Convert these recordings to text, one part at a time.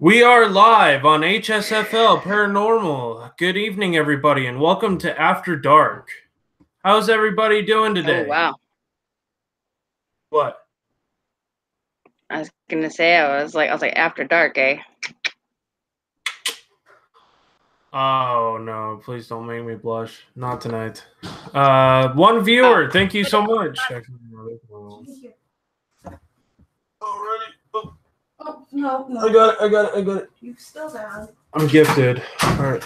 We are live on HSFL Paranormal. Good evening, everybody, and welcome to After Dark. How's everybody doing today? Oh, wow. What? I was gonna say I was like after dark, eh? Oh no, please don't make me blush. Not tonight. One viewer, thank you so much. Alrighty. Oh, no. I got it. You still down. I'm gifted. Alright.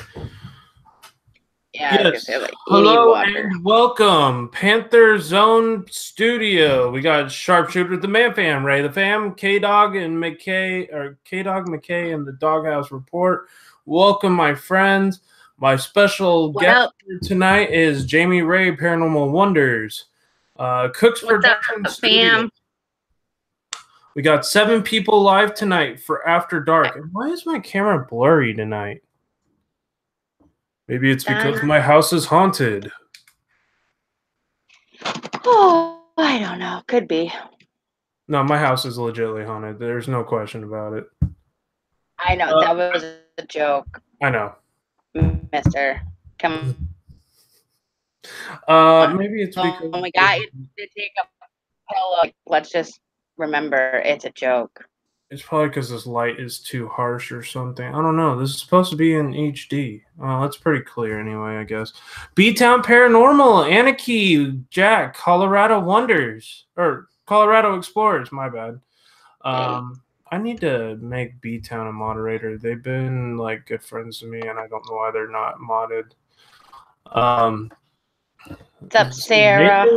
Yeah, I was gonna Yes. say, like, you need Hello water. and welcome, Panther Zone Studio. We got Sharpshooter the Man Fam, Ray the Fam, K Dog and McKay, or K Dog McKay and the Doghouse Report. Welcome, my friends. My special guest tonight is Jamie Ray, Paranormal Wonders. Cooks Production Studio. Fam? We got 7 people live tonight for After Dark. And why is my camera blurry tonight? Maybe it's because my house is haunted. Oh, I don't know. Could be. No, my house is legitimately haunted. There's no question about it. I know. That was a joke. I know. Mister. Come Maybe it's because... Oh my God, you to take a pillow. Let's just remember it's a joke. It's probably because this light is too harsh or something. I don't know. This is supposed to be in HD. Oh, that's pretty clear anyway, I guess. B-Town Paranormal, Anarchy, Jack, Colorado Wonders. Or Colorado Explorers, my bad. I need to make B-Town a moderator. They've been, like, good friends to me, and I don't know why they're not modded. What's up, Sarah?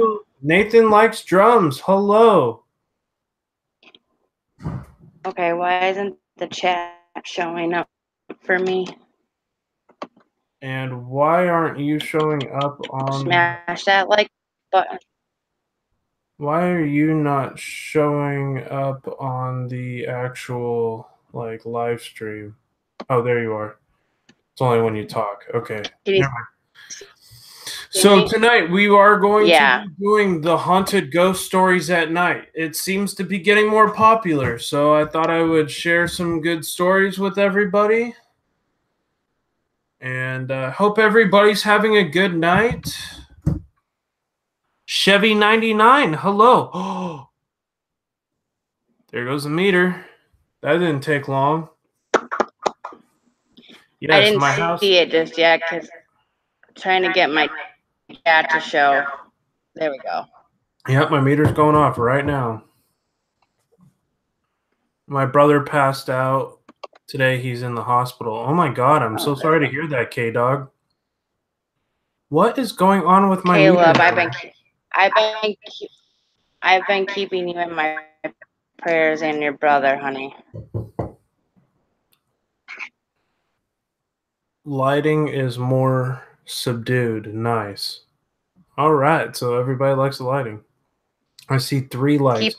Nathan likes drums. Hello. Okay, why isn't the chat showing up for me? And why aren't you showing up on... Smash that like button. Why are you not showing up on the actual, like, live stream? Oh, there you are. It's only when you talk. Okay. So tonight we are going to be doing the haunted ghost stories at night. It seems to be getting more popular, so I thought I would share some good stories with everybody. And hope everybody's having a good night. Chevy 99, hello. Oh, there goes the meter. That didn't take long. Yes, I didn't see it just yet because I'm trying to get my chat to show. There we go. Yep, my meter's going off right now. My brother passed out today. He's in the hospital. Oh my God, I'm so sorry to hear that, K-Dog. What is going on with my Caleb, meter? I've been keeping you in my prayers and your brother, honey. Lighting is more subdued. Nice. All right, so everybody likes the lighting. I see 3 lights.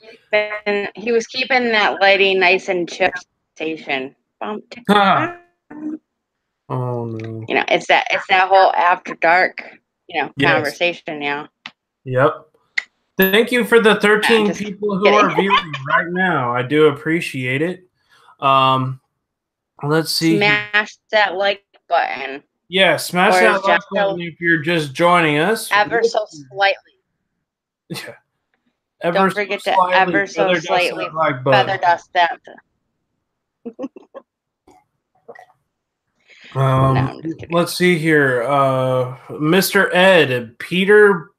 He was keeping that lighting nice and chill station. Oh no. You know, it's that whole after dark, conversation now. Yep. Thank you for the 13 people who are viewing right now. I do appreciate it. Let's see. Smash that like button. Yeah, smash that like button if you're just joining us. Ever so slightly. Yeah. Don't forget to ever so slightly feather dust that. Let's see here. Mr. Ed, Peter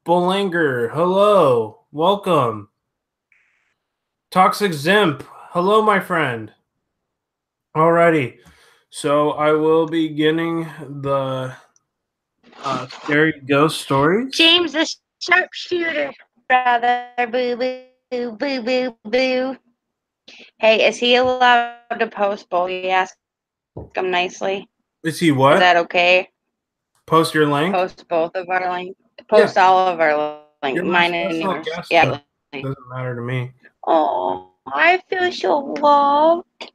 Bollinger, hello. Welcome. Toxic Zimp, hello, my friend. Alrighty. So I will be beginning the scary ghost stories. James the Sharpshooter, brother. Boo, boo, boo, boo, boo. Hey, is he allowed to post both? You ask him nicely. Is he what? Is that okay? Post your link? Post both of our links. Post all of our links. Mine and yours. Yeah. Doesn't matter to me. Oh, I feel so loved.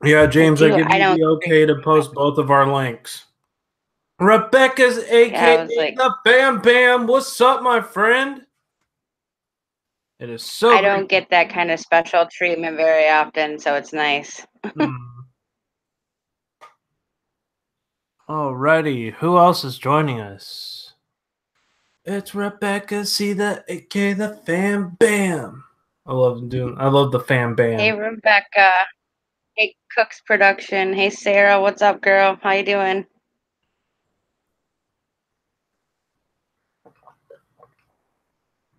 Yeah, James, I give you the okay to post both of our links. Rebecca's aka the Bam Bam. What's up, my friend? It is so. I don't get that kind of special treatment very often, so it's nice. Alrighty, who else is joining us? It's Rebecca C, the AK, the Fam Bam. I love the Fam Bam. Hey, Rebecca. Hey, Cooks Production. Hey, Sarah. What's up, girl? How you doing?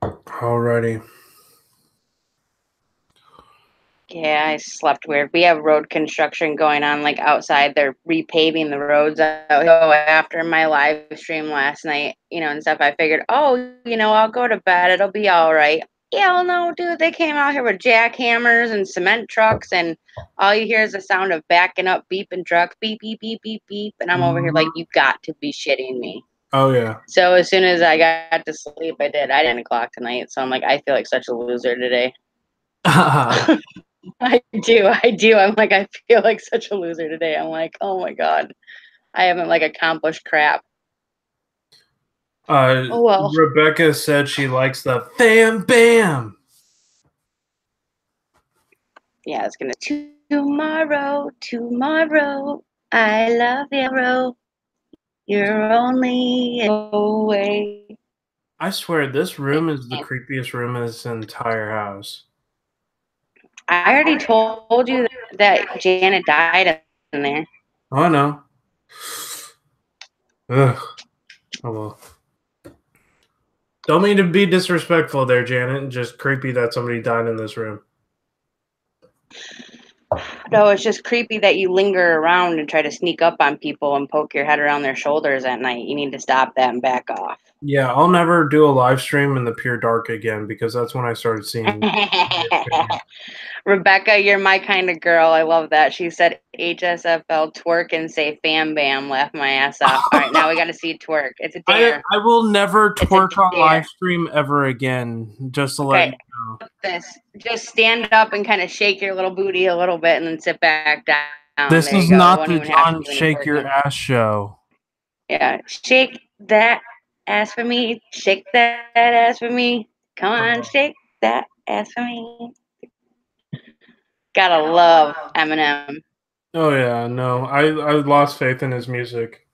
Alrighty. Yeah, I slept weird. We have road construction going on, like outside. They're repaving the roads out. So after my live stream last night, and stuff, I figured, I'll go to bed. It'll be all right. Yeah, well, no, dude, they came out here with jackhammers and cement trucks, and all you hear is the sound of backing up, beeping trucks, beep, beep, beep, beep, beep. And I'm over here like, you got to be shitting me. Oh, yeah. So as soon as I got to sleep, I did. I didn't o'clock tonight. So I'm like, I feel like such a loser today. I do. I'm like, I feel like such a loser today. I'm like, oh my God. I haven't accomplished crap. Oh well. Rebecca said she likes the Fam Bam. Yeah, it's gonna tomorrow. I love you. You're only away. I swear this room is the creepiest room in this entire house. I already told you that Janet died in there. Oh, I know. Ugh. Oh well. Don't mean to be disrespectful there, Janet. Just creepy that somebody died in this room. No, it's just creepy that you linger around and try to sneak up on people and poke your head around their shoulders at night. You need to stop that and back off. Yeah, I'll never do a live stream in the pure dark again because that's when I started seeing. Rebecca, you're my kind of girl. I love that. She said HSFL twerk and say fam bam. Laugh my ass off. All right, now we got to see twerk. It's a dare. I will never twerk on live stream ever again. Just to let you know. Just stand up and kind of shake your little booty a little bit and then sit back down. This is not the John Shake Your Ass show. Yeah, shake that ass for me. Shake that ass for me. Come on, shake that ass for me. Gotta love Eminem. Oh yeah, no, I lost faith in his music.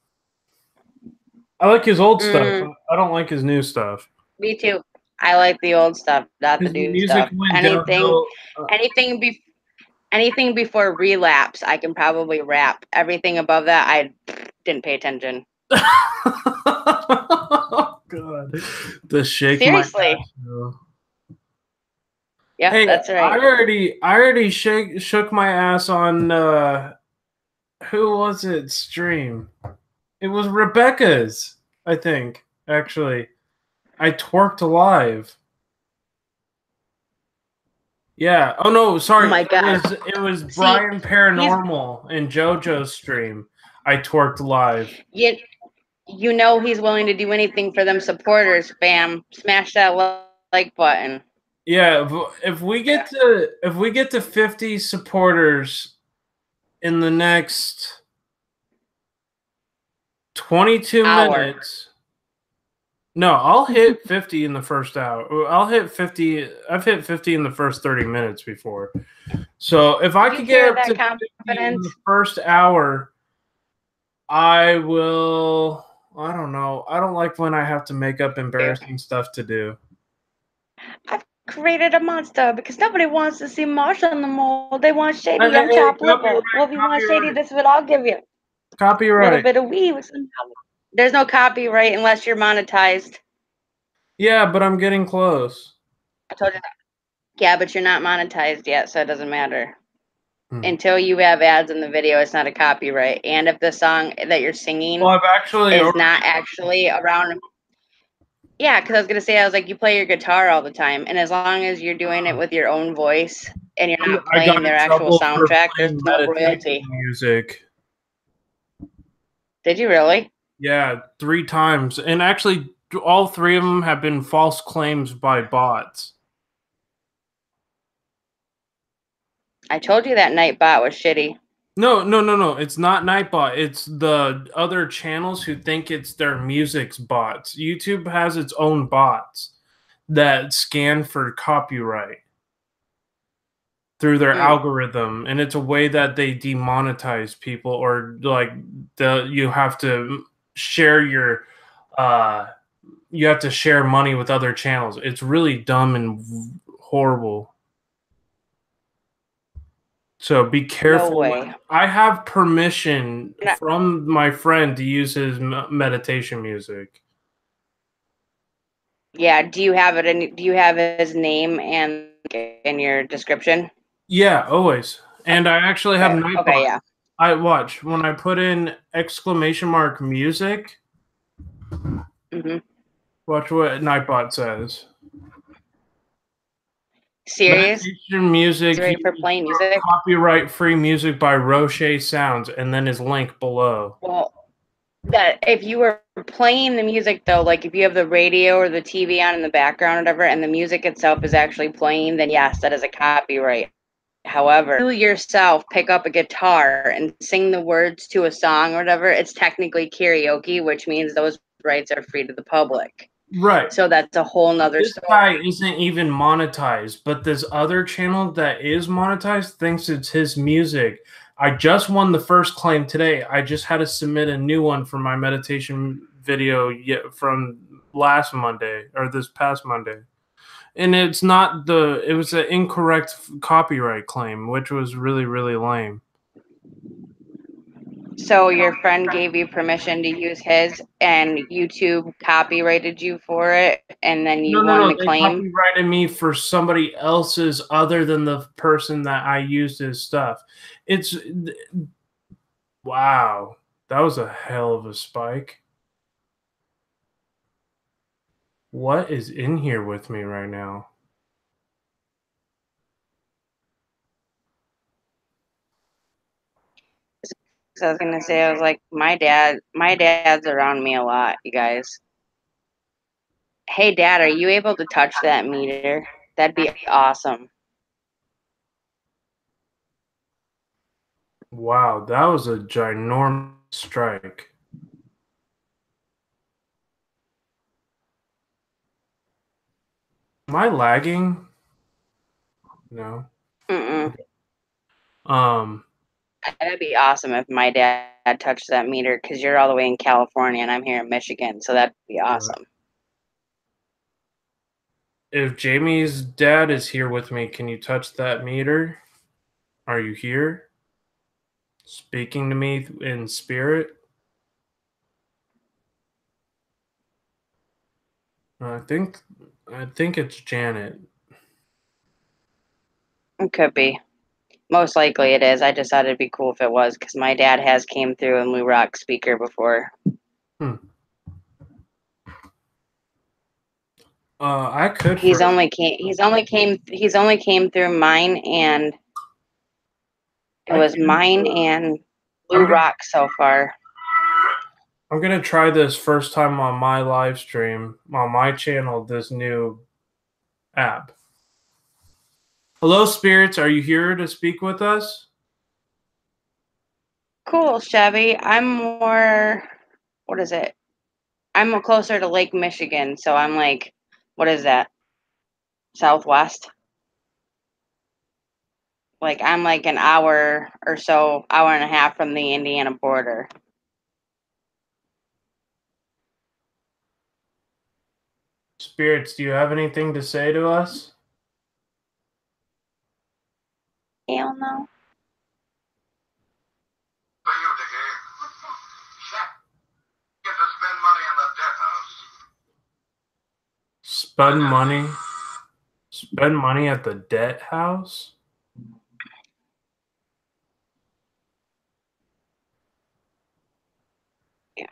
I like his old stuff. I don't like his new stuff. Me too. I like the old stuff, not the new stuff. Anything before Relapse, I can probably rap. Everything above that, I didn't pay attention. Oh, God, the shake. Seriously. Yeah, hey, that's right. I already shook my ass on who was it stream? It was Rebecca's, I think. Actually, I twerked live. Yeah. Oh no, sorry. Oh my God. It was Brian Paranormal and JoJo's stream. I twerked live. You know he's willing to do anything for them supporters. Bam! Smash that like button. Yeah, if we get to 50 supporters in the next 22 minutes. No, I'll hit 50 in the first hour. I'll hit 50. I've hit 50 in the first 30 minutes before. So if I could get up to 50 in the first hour, I will. I don't know. I don't like when I have to make up embarrassing stuff to do. I've created a monster because nobody wants to see Marsha in the mold. They want shady. I'm chopped liver. Well, if you want shady, this is what I'll give you. Copyright. A little bit of weed with some. There's no copyright unless you're monetized. Yeah, but I'm getting close. I told you that. Yeah, but you're not monetized yet, so it doesn't matter. Until you have ads in the video, it's not a copyright. And if the song that you're singing is not actually around. Yeah, because I was going to say, I was like, you play your guitar all the time. And as long as you're doing it with your own voice and you're not playing their actual soundtrack, there's no royalty. Music. Did you really? Yeah, 3 times. And actually, all 3 of them have been false claims by bots. I told you that Nightbot was shitty. No. It's not Nightbot. It's the other channels who think it's their music's bots. YouTube has its own bots that scan for copyright through their algorithm, and it's a way that they demonetize people, or like you have to share your you have to share money with other channels. It's really dumb and horrible. So be careful. No way. I have permission from my friend to use his meditation music. Yeah. Do you have it in? Do you have his name and in your description? Yeah, always. And I actually have Nightbot. Okay. Yeah. I watch when I put in exclamation mark music. Mm-hmm. Watch what Nightbot says. Serious? Meditation music. Ready for playing music? Copyright free music by Roche Sounds, and then his link below. Well, that if you were playing the music though, like if you have the radio or the TV on in the background or whatever, and the music itself is actually playing, then yes, that is a copyright. However, you yourself pick up a guitar and sing the words to a song or whatever, it's technically karaoke, which means those rights are free to the public. Right. So that's a whole nother This story. guy isn't even monetized, but this other channel that is monetized thinks it's his music. I just won the first claim today. I just had to submit a new one for my meditation video from last Monday, or this past Monday. And it's not it was an incorrect copyright claim, which was really, really lame. So your friend gave you permission to use his, and YouTube copyrighted you for it, and then you won the They claim? copyrighted me for somebody else's other than the person that I used his stuff. It's wow. That was a hell of a spike. What is in here with me right now? So I was gonna say, I was like, my dad's around me a lot, you guys. Hey, Dad, are you able to touch that meter? That'd be awesome. Wow, that was a ginormous strike. Am I lagging? No. Mm-mm. That'd be awesome if my dad touched that meter, because you're all the way in California and I'm here in Michigan, so that'd be awesome. If Jamie's dad is here with me, can you touch that meter? Are you here? Speaking to me in spirit? I think it's Janet. It could be. Most likely it is. I just thought it'd be cool if it was, because my dad has came through in Lou Rock speaker before. I could. He's only came through mine, and it was mine and Lou Rock so far. I'm gonna try this first time on my live stream on my channel. This new app. Hello, spirits. Are you here to speak with us? Cool, Chevy. I'm more. What is it? I'm closer to Lake Michigan, so I'm like, what is that? Southwest. Like I'm like an hour or so, hour and a half from the Indiana border. Spirits, do you have anything to say to us? Hell no. Spend money? Spend money at the debt house? Yeah.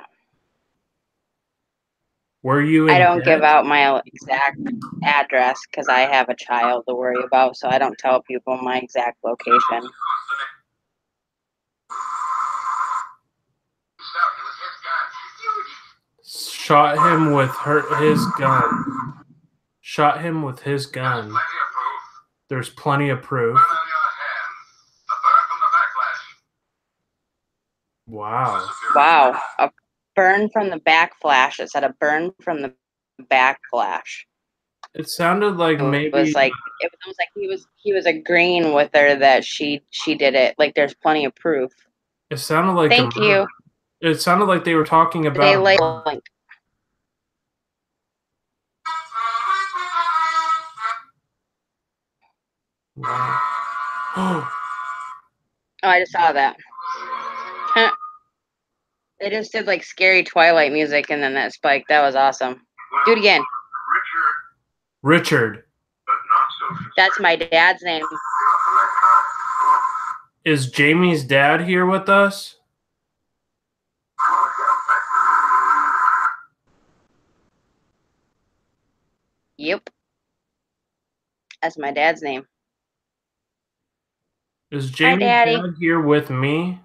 Were you in I don't debt? give out my exact address because I have a child to worry about, so I don't tell people my exact location. Shot him with his gun. Shot him with his gun. There's plenty of proof. Wow. Wow. A burn from the backflash. It said a burn from the backflash. It sounded like It maybe was like he was agreeing with her that she did it. Like there's plenty of proof. it sounded like Thank you. It sounded like they were talking They about like wow. oh, I just saw that. They just did like scary Twilight music and then that spike. That was awesome. Do it again. Richard. That's my dad's name. Is Jamie's dad here with us? Yep. That's my dad's name. Is Hi, Jamie's Daddy. dad here with me?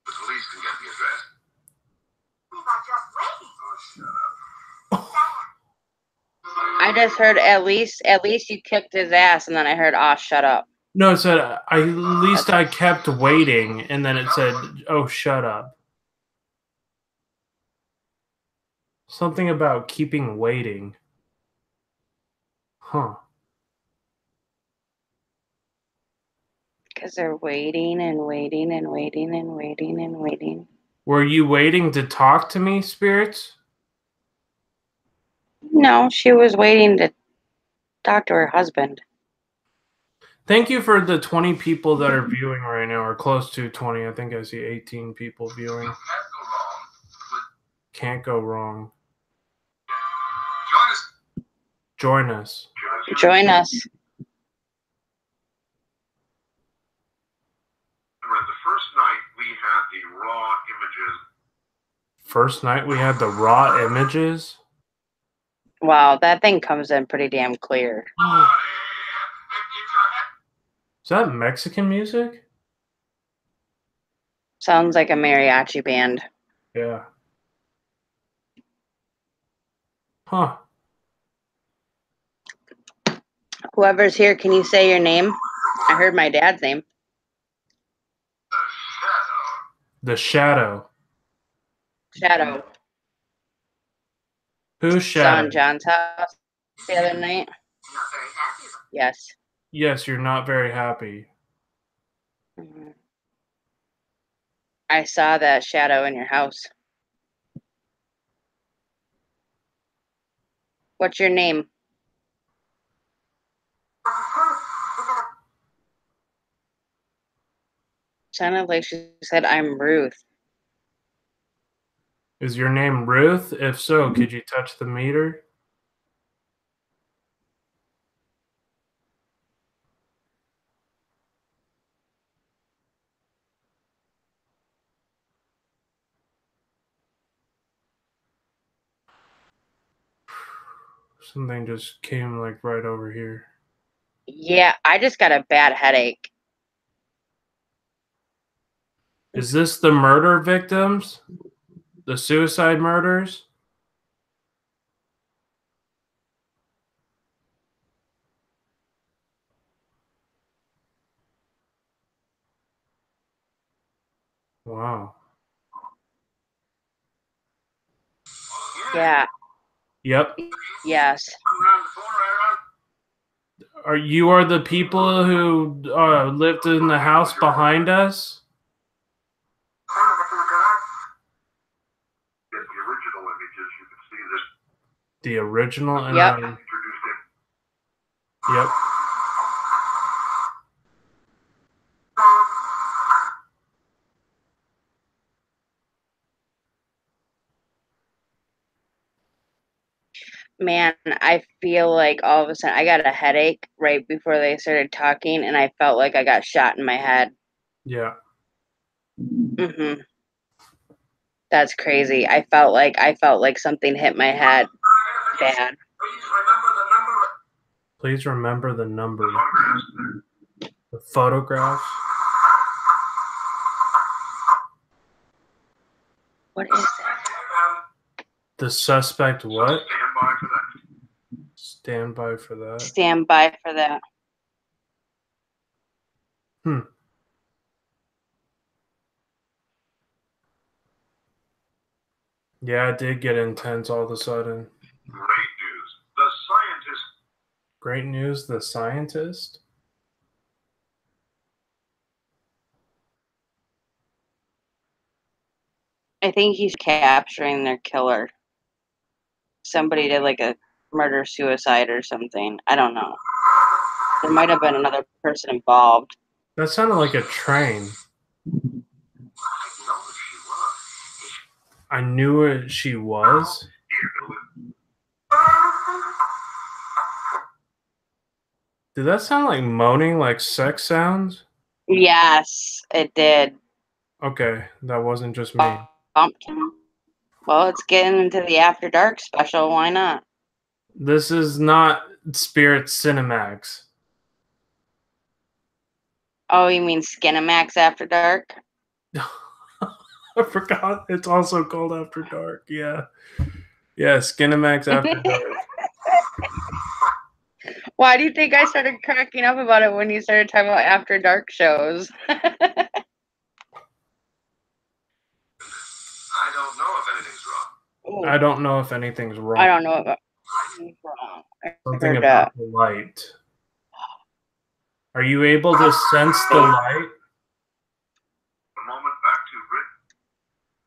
The police can get the address. We were just waiting. I just heard at least you kicked his ass, and then I heard, "Oh, shut up." No, it said at least I kept waiting, and then it said, "Oh, shut up." Something about keeping waiting. Huh. Because they're waiting and waiting and waiting and waiting and waiting. Were you waiting to talk to me, spirits? No, she was waiting to talk to her husband. Thank you for the 20 people that are viewing right now, or close to 20. I think I see 18 people viewing. Can't go wrong. Join us. Join us. Join us. Remember, the first night we had the raw images. First night we had the raw images. Wow, that thing comes in pretty damn clear. Is that Mexican music? Sounds like a mariachi band. Yeah. Huh. Whoever's here, can you say your name? I heard my dad's name. The Shadow. Shadow. Who's Saw Shadow? in John's house the other night. Not very happy. Yes. Yes, you're not very happy. Mhm. I saw that shadow in your house. What's your name? Sounded like she said, "I'm Ruth." Is your name Ruth? If so, could you touch the meter? Something just came like right over here. Yeah, I just got a bad headache. Is this the murder victims? The suicide murders? Wow. Yeah. Yep. Yes. Are the people who lived in the house behind us? Get the original images. You can see this. The original? And Yep. Introduced it. Yep. Man, I feel like all of a sudden I got a headache right before they started talking, and I felt like I got shot in my head. Yeah. Mm-hmm. That's crazy. I felt like something hit my head bad. Please remember the number. The photographs. What is that? The suspect what? Stand by for that. Stand by for that. Stand by for that. Yeah, it did get intense all of a sudden. Great news. The scientist Great news, the scientist? I think he's capturing their killer. Somebody did like a murder suicide or something. I don't know. There might have been another person involved. That sounded like a train. I knew where she was. Did that sound like moaning, like sex sounds? Yes, it did. Okay, that wasn't just me. Bumped him. Well, it's getting into the After Dark special. Why not? This is not Spirit Cinemax. Oh, you mean Skinamax After Dark? I forgot it's also called After Dark. Yeah. Yeah, Skinemax After Dark. Why do you think I started cracking up about it when you started talking about After Dark shows? I don't know if anything's wrong. I don't know if anything's wrong. I don't know about anything's wrong. Something about the light. Are you able to sense the light? The moment back to Rick.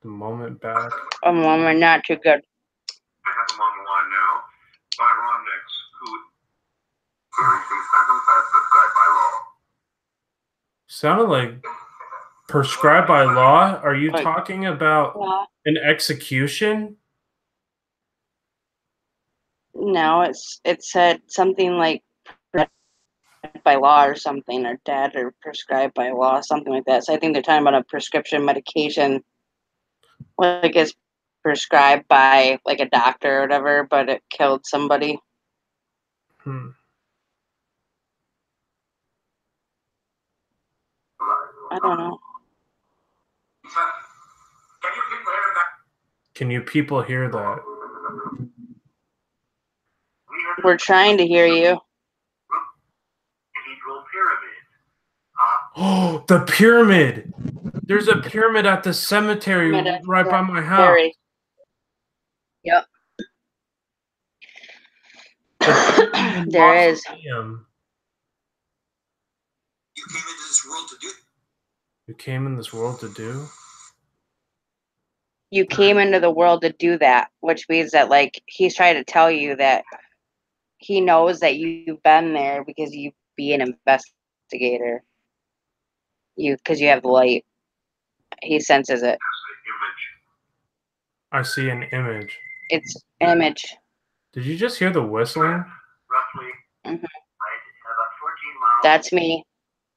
The moment back. A moment not too good. I have him on the line now. Byron Nix, who experiencing symptoms as prescribed by law. Sounded like prescribed by law. Are you Like- talking about an execution? No, it said something like by law or something, or dead or prescribed by law, something like that. So I think they're talking about a prescription medication, like it's prescribed by like a doctor or whatever, but it killed somebody. Hmm. I don't know. Can you people hear that? Can you people hear that? We're trying to hear you. Cathedral Pyramid. Oh, the pyramid! There's a pyramid at the cemetery Pyramid at the right by my house. Very. Yep. There is. Mausoleum. You came into this world to do. You came in this world to do? You came into the world to do that, which means that like he's trying to tell you that he knows that you've been there because you be an investigator. Because you have the light. He senses it. I see an image. It's an image. Did you just hear the whistling? Roughly. Mhm. Right, about 14 miles. That's me.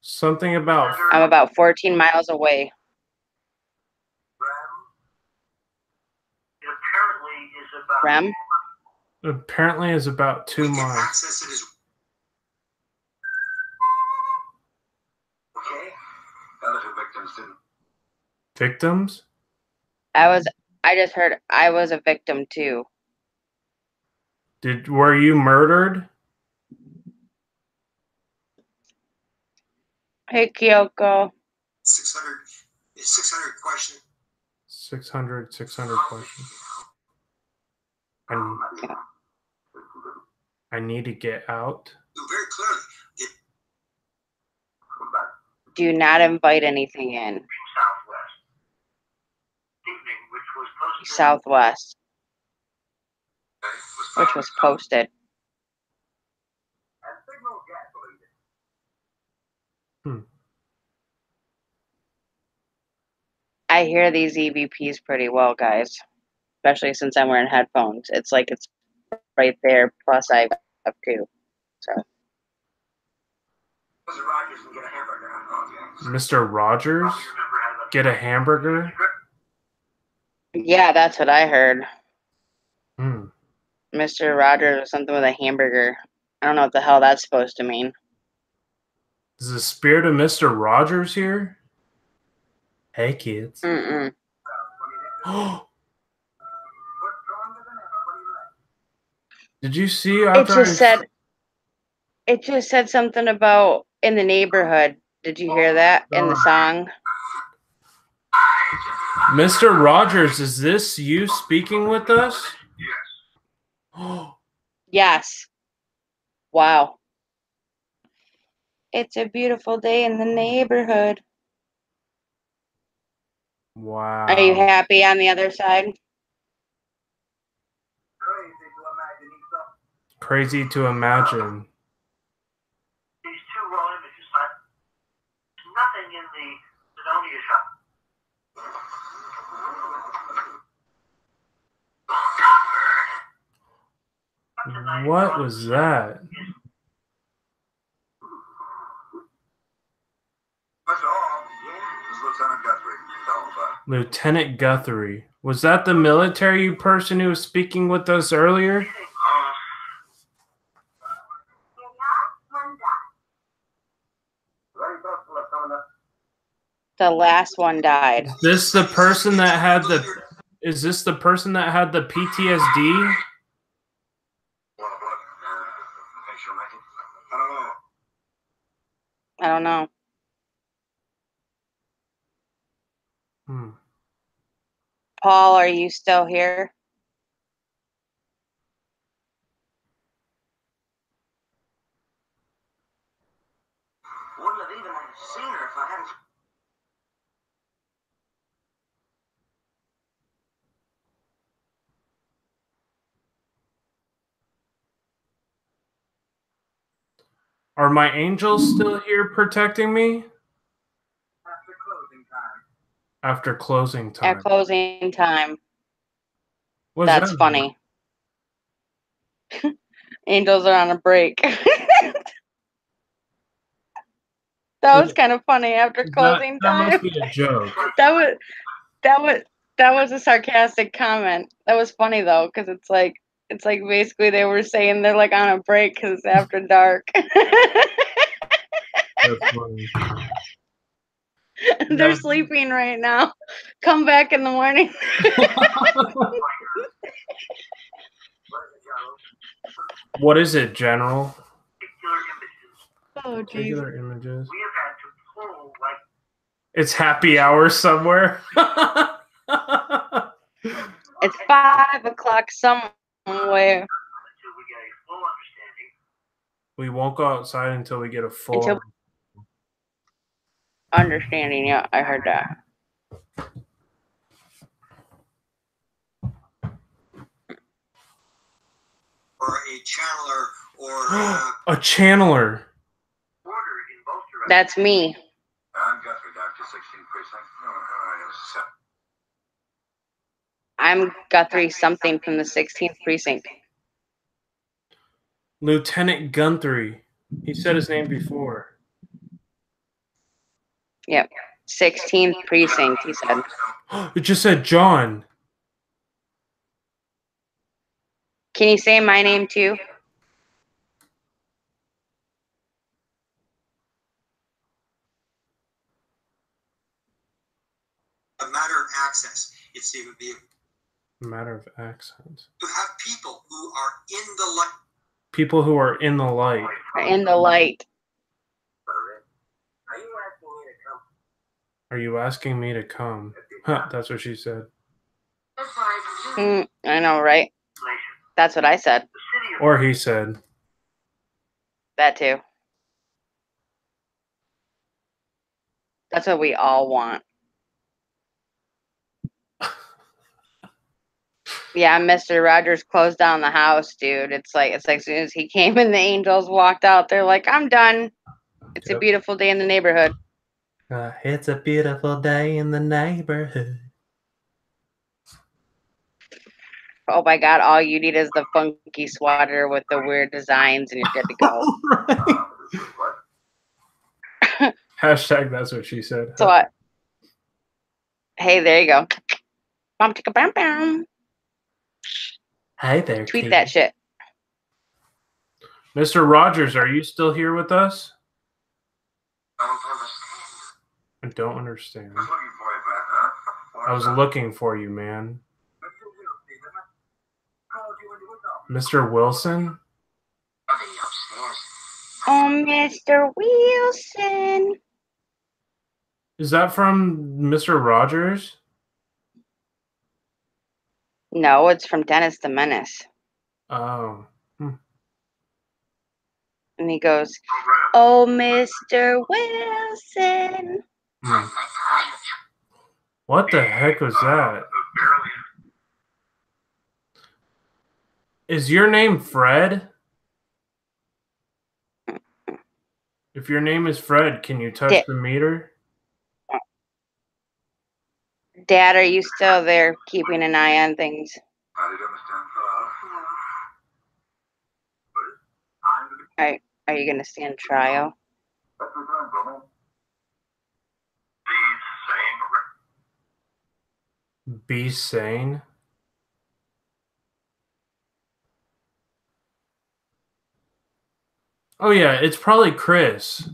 Something about I'm about 14 miles away. It apparently is about Rem? apparently is about 2 We can miles. access it as okay. Other two victims didn't. Victims? I just heard I was a victim too. Were you murdered? Hey Kyoko. 600 question. 600 questions. I need to get out. Very clearly. Do not invite anything in. Southwest. Evening, which was posted. Southwest, which was posted. And signal gasoline. I hear these EVPs pretty well, guys. Especially since I'm wearing headphones. It's like it's right there, plus I have two. So Mr. Rogers can get a hamburger. Mr. Rogers? Get a hamburger? yeah, that's what I heard. Hmm. Mr. Rogers or something with a hamburger. I don't know what the hell that's supposed to mean. Is the spirit of Mr. Rogers here? Hey, kids. Mm-mm. Did you see It after just said something about in the neighborhood. Did you hear that in the song? Mr. Rogers, is this you speaking with us? Yes. Oh, Yes. Wow. It's a beautiful day in the neighborhood. wow. Are you happy on the other side? Crazy to imagine. These two raw images, nothing in the Sidonia shop. What was that? That's all. This is Lieutenant Guthrie. Tell him about it. Lieutenant Guthrie. Was that the military person who was speaking with us earlier? The last one died. Is this the person that had the PTSD? Well, look, think she'll make it? I don't know. I don't know. Hmm. Paul, are you still here? Wouldn't have even seen her if I hadn't. Are my angels still here protecting me? After closing time. After closing time. At closing time. What does That's that funny. Angels are on a break. That was kind of funny after mean? closing That must time. be a joke. That was a sarcastic comment. That was funny though, because it's like basically they were saying they're like on a break because it's after dark. That's funny. They're sleeping right now. Come back in the morning. What is it, General? Oh, geez. Regular images. We have had to pull like It's happy hour somewhere. It's 5 o'clock somewhere. until we get a full understanding. We won't go outside until we get a full. Until- Understanding, yeah, I heard that. Or a channeler, or A channeler. Order in both directions. That's me. I'm Guthrie, Doctor 16 Precinct. I'm Guthrie something from the 16th precinct. Lieutenant Guthrie. He said his name before. Yep. 16th precinct, he said. It just said John. Can you say my name too? a matter of access. It's it would be Matter of accent. you have people who are in the light. People who are in the light. In the light. Are you asking me to come? Are you asking me to come? Huh, that's what she said. I know, right? That's what I said. Or he said. That too. That's what we all want. Yeah, Mr. Rogers closed down the house, dude. It's like as soon as he came and the angels walked out, they're like, I'm done. It's a Yep. beautiful day in the neighborhood. It's a beautiful day in the neighborhood. Oh my god, all you need is the funky sweater with the weird designs and you're good to go. Right. Hashtag that's what she said. So what? Hey, there you go. Bum ticka bam bam. Hey there, Tweet kid. that shit. Mr. Rogers, are you still here with us? I don't understand. Just looking for you, man, huh? I was looking for you, man. Mr. Wilson? Oh, Mr. Wilson. Is that from Mr. Rogers? No, it's from Dennis the Menace. Oh. And he goes, "Oh, Mr. Wilson." What the heck was that? Is your name Fred? If your name is Fred, can you touch the meter? Dad, are you still there keeping an eye on things? Are you going to stand trial? Be sane? Oh yeah, it's probably Chris.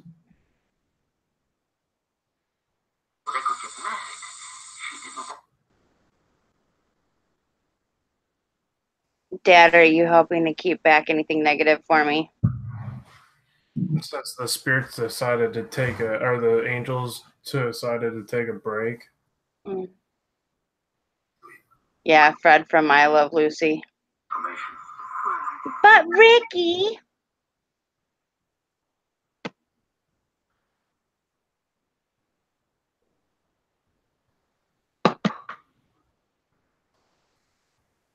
Dad, are you hoping to keep back anything negative for me? Since the spirits decided to take or the angels decided to take a break. Yeah, Fred from I Love Lucy. But Ricky.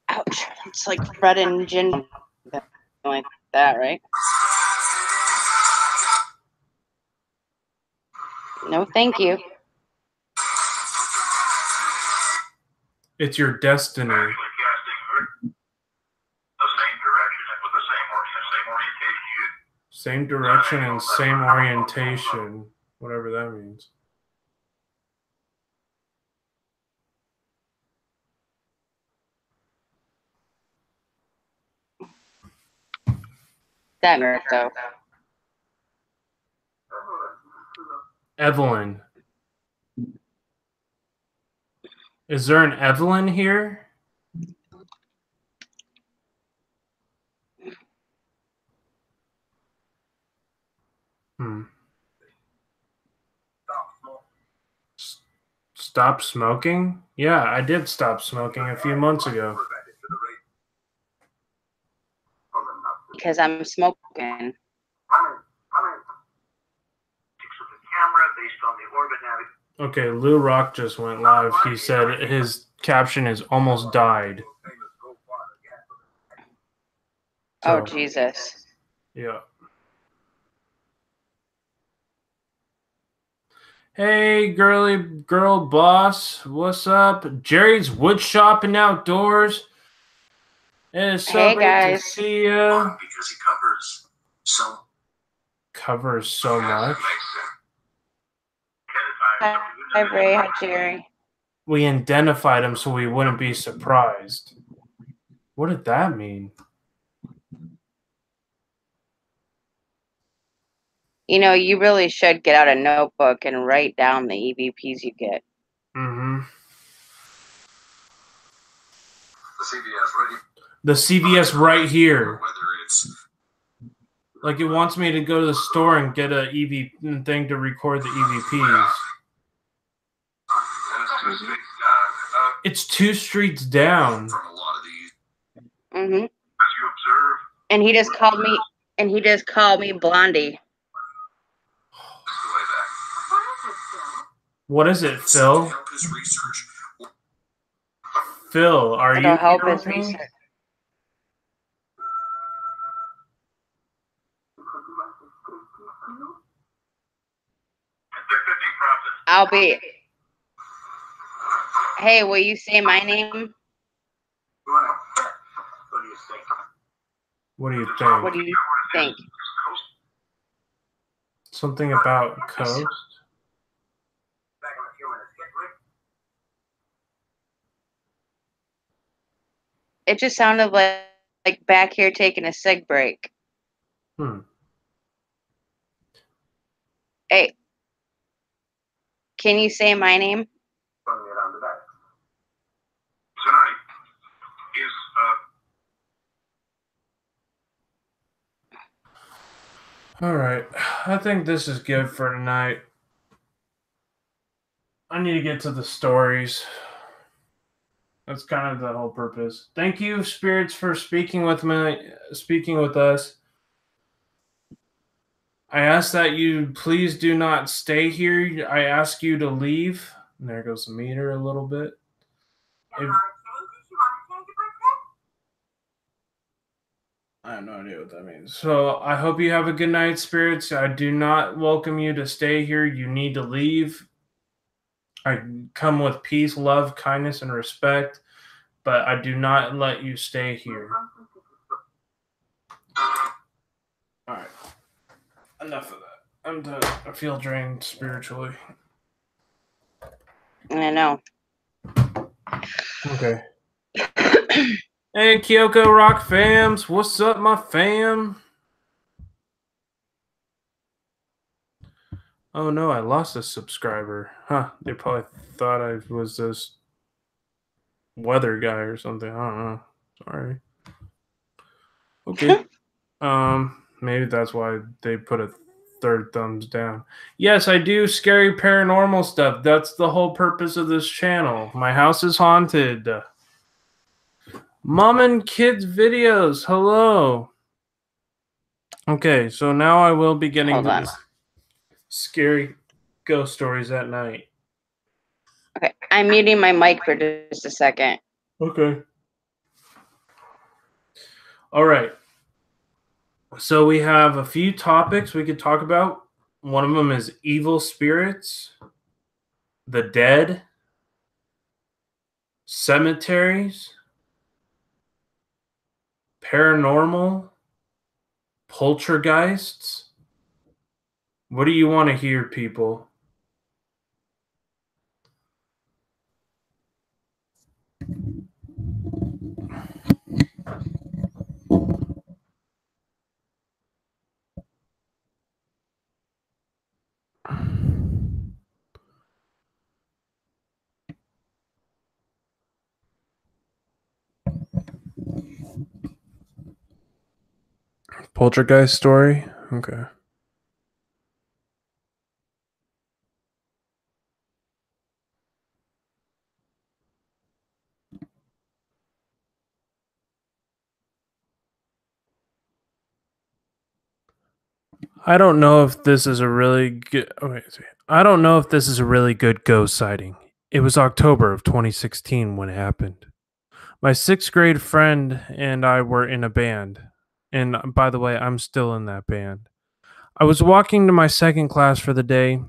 Ouch. It's like Fred and Ginger. Like that, right? No, thank you. It's your destiny. Same direction and same orientation. Whatever that means. That nerd, though. Evelyn. Is there an Evelyn here? Stop smoking? Yeah, I did stop smoking a few months ago. Because I'm smoking. Okay, Lou Rock just went live. He said his caption is almost died. Oh, Jesus. Yeah. Hey, girl boss. What's up? Jerry's Wood Shop and Outdoors. It's so great to see you. Because he covers so much. Hi, Ray. Hi, Jerry. We identified him so we wouldn't be surprised. What did that mean? You know, you really should get out a notebook and write down the EVPs you get. Mm-hmm. The CVS right here. Like it wants me to go to the store and get a EV thing to record the EVPs. It's 2 streets down. Mm-hmm. And he just called me. And he just called me Blondie. What is it, Phil? Phil, are you help his research? I'll be. Hey, will you say my name? What do you think? What do you think? Something about coast? It just sounded like back here taking a cig break. Hey, can you say my name? Tonight is All right. I think this is good for tonight. I need to get to the stories. That's kind of the whole purpose. Thank you, spirits, for speaking with us. I ask that you please do not stay here. I ask you to leave. And there goes the meter a little bit. I have no idea what that means. So I hope you have a good night, spirits. I do not welcome you to stay here. You need to leave. I come with peace, love, kindness, and respect, but I do not let you stay here. All right. Enough of that. I'm done. I feel drained spiritually. I know. Okay. Hey, Kyoko Rock fams. What's up, my fam? Oh, no, I lost a subscriber. Huh. They probably thought I was this weather guy or something. I don't know. Sorry. Okay. Maybe that's why they put a third thumbs down. Yes, I do scary paranormal stuff. That's the whole purpose of this channel. My house is haunted. Mom and kids videos. Hello. Okay, so now I will be getting Hold to on. this scary ghost stories at night. Okay, I'm muting my mic for just a second. Okay. All right. So we have a few topics we could talk about. One of them is evil spirits, the dead, cemeteries, paranormal, poltergeists. What do you want to hear, people? Poltergeist story? Okay. I don't know if this is a really good. I don't know if this is a really good ghost sighting. It was October of 2016 when it happened. My sixth grade friend and I were in a band. And by the way, I'm still in that band. I was walking to my second class for the day.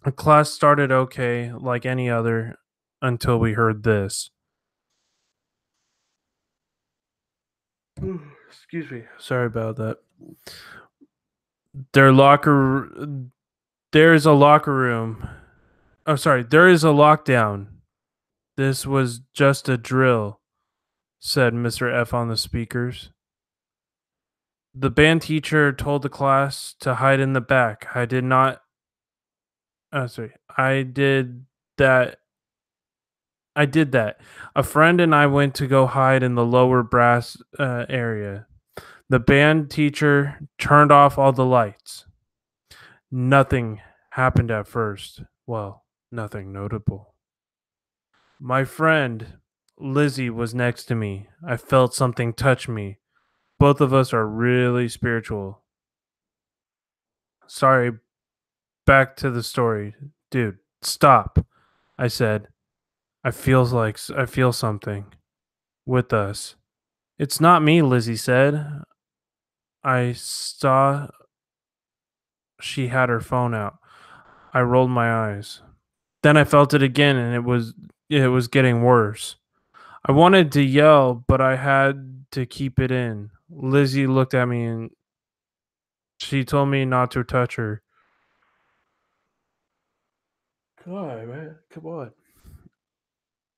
The class started okay, like any other, until we heard this. Excuse me. Sorry about that. There is a locker room. Oh, sorry. There is a lockdown. This was just a drill, said Mr. F on the speakers. The band teacher told the class to hide in the back. I did not. Oh, sorry. I did that. A friend and I went to go hide in the lower brass area. The band teacher turned off all the lights. Nothing happened at first. Well, nothing notable. My friend, Lizzie, was next to me. I felt something touch me. Both of us are really spiritual. Sorry, back to the story. Dude, stop. I said. I feel something with us. It's not me, Lizzie said. I saw she had her phone out. I rolled my eyes. Then I felt it again and it was getting worse. I wanted to yell, but I had to keep it in. Lizzie looked at me and she told me not to touch her. God, man, come on.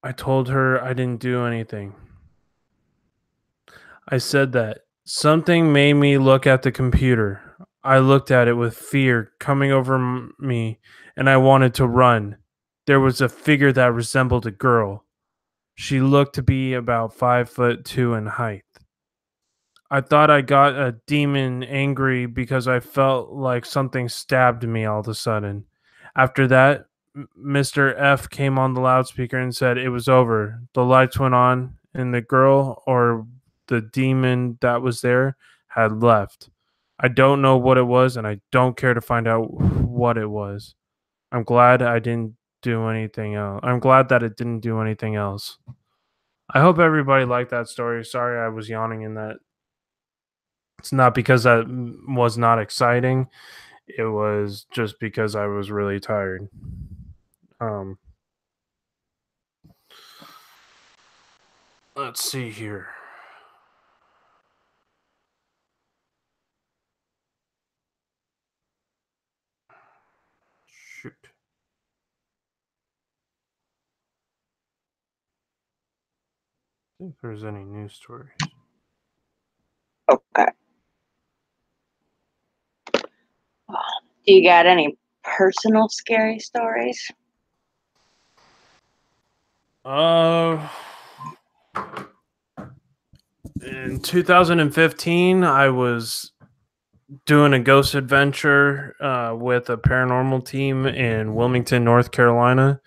I told her I didn't do anything. I said that. Something made me look at the computer. I looked at it with fear coming over me, and I wanted to run. There was a figure that resembled a girl. She looked to be about 5'2" in height. I thought I got a demon angry because I felt like something stabbed me all of a sudden. After that, Mr. F came on the loudspeaker and said it was over. The lights went on, and the girl or the demon that was there had left. I don't know what it was, and I don't care to find out what it was. I'm glad I didn't do anything else. I'm glad that it didn't do anything else. I hope everybody liked that story. Sorry I was yawning in that. It's not because that was not exciting. It was just because I was really tired. Let's see here. Shoot. See if there's any news stories. Okay. Do you got any personal scary stories? In 2015, I was doing a ghost adventure with a paranormal team in Wilmington, North Carolina.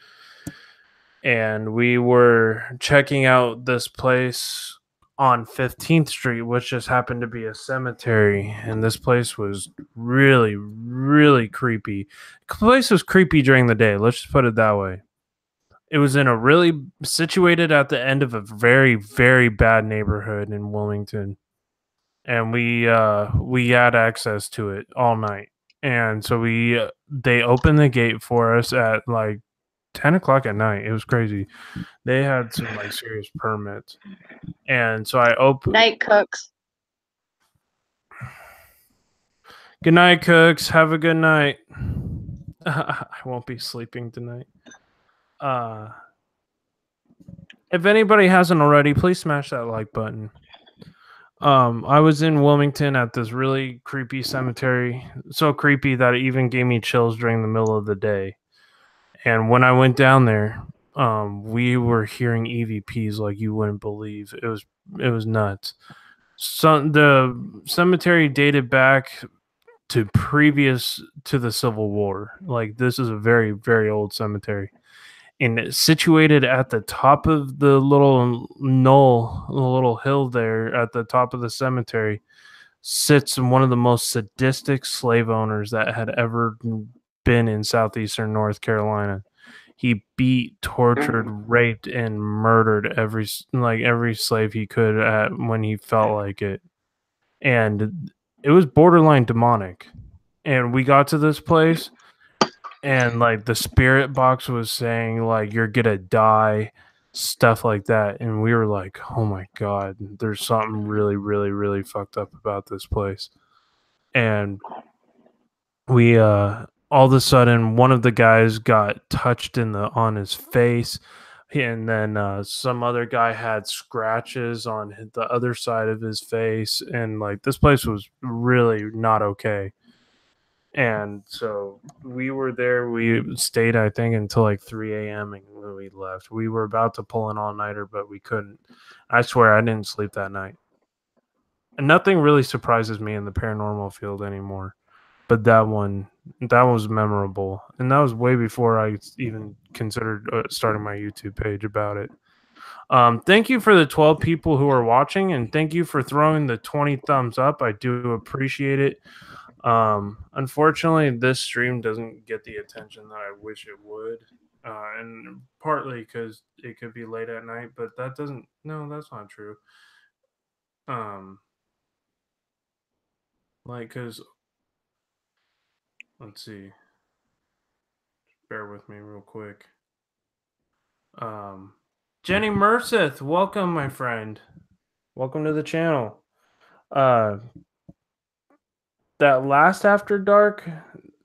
And we were checking out this place on 15th Street, which just happened to be a cemetery. And this place was really, really creepy. The place was creepy during the day. Let's just put it that way. It was in a really situated at the end of a very, very bad neighborhood in Wilmington. And we had access to it all night. And so they opened the gate for us at like 10 o'clock at night. It was crazy. They had some like serious permits. And so I opened. Night cooks. Good night, cooks. Have a good night. I won't be sleeping tonight. If anybody hasn't already, please smash that like button. I was in Wilmington at this really creepy cemetery. So creepy that it even gave me chills during the middle of the day. And when I went down there, we were hearing EVPs like you wouldn't believe. It was nuts. So the cemetery dated back to previous to the Civil War. Like this is a very, very old cemetery. And it's situated at the top of the little knoll, the little hill there at the top of the cemetery, sits one of the most sadistic slave owners that had ever been in southeastern North Carolina. He beat, tortured, raped, and murdered every slave he could when he felt like it. And it was borderline demonic. And we got to this place, and like the spirit box was saying like you're gonna die, stuff like that. And we were like, oh my god, there's something really, really, really fucked up about this place. And we all of a sudden one of the guys got touched on his face, and then some other guy had scratches on the other side of his face, and like this place was really not okay. And so we were there. We stayed, I think, until like 3 a.m. and we left. We were about to pull an all-nighter, but we couldn't. I swear I didn't sleep that night. And nothing really surprises me in the paranormal field anymore. But that one was memorable. And that was way before I even considered starting my YouTube page about it. Thank you for the 12 people who are watching, and thank you for throwing the 20 thumbs up. I do appreciate it. Unfortunately, this stream doesn't get the attention that I wish it would, and partly because it could be late at night, but that's not true. Because let's see, bear with me real quick. Jenny Merseth, welcome, my friend. Welcome to the channel. That last After Dark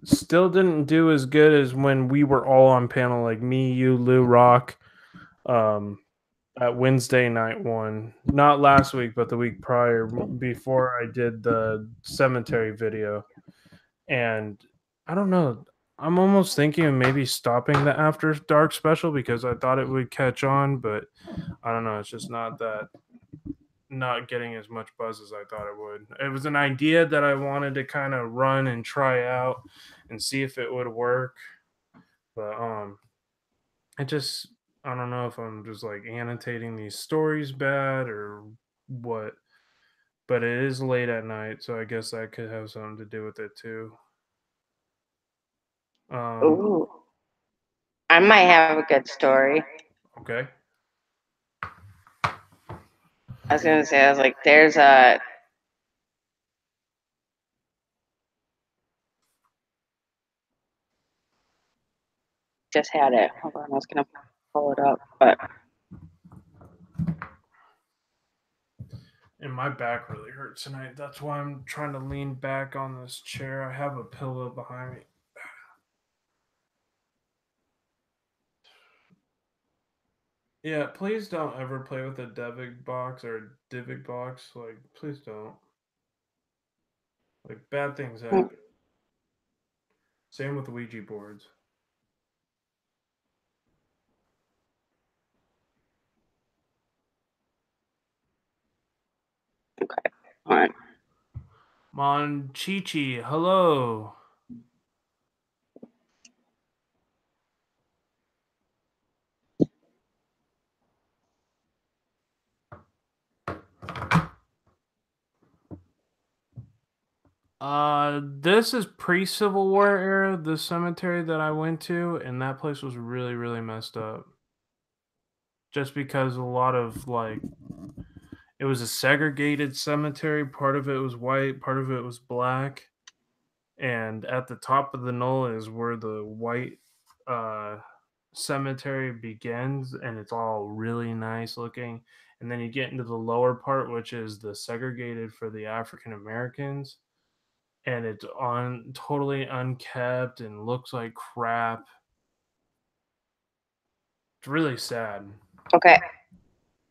still didn't do as good as when we were all on panel, like me, you, Lou, Rock, at Wednesday night one. Not last week, but the week prior, before I did the cemetery video. And I don't know. I'm almost thinking of maybe stopping the After Dark special because I thought it would catch on, but I don't know. It's just not getting as much buzz as I thought it would. It was an idea that I wanted to kind of run and try out and see if it would work. But it just, I don't know if I'm just like annotating these stories bad or what. But it is late at night, so I guess that could have something to do with it too. Ooh. I might have a good story. Okay. I was gonna say, I was like, there's a just had it. Hold on, I was gonna pull it up, but And my back really hurts tonight. That's why I'm trying to lean back on this chair. I have a pillow behind me. Yeah, please don't ever play with a Devig box or a Divig box. Like, please don't. Like, bad things happen. Same with Ouija boards. okay. Hold on. Monchichi, hello. This is pre-Civil War era, the cemetery that I went to, and that place was really, really messed up. Just because a lot of like, it was a segregated cemetery. Part of it was white, part of it was black, and at the top of the knoll is where the white cemetery begins, and it's all really nice looking. And then you get into the lower part, which is the segregated for the African Americans, and it's on totally unkept and looks like crap. It's really sad. Okay.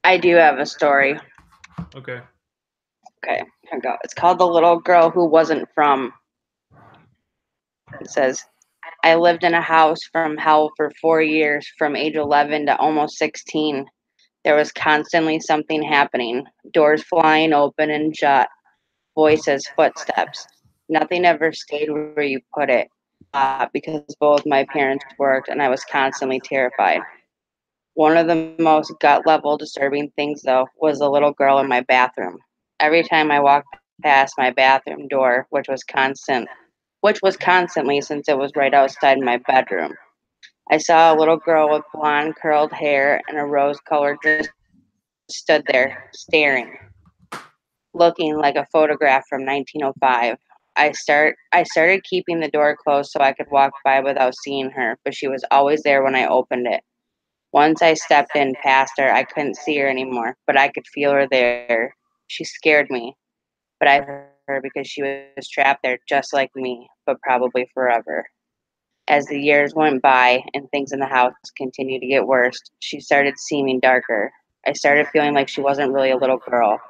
I do have a story. Okay. Okay, here we go. It's called The Little Girl Who Wasn't From. It says, I lived in a house from hell for 4 years, from age 11 to almost 16. There was constantly something happening, doors flying open and shut, voices, footsteps. Nothing ever stayed where you put it, because both my parents worked and I was constantly terrified. One of the most gut level disturbing things, though, was the little girl in my bathroom. Every time I walked past my bathroom door, which was constantly since it was right outside my bedroom, I saw a little girl with blonde curled hair and a rose colored dress stood there, staring, looking like a photograph from 1905. I started keeping the door closed so I could walk by without seeing her, but she was always there when I opened it. Once I stepped in past her, I couldn't see her anymore, but I could feel her there. She scared me, but I heard her because she was trapped there just like me, but probably forever. As the years went by and things in the house continued to get worse, she started seeming darker. I started feeling like she wasn't really a little girl.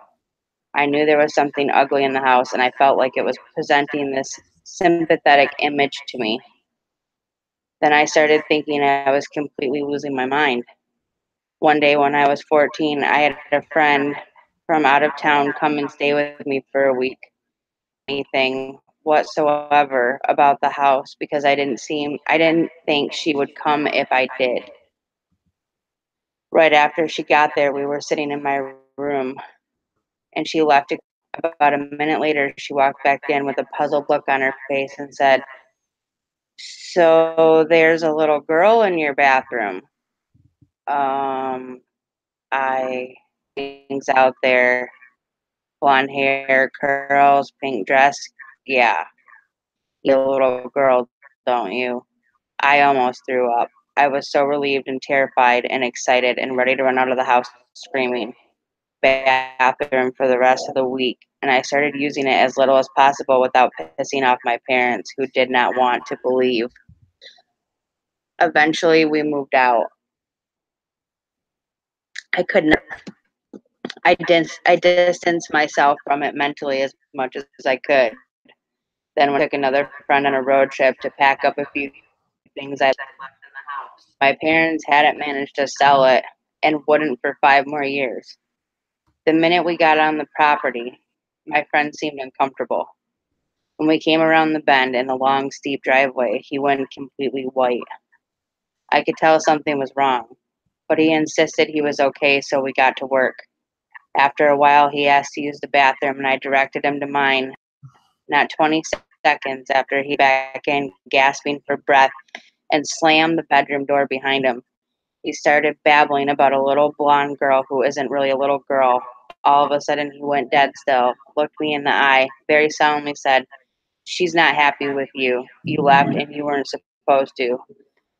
I knew there was something ugly in the house, and I felt like it was presenting this sympathetic image to me. Then I started thinking I was completely losing my mind. One day when I was 14, I had a friend from out of town come and stay with me for a week. Anything whatsoever about the house because I didn't think she would come if I did. Right after she got there, we were sitting in my room and she left. About a minute later, she walked back in with a puzzled look on her face and said, "So there's a little girl in your bathroom." Um, I things out there, blonde hair, curls, pink dress. Yeah, you little girl, don't you? I almost threw up. I was so relieved and terrified and excited and ready to run out of the house screaming. Bathroom for the rest of the week, and I started using it as little as possible without pissing off my parents, who did not want to believe. Eventually, we moved out. I could not. I distanced myself from it mentally as much as I could. Then, when I took another friend on a road trip to pack up a few things I left in the house, my parents hadn't managed to sell it and wouldn't for 5 more years. The minute we got on the property, my friend seemed uncomfortable. When we came around the bend in the long, steep driveway, he went completely white. I could tell something was wrong, but he insisted he was okay, so we got to work. After a while, he asked to use the bathroom, and I directed him to mine. Not 20 seconds after he back in, gasping for breath, and slammed the bedroom door behind him. He started babbling about a little blonde girl who isn't really a little girl. All of a sudden, he went dead still, looked me in the eye, very solemnly said, "She's not happy with you. You left and you weren't supposed to."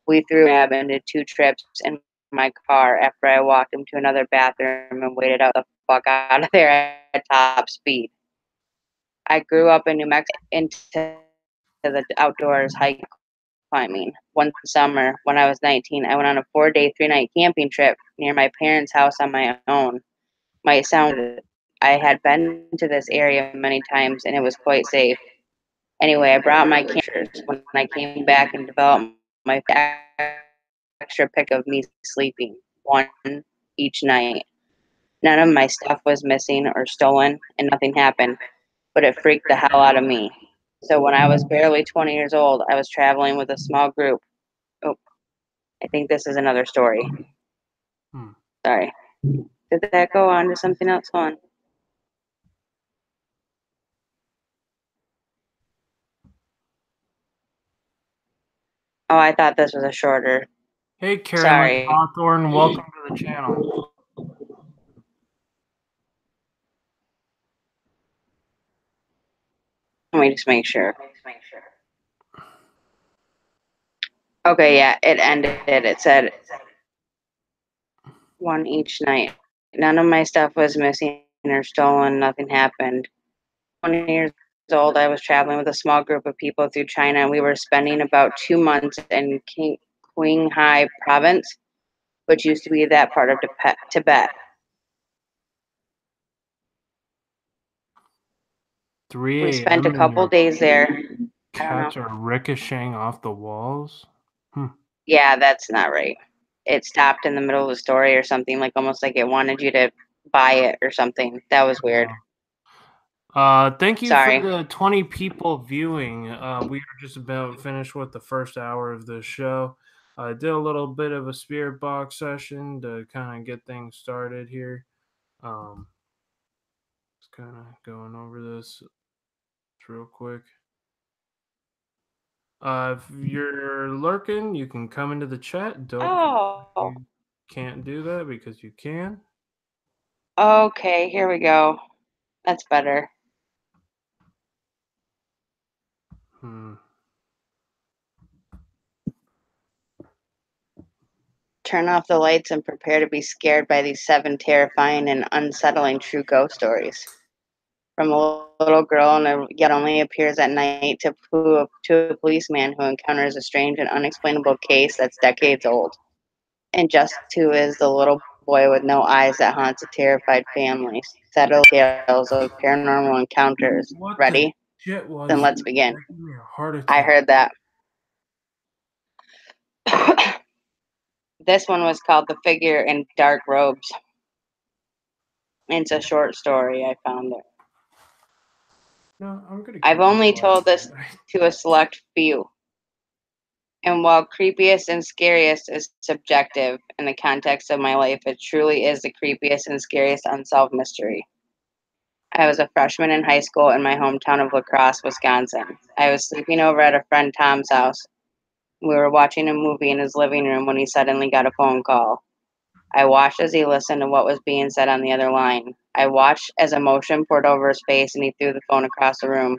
We threw Ab into 2 trips in my car after I walked him to another bathroom and waited out the fuck out of there at top speed. I grew up in New Mexico into the outdoors hike climbing. One summer, when I was 19, I went on a 4-day, 3-night camping trip near my parents' house on my own. Might sound I had been to this area many times and it was quite safe. Anyway, I brought my campers when I came back and developed my extra pic of me sleeping, one each night. None of my stuff was missing or stolen, and nothing happened, but it freaked the hell out of me. So when I was barely 20 years old, I was traveling with a small group. Oh, I think this is another story. Sorry. Did that go on to something else? Go on. Oh, I thought this was a shorter. Hey, Carolyn Sorry. Hawthorne, welcome to the channel. Let me just make sure. Okay, yeah, it ended. It said one each night. None of my stuff was missing or stolen. Nothing happened. 20 years old, I was traveling with a small group of people through China, and we were spending about 2 months in Qinghai province, which used to be that part of Tibet. 3 We spent a a.m. couple days there. Cats are ricocheting off the walls. Yeah, that's not right. It stopped in the middle of the story or something, like almost like it wanted you to buy it or something. That was weird. Thank you Sorry. for the 20 people viewing. We are just about finished with the first hour of the show. I did a little bit of a spirit box session to kind of get things started here. Just kind of going over this real quick. If you're lurking, you can come into the chat. Don't you can't do that because you can. Okay, here we go. That's better. Turn off the lights and prepare to be scared by these 7 terrifying and unsettling true ghost stories. From a little girl and yet only appears at night to a policeman who encounters a strange and unexplainable case that's decades old. And just who is the little boy with no eyes that haunts a terrified family. Settle tales of paranormal encounters. What Ready? the shit was Then let's begin. that? Give me a heart attack. I heard that. This one was called The Figure in Dark Robes. It's a short story. I found it. No, I'm gonna I've only told this to a select few. And while creepiest and scariest is subjective in the context of my life, it truly is the creepiest and scariest unsolved mystery. I was a freshman in high school in my hometown of La Crosse, Wisconsin. I was sleeping over at a friend Tom's house. We were watching a movie in his living room when he suddenly got a phone call. I watched as he listened to what was being said on the other line. I watched as emotion poured over his face and he threw the phone across the room.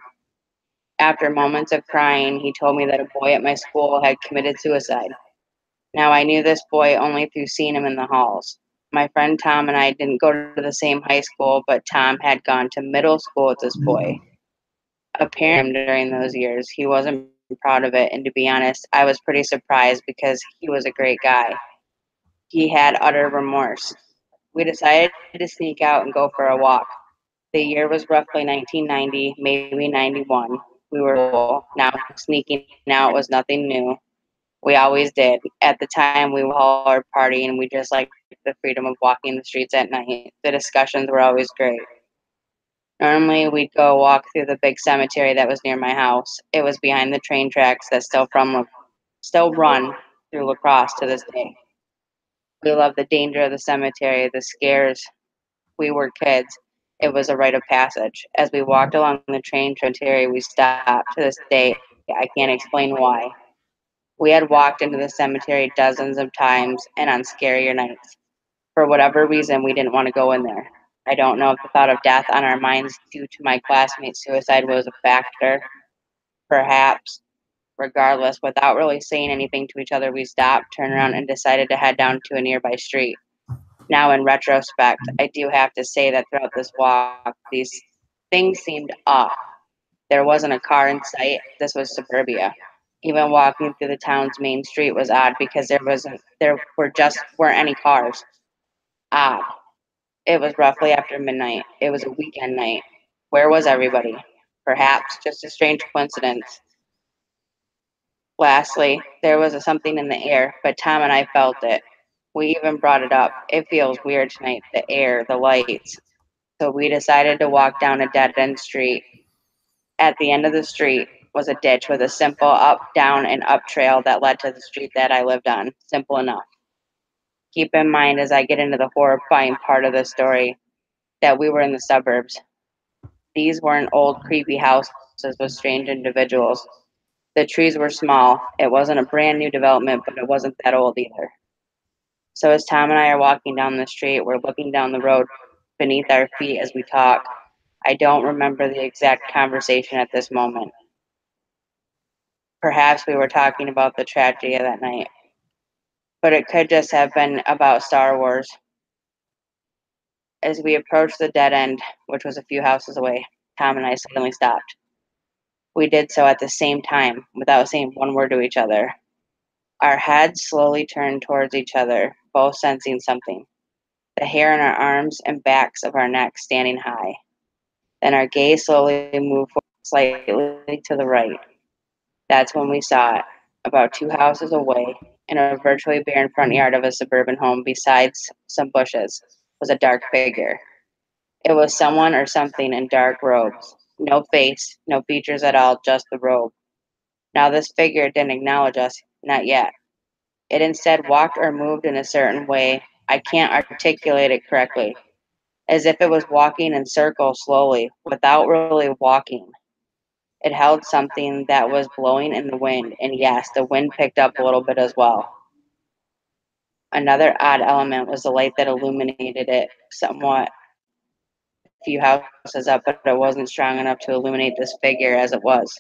After moments of crying, he told me that a boy at my school had committed suicide. Now, I knew this boy only through seeing him in the halls. My friend Tom and I didn't go to the same high school, but Tom had gone to middle school with this boy. Apparently, during those years, he wasn't proud of it, and to be honest, I was pretty surprised because he was a great guy. He had utter remorse. We decided to sneak out and go for a walk. The year was roughly 1990, maybe 91. We were cool. Now, sneaking out was nothing new. We always did. At the time, we were all partying, and we just liked the freedom of walking the streets at night. The discussions were always great. Normally, we'd go walk through the big cemetery that was near my house. It was behind the train tracks that still run through lacrosse to this day. We love the danger of the cemetery, the scares. We were kids. It was a rite of passage. As we walked along the train to cemetery, we stopped. To this day, I can't explain why. We had walked into the cemetery dozens of times and on scarier nights. For whatever reason, we didn't want to go in there. I don't know if the thought of death on our minds due to my classmate's suicide was a factor. Perhaps. Regardless, without really saying anything to each other, we stopped, turned around, and decided to head down to a nearby street. Now, in retrospect, I do have to say that throughout this walk, these things seemed off. There wasn't a car in sight. This was suburbia. Even walking through the town's main street was odd because weren't any cars. Odd. It was roughly after midnight. It was a weekend night. Where was everybody? Perhaps just a strange coincidence. Lastly, there was something in the air, but Tom and I felt it. We even brought it up. It feels weird tonight, the air, the lights. So we decided to walk down a dead-end street. At the end of the street was a ditch with a simple up, down, and up trail that led to the street that I lived on. Simple enough. Keep in mind as I get into the horrifying part of the story that we were in the suburbs. These weren't old, creepy houses with strange individuals. The trees were small. It wasn't a brand new development, but it wasn't that old either. So as Tom and I are walking down the street, we're looking down the road beneath our feet as we talk. I don't remember the exact conversation at this moment. Perhaps we were talking about the tragedy of that night, but it could just have been about Star Wars. As we approached the dead end, which was a few houses away, Tom and I suddenly stopped. We did so at the same time, without saying one word to each other. Our heads slowly turned towards each other, both sensing something. The hair on our arms and backs of our necks standing high. Then our gaze slowly moved slightly to the right. That's when we saw it. About 2 houses away, in a virtually barren front yard of a suburban home, besides some bushes, was a dark figure. It was someone or something in dark robes. No face, no features at all, just the robe. Now this figure didn't acknowledge us, not yet. It instead walked or moved in a certain way. I can't articulate it correctly. As if it was walking in circles slowly, without really walking. It held something that was blowing in the wind, and yes, the wind picked up a little bit as well. Another odd element was the light that illuminated it somewhat a few houses up, but it wasn't strong enough to illuminate this figure as it was.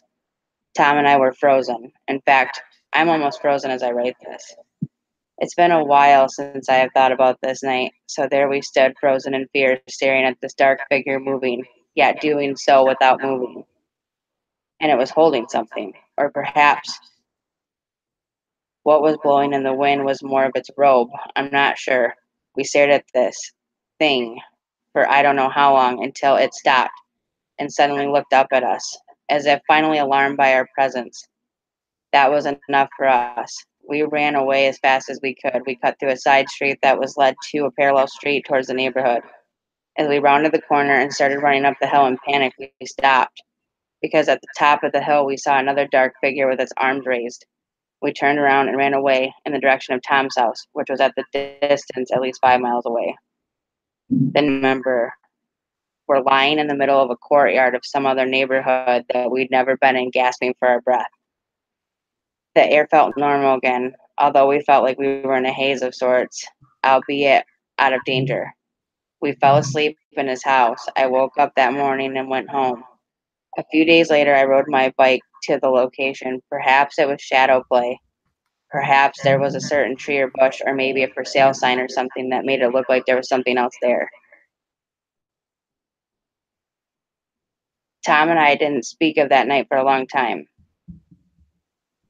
Tom and I were frozen. In fact, I'm almost frozen as I write this. It's been a while since I have thought about this night, so there we stood, frozen in fear, staring at this dark figure moving, yet doing so without moving. And it was holding something, or perhaps what was blowing in the wind was more of its robe. I'm not sure. We stared at this thing for I don't know how long until it stopped and suddenly looked up at us, as if finally alarmed by our presence. That was enough for us. We ran away as fast as we could. We cut through a side street that was led to a parallel street towards the neighborhood. As we rounded the corner and started running up the hill in panic, we stopped, because at the top of the hill we saw another dark figure with its arms raised. We turned around and ran away in the direction of Tom's house, which was at the distance at least 5 miles away. Then remember, we're lying in the middle of a courtyard of some other neighborhood that we'd never been in, gasping for our breath. The air felt normal again, although we felt like we were in a haze of sorts, albeit out of danger. We fell asleep in his house. I woke up that morning and went home. A few days later, I rode my bike to the location. Perhaps it was shadow play. Perhaps there was a certain tree or bush, or maybe a for sale sign or something that made it look like there was something else there. Tom and I didn't speak of that night for a long time.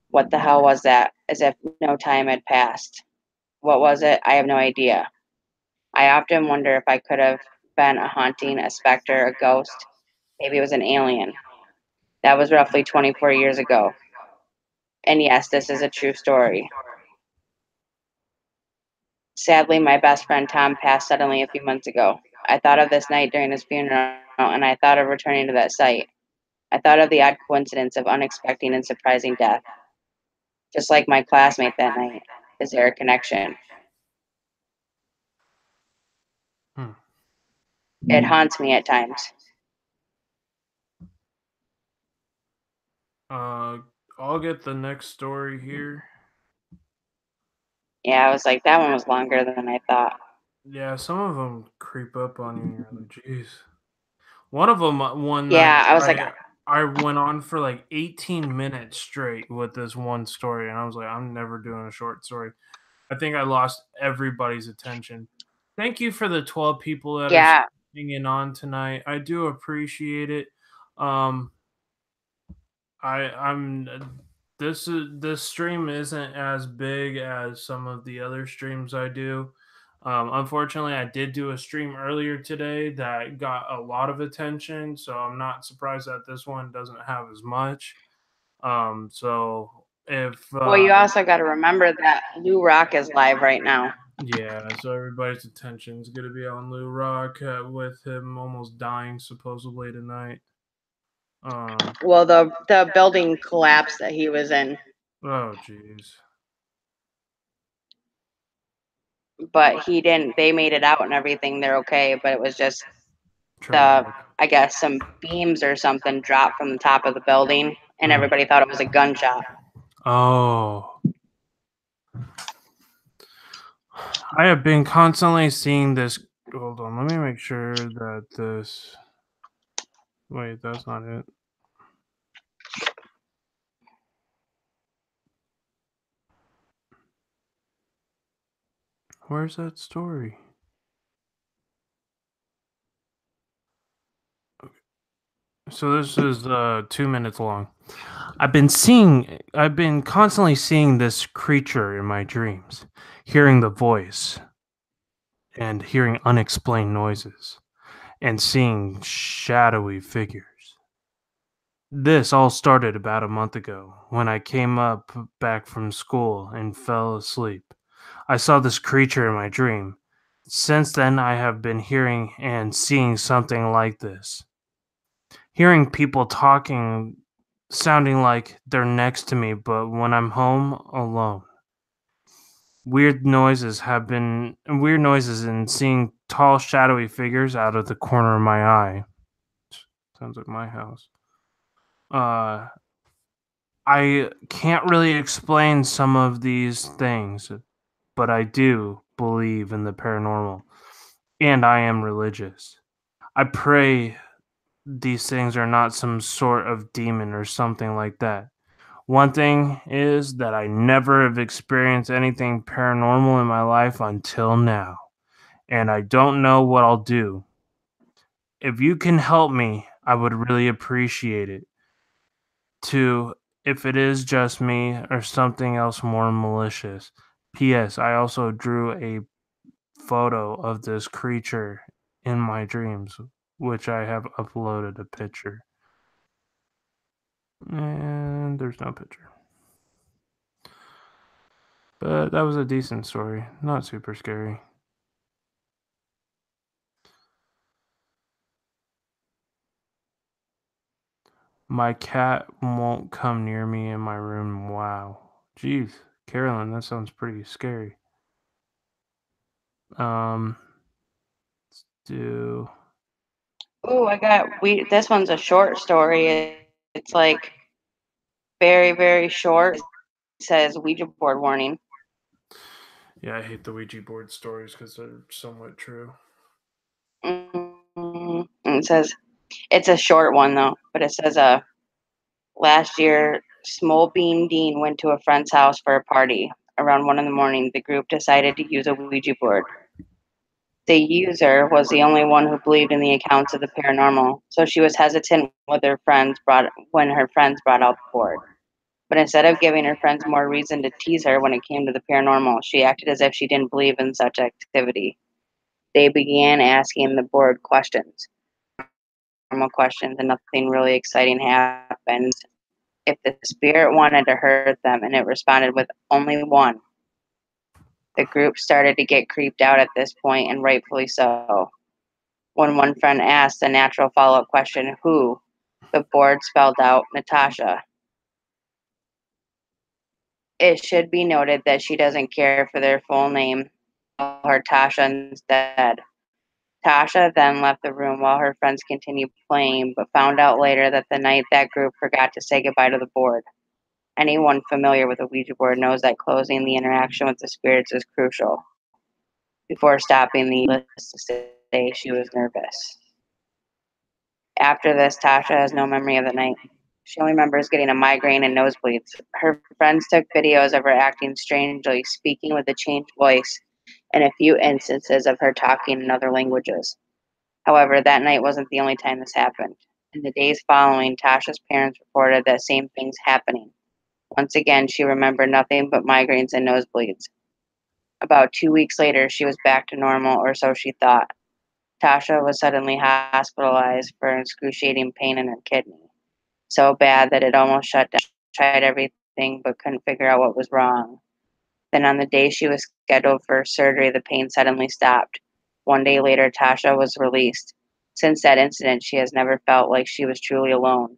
What the hell was that? As if no time had passed. What was it? I have no idea. I often wonder if I could have been a haunting, a specter, a ghost. Maybe it was an alien. That was roughly 24 years ago. And yes, this is a true story. Sadly, my best friend Tom passed suddenly a few months ago. I thought of this night during his funeral, and I thought of returning to that site. I thought of the odd coincidence of unexpected and surprising death. just like my classmate that night. Is there a connection? It haunts me at times. I'll get the next story here. Yeah, I was like, that one was longer than I thought. Yeah, some of them creep up on you. And you're like, jeez. One of them, one Yeah, night, I was like, I went on for like 18 minutes straight with this one story, and I was like, I'm never doing a short story. I think I lost everybody's attention. Thank you for the 12 people that yeah, are hanging on tonight. I do appreciate it. Um, I'm this stream isn't as big as some of the other streams I do. Unfortunately, I did do a stream earlier today that got a lot of attention, so I'm not surprised that this one doesn't have as much. So if well, you also got to remember that Lou Rock is live right now. yeah, so everybody's attention is gonna be on Lou Rock with him almost dying supposedly tonight. Well, the building collapse that he was in, Oh jeez. but he didn't. They made it out and everything. They're okay, but it was just Traumatic. I guess some beams or something dropped from the top of the building, and everybody thought it was a gunshot. Oh. I have been constantly seeing this. Hold on, let me make sure that this. Wait, that's not it. Where's that story? Okay. So this is 2 minutes long. I've been constantly seeing this creature in my dreams, hearing the voice and hearing unexplained noises and seeing shadowy figures. This all started about a month ago when I came up back from school and fell asleep. I saw this creature in my dream. Since then, I have been hearing and seeing something like this. Hearing people talking, sounding like they're next to me, but when I'm home alone. Weird noises and seeing tall, shadowy figures out of the corner of my eye. Sounds like my house. I can't really explain some of these things, but I do believe in the paranormal, and I am religious. I pray these things are not some sort of demon or something like that. One thing is that I never have experienced anything paranormal in my life until now, and I don't know what I'll do. If you can help me, I would really appreciate it. To if it is just me or something else more malicious. P.S. I also drew a photo of this creature in my dreams, which I have uploaded a picture. And there's no picture. But that was a decent story. Not super scary. My cat won't come near me in my room. Wow. Jeez. Carolyn, that sounds pretty scary. Let's do. Ooh, this one's a short story. It's like very, very short. It says Ouija board warning. Yeah, I hate the Ouija board stories because they're somewhat true. And it says it's a short one though, but it says last year Smolbean Dean went to a friend's house for a party. Around 1 a.m, the group decided to use a Ouija board. The user was the only one who believed in the accounts of the paranormal, so she was hesitant when her friends brought out the board. But instead of giving her friends more reason to tease her when it came to the paranormal, she acted as if she didn't believe in such activity. They began asking the board questions, normal questions, and nothing really exciting happened. If the spirit wanted to hurt them and it responded with only one, the group started to get creeped out at this point, and rightfully so. When one friend asked the natural follow-up question, who, the board spelled out Natasha. It should be noted that she doesn't care for their full name, her Tasha instead. Tasha then left the room while her friends continued playing, but found out later that the night that group forgot to say goodbye to the board. Anyone familiar with a Ouija board knows that closing the interaction with the spirits is crucial. Before stopping, the list to say she was nervous. After this, Tasha has no memory of the night. She only remembers getting a migraine and nosebleeds. Her friends took videos of her acting strangely, speaking with a changed voice, and a few instances of her talking in other languages. However, that night wasn't the only time this happened. In the days following, Tasha's parents reported that same things happening. Once again, she remembered nothing but migraines and nosebleeds. About 2 weeks later, she was back to normal, or so she thought. Tasha was suddenly hospitalized for excruciating pain in her kidney. So bad that it almost shut down. She tried everything but couldn't figure out what was wrong. Then on the day she was scheduled for surgery, the pain suddenly stopped. 1 day later, Tasha was released. Since that incident, she has never felt like she was truly alone.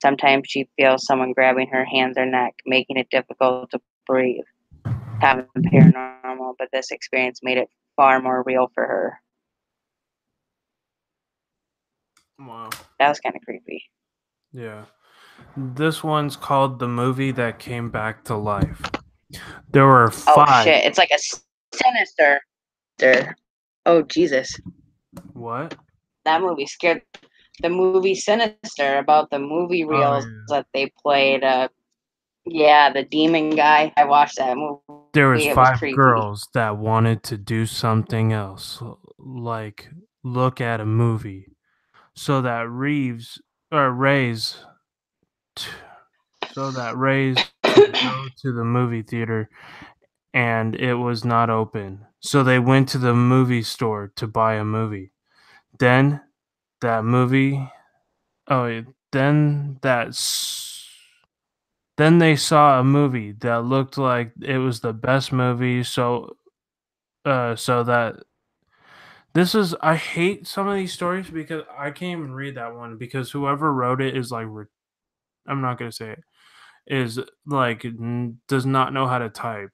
Sometimes she feels someone grabbing her hands or neck, making it difficult to breathe. Having paranormal, but this experience made it far more real for her. Wow. That was kind of creepy. Yeah. This one's called The Movie That Came Back to Life. There were Oh 5. shit! It's like a sinister. Oh Jesus! What? That movie scared. The movie Sinister, about the movie reels that they played. Yeah, the demon guy. I watched that movie. There was It was 5 creepy. girls that wanted to do something else, like look at a movie, so that Ray's to go to the movie theater, and it was not open. So they went to the movie store to buy a movie. Then that movie. Oh, then then they saw a movie that looked like it was the best movie. So that this is, I hate some of these stories because I can't even read that one because whoever wrote it is like, I'm not gonna say it, is like does not know how to type.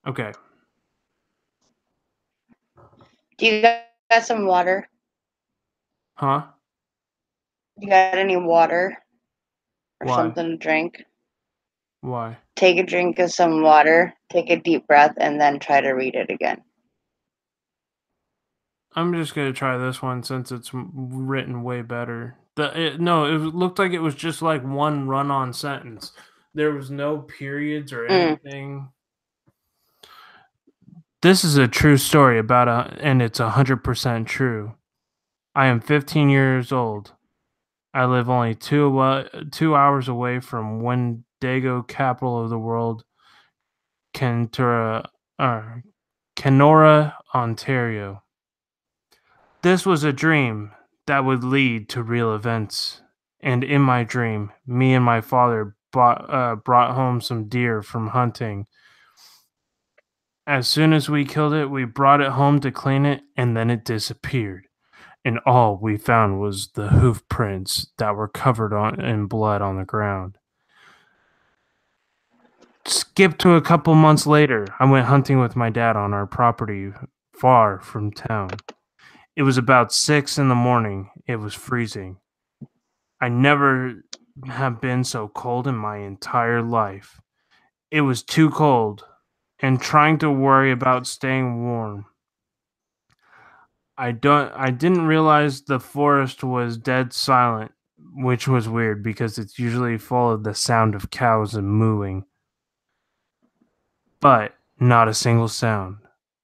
Okay. Do you got some water? Huh? You got any water or Why? something to drink? Why? Take a drink of some water. Take a deep breath, and then try to read it again. I'm just gonna try this one since it's written way better. No, it looked like it was just like one run-on sentence. There was no periods or anything. This is a true story and it's 100% true. I am 15 years old. I live only 2 hours away from Wendigo, capital of the world, Kenora, Ontario. This was a dream that would lead to real events. And in my dream, me and my father brought home some deer from hunting. As soon as we killed it, we brought it home to clean it, and then it disappeared. And all we found was the hoof prints that were covered in blood on the ground. Skip to a couple months later, I went hunting with my dad on our property far from town. It was about 6 in the morning. It was freezing. I never have been so cold in my entire life. It was too cold, and trying to worry about staying warm. I didn't realize the forest was dead silent, which was weird because it's usually full of the sound of cows and mooing. But not a single sound.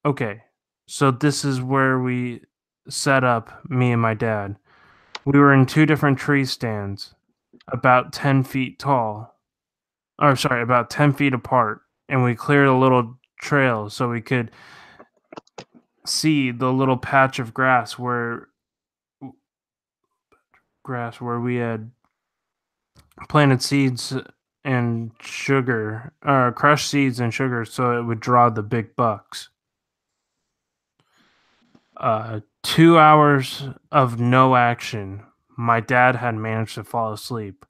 Okay, so this is where we set up, me and my dad. We were in 2 different tree stands, about 10 feet tall. Or sorry, about 10 feet apart, and we cleared a little trail so we could see the little patch of grass where we had planted seeds and sugar, crushed seeds and sugar, so it would draw the big bucks. 2 hours of no action. My dad had managed to fall asleep.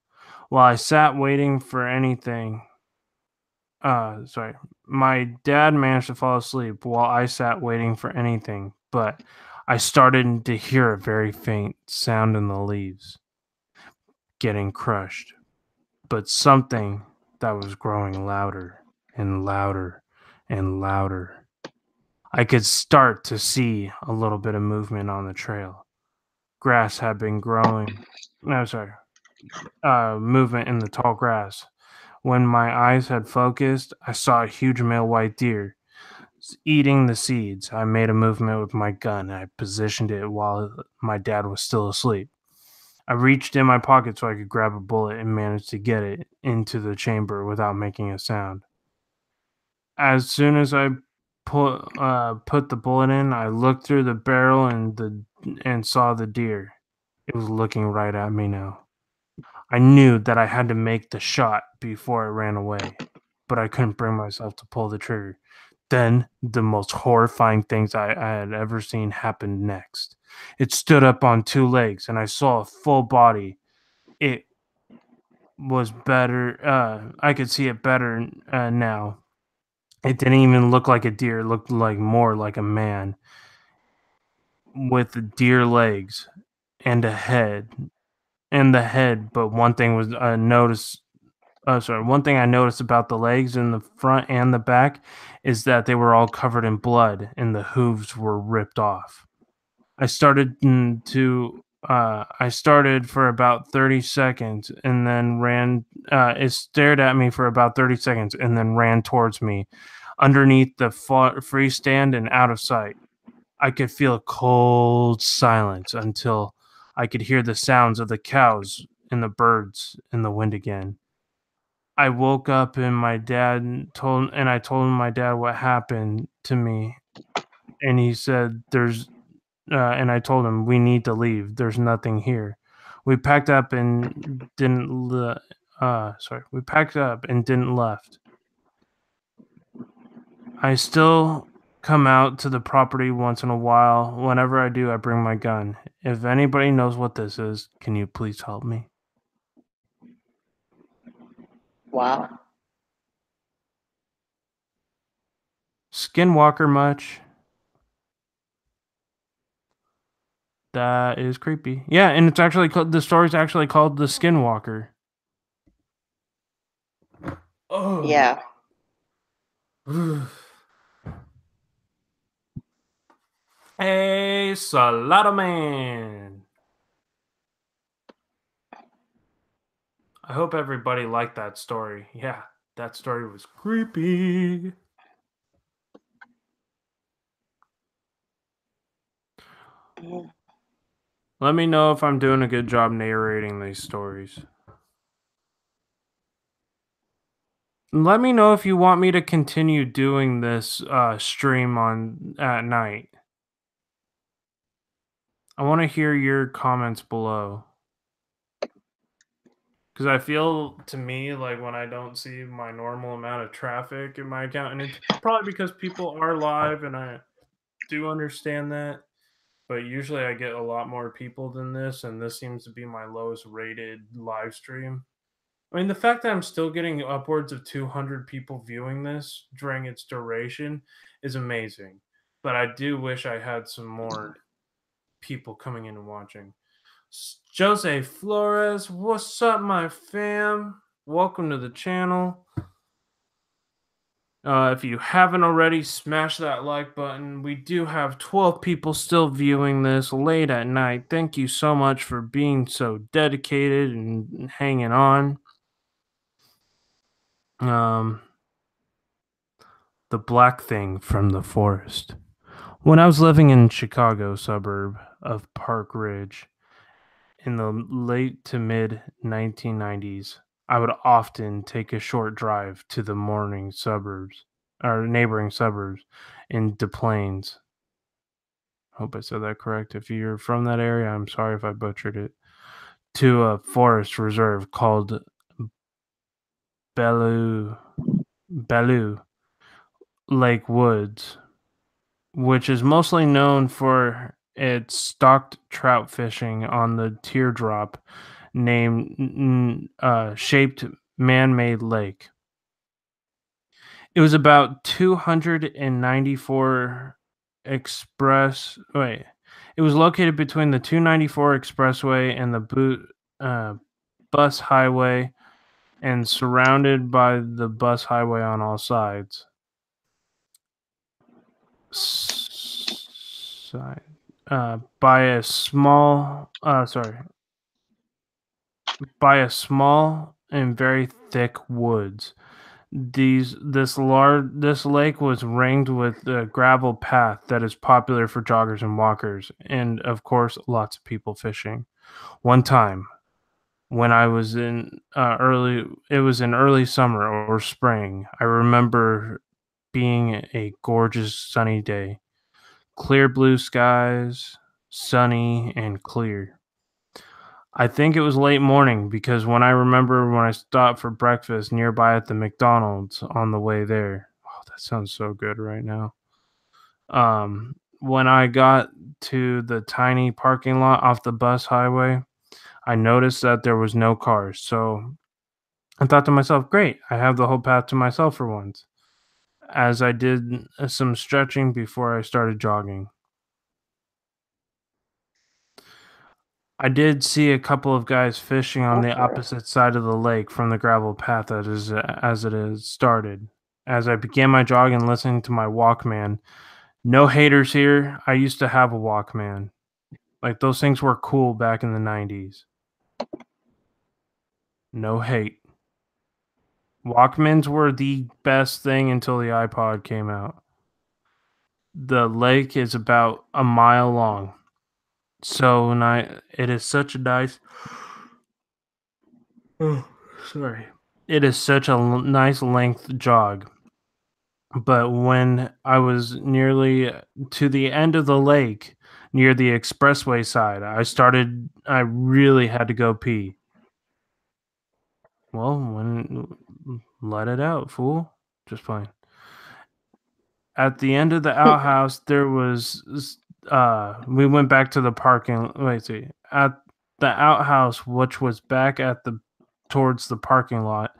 While I sat waiting for anything, My dad managed to fall asleep while I sat waiting for anything, but I started to hear a very faint sound in the leaves getting crushed, but something that was growing louder and louder and louder. I could start to see a little bit of movement on the trail. Grass had been growing. No, sorry. Movement in the tall grass. When my eyes had focused, I saw a huge male white deer eating the seeds. I made a movement with my gun. I positioned it while my dad was still asleep. I reached in my pocket so I could grab a bullet and managed to get it into the chamber without making a sound. As soon as I put the bullet in, I looked through the barrel and saw the deer. It was looking right at me now. I knew that I had to make the shot before it ran away, but I couldn't bring myself to pull the trigger. Then the most horrifying things I had ever seen happened next. It stood up on two legs, and I saw a full body. It was better. I could see it better now. It didn't even look like a deer. It looked like more like a man with deer legs and a head. And the head, but one thing was one thing I noticed about the legs in the front and the back is that they were all covered in blood and the hooves were ripped off. I started I started for about 30 seconds and then ran. It stared at me for about 30 seconds and then ran towards me underneath the freestand and out of sight. I could feel a cold silence until I could hear the sounds of the cows and the birds in the wind again. I woke up and I told my dad what happened to me, and he said and I told him we need to leave. There's nothing here. We packed up and we packed up and didn't left. I still come out to the property once in a while. Whenever I do, I bring my gun. If anybody knows what this is, can you please help me? Wow. Skinwalker much? That is creepy. Yeah, and it's actually the story's actually called The Skinwalker. Oh. Yeah. Hey, Salado Man. I hope everybody liked that story. Yeah, that story was creepy. Let me know if I'm doing a good job narrating these stories. Let me know if you want me to continue doing this stream at night. I want to hear your comments below. Because I feel, to me, like when I don't see my normal amount of traffic in my account, and it's probably because people are live, and I do understand that. But usually I get a lot more people than this, and this seems to be my lowest rated live stream. I mean, the fact that I'm still getting upwards of 200 people viewing this during its duration is amazing. But I do wish I had some more people coming in and watching. Jose Flores, what's up, my fam? Welcome to the channel. If you haven't already, smash that like button. We do have 12 people still viewing this late at night. Thank you so much for being so dedicated and hanging on. The black thing from the forest. When I was living in Chicago suburb of Park Ridge in the late to mid 1990s, I would often take a short drive to the neighboring suburbs in Des Plaines. Hope I said that correct. If you're from that area, I'm sorry if I butchered it. To a forest reserve called Belleau Lake Woods, which is mostly known for its stocked trout fishing on the teardrop named shaped man-made lake. It was about 294 express. Wait, it was located between the 294 expressway and the bus highway, and surrounded by the bus highway on all sides. Side, by a small. By a small and very thick woods. This lake was ringed with a gravel path that is popular for joggers and walkers, and of course, lots of people fishing. One time, when I was in it was in early summer or spring. I remember being a gorgeous sunny day, clear blue skies, sunny and clear. I think it was late morning because when I stopped for breakfast nearby at the McDonald's on the way there. Oh, that sounds so good right now. When I got to the tiny parking lot off the bus highway, I noticed that there was no cars. So I thought to myself, great, I have the whole path to myself for once. As I did some stretching before I started jogging. I did see a couple of guys fishing on the opposite side of the lake from the gravel path as it is started. As I began my jog and listening to my Walkman, no haters here. I used to have a Walkman. Like those things were cool back in the 90s. No hate. Walkmans were the best thing until the iPod came out. The lake is about a mile long. So it is such a nice. Oh, sorry. It is such a nice length jog. But when I was nearly to the end of the lake near the expressway side, I really had to go pee. Well, let it out, fool. Just fine. At the end of the outhouse, there was we went back to the parking. At the outhouse, which was back towards the parking lot.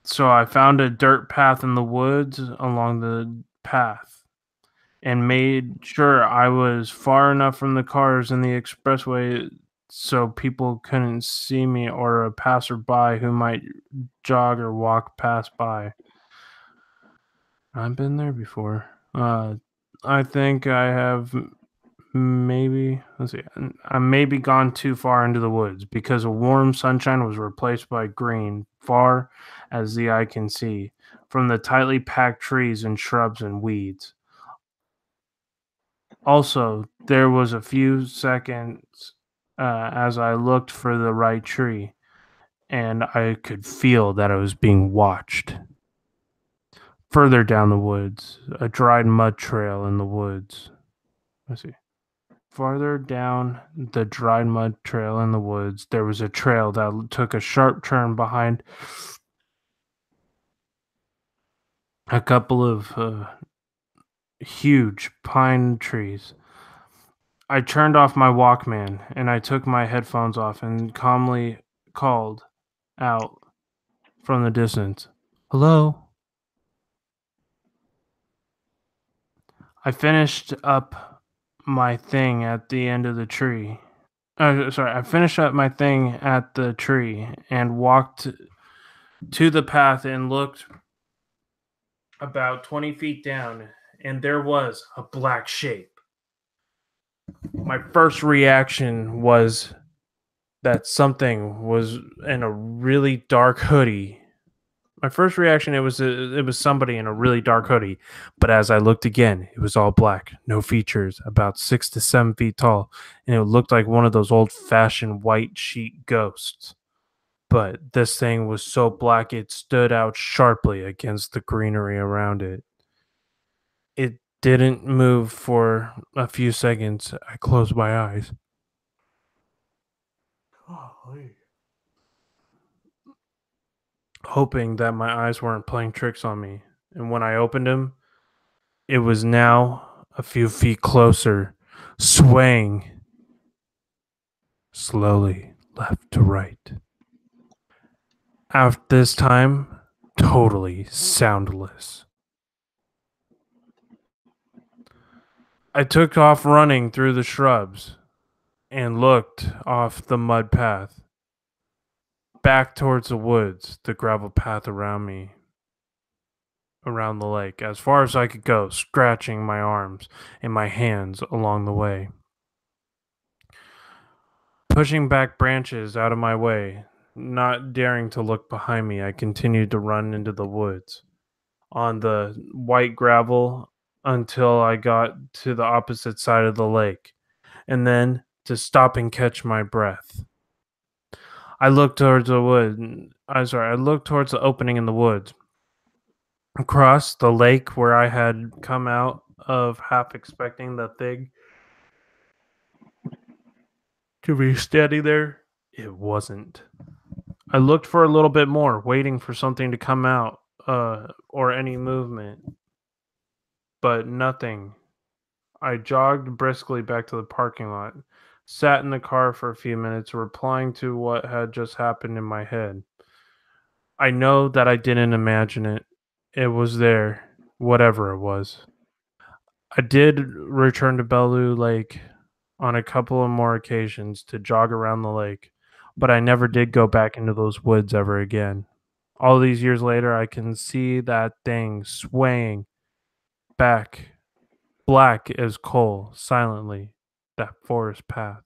So I found a dirt path in the woods along the path and made sure I was far enough from the cars in the expressway so people couldn't see me or a passerby who might jog or walk past by. I've been there before. I think I have I maybe gone too far into the woods because a warm sunshine was replaced by green far as the eye can see from the tightly packed trees and shrubs and weeds. Also, there was a few seconds as I looked for the right tree, and I could feel that I was being watched. Further down the woods, a dried mud trail in the woods. Let's see. Farther down the dried mud trail in the woods, there was a trail that took a sharp turn behind a couple of huge pine trees. I turned off my Walkman and I took my headphones off and calmly called out from the distance, "Hello?" I finished up my thing at the end of the tree. I finished up my thing at the tree and walked to the path and looked about 20 feet down, and there was a black shape. My first reaction was that something was in a really dark hoodie. My first reaction, it was somebody in a really dark hoodie, but as I looked again, it was all black, no features, about 6 to 7 feet tall, and it looked like one of those old-fashioned white sheet ghosts. But this thing was so black it stood out sharply against the greenery around it. It didn't move for a few seconds. I closed my eyes. Hoping that my eyes weren't playing tricks on me. And when I opened them, it was now a few feet closer, swaying slowly left to right. After this time, totally soundless. I took off running through the shrubs and looked off the mud path, back towards the woods, the gravel path around me, around the lake, as far as I could go, scratching my arms and my hands along the way. Pushing back branches out of my way, not daring to look behind me, I continued to run into the woods on the white gravel until I got to the opposite side of the lake, and then to stop and catch my breath. I looked towards the wood. I looked towards the opening in the woods. Across the lake where I had come out of, half expecting the thing to be standing there. It wasn't. I looked for a little bit more, waiting for something to come out, or any movement, but nothing. I jogged briskly back to the parking lot, sat in the car for a few minutes, replying to what had just happened in my head. I know that I didn't imagine it. It was there, whatever it was. I did return to Bellew Lake on a couple of more occasions to jog around the lake, but I never did go back into those woods ever again. All these years later, I can see that thing swaying back, black as coal, silently, that forest path.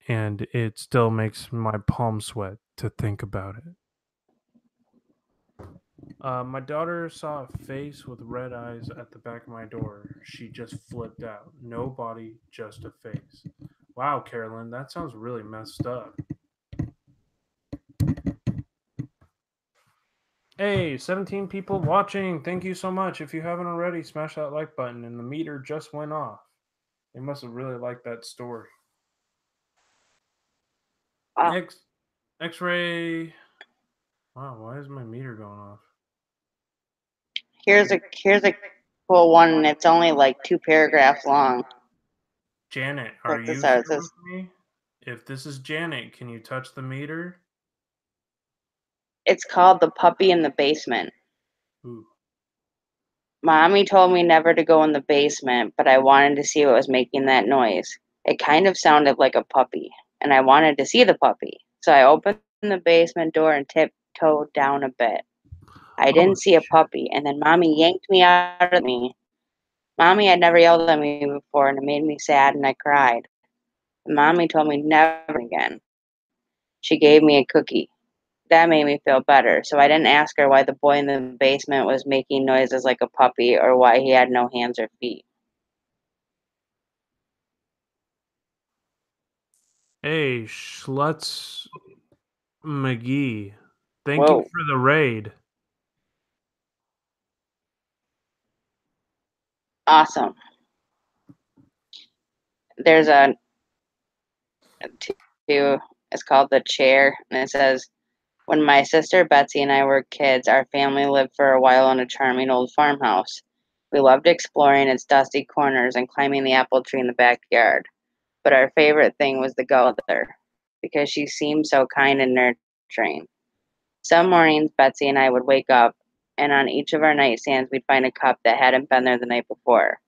And it still makes my palm sweat to think about it. My daughter saw a face with red eyes at the back of my door. She just flipped out. No body, just a face. Wow, Carolyn, that sounds really messed up. Hey, 17 people watching. Thank you so much. If you haven't already, smash that like button, and the meter just went off. They must have really liked that story. X X-ray. Wow, why is my meter going off? Here's a cool one, and it's only like 2 paragraphs long. Janet, are Check you this here out. It says, with me? If this is Janet, can you touch the meter? it's called The Puppy in the Basement. Ooh. Mommy told me never to go in the basement, but I wanted to see what was making that noise. It kind of sounded like a puppy, and I wanted to see the puppy. So I opened the basement door and tiptoed down a bit. I Oh, didn't see a shit. puppy, and then Mommy yanked me out of me. Mommy had never yelled at me before, and it made me sad, and I cried. Mommy told me never again. She gave me a cookie. That made me feel better, so I didn't ask her why the boy in the basement was making noises like a puppy or why he had no hands or feet. Hey, Schlutz McGee. Thank you Whoa. for the raid. Awesome. There's a two. It's called The Chair, and it says, when my sister Betsy and I were kids, our family lived for a while in a charming old farmhouse. We loved exploring its dusty corners and climbing the apple tree in the backyard. But our favorite thing was the goat there, because she seemed so kind and nurturing. Some mornings, Betsy and I would wake up, and on each of our nightstands, we'd find a cup that hadn't been there the night before.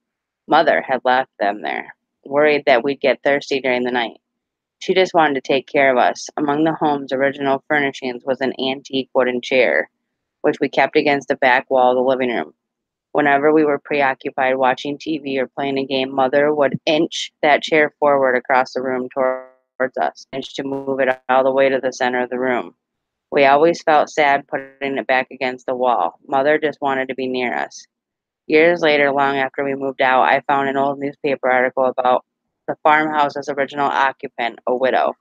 Mother had left them there, worried that we'd get thirsty during the night. She just wanted to take care of us. Among the home's original furnishings was an antique wooden chair, which we kept against the back wall of the living room. Whenever we were preoccupied watching TV or playing a game, Mother would inch that chair forward across the room towards us, and to move it all the way to the center of the room. We always felt sad putting it back against the wall. Mother just wanted to be near us. Years later, long after we moved out, I found an old newspaper article about the farmhouse's original occupant, a widow.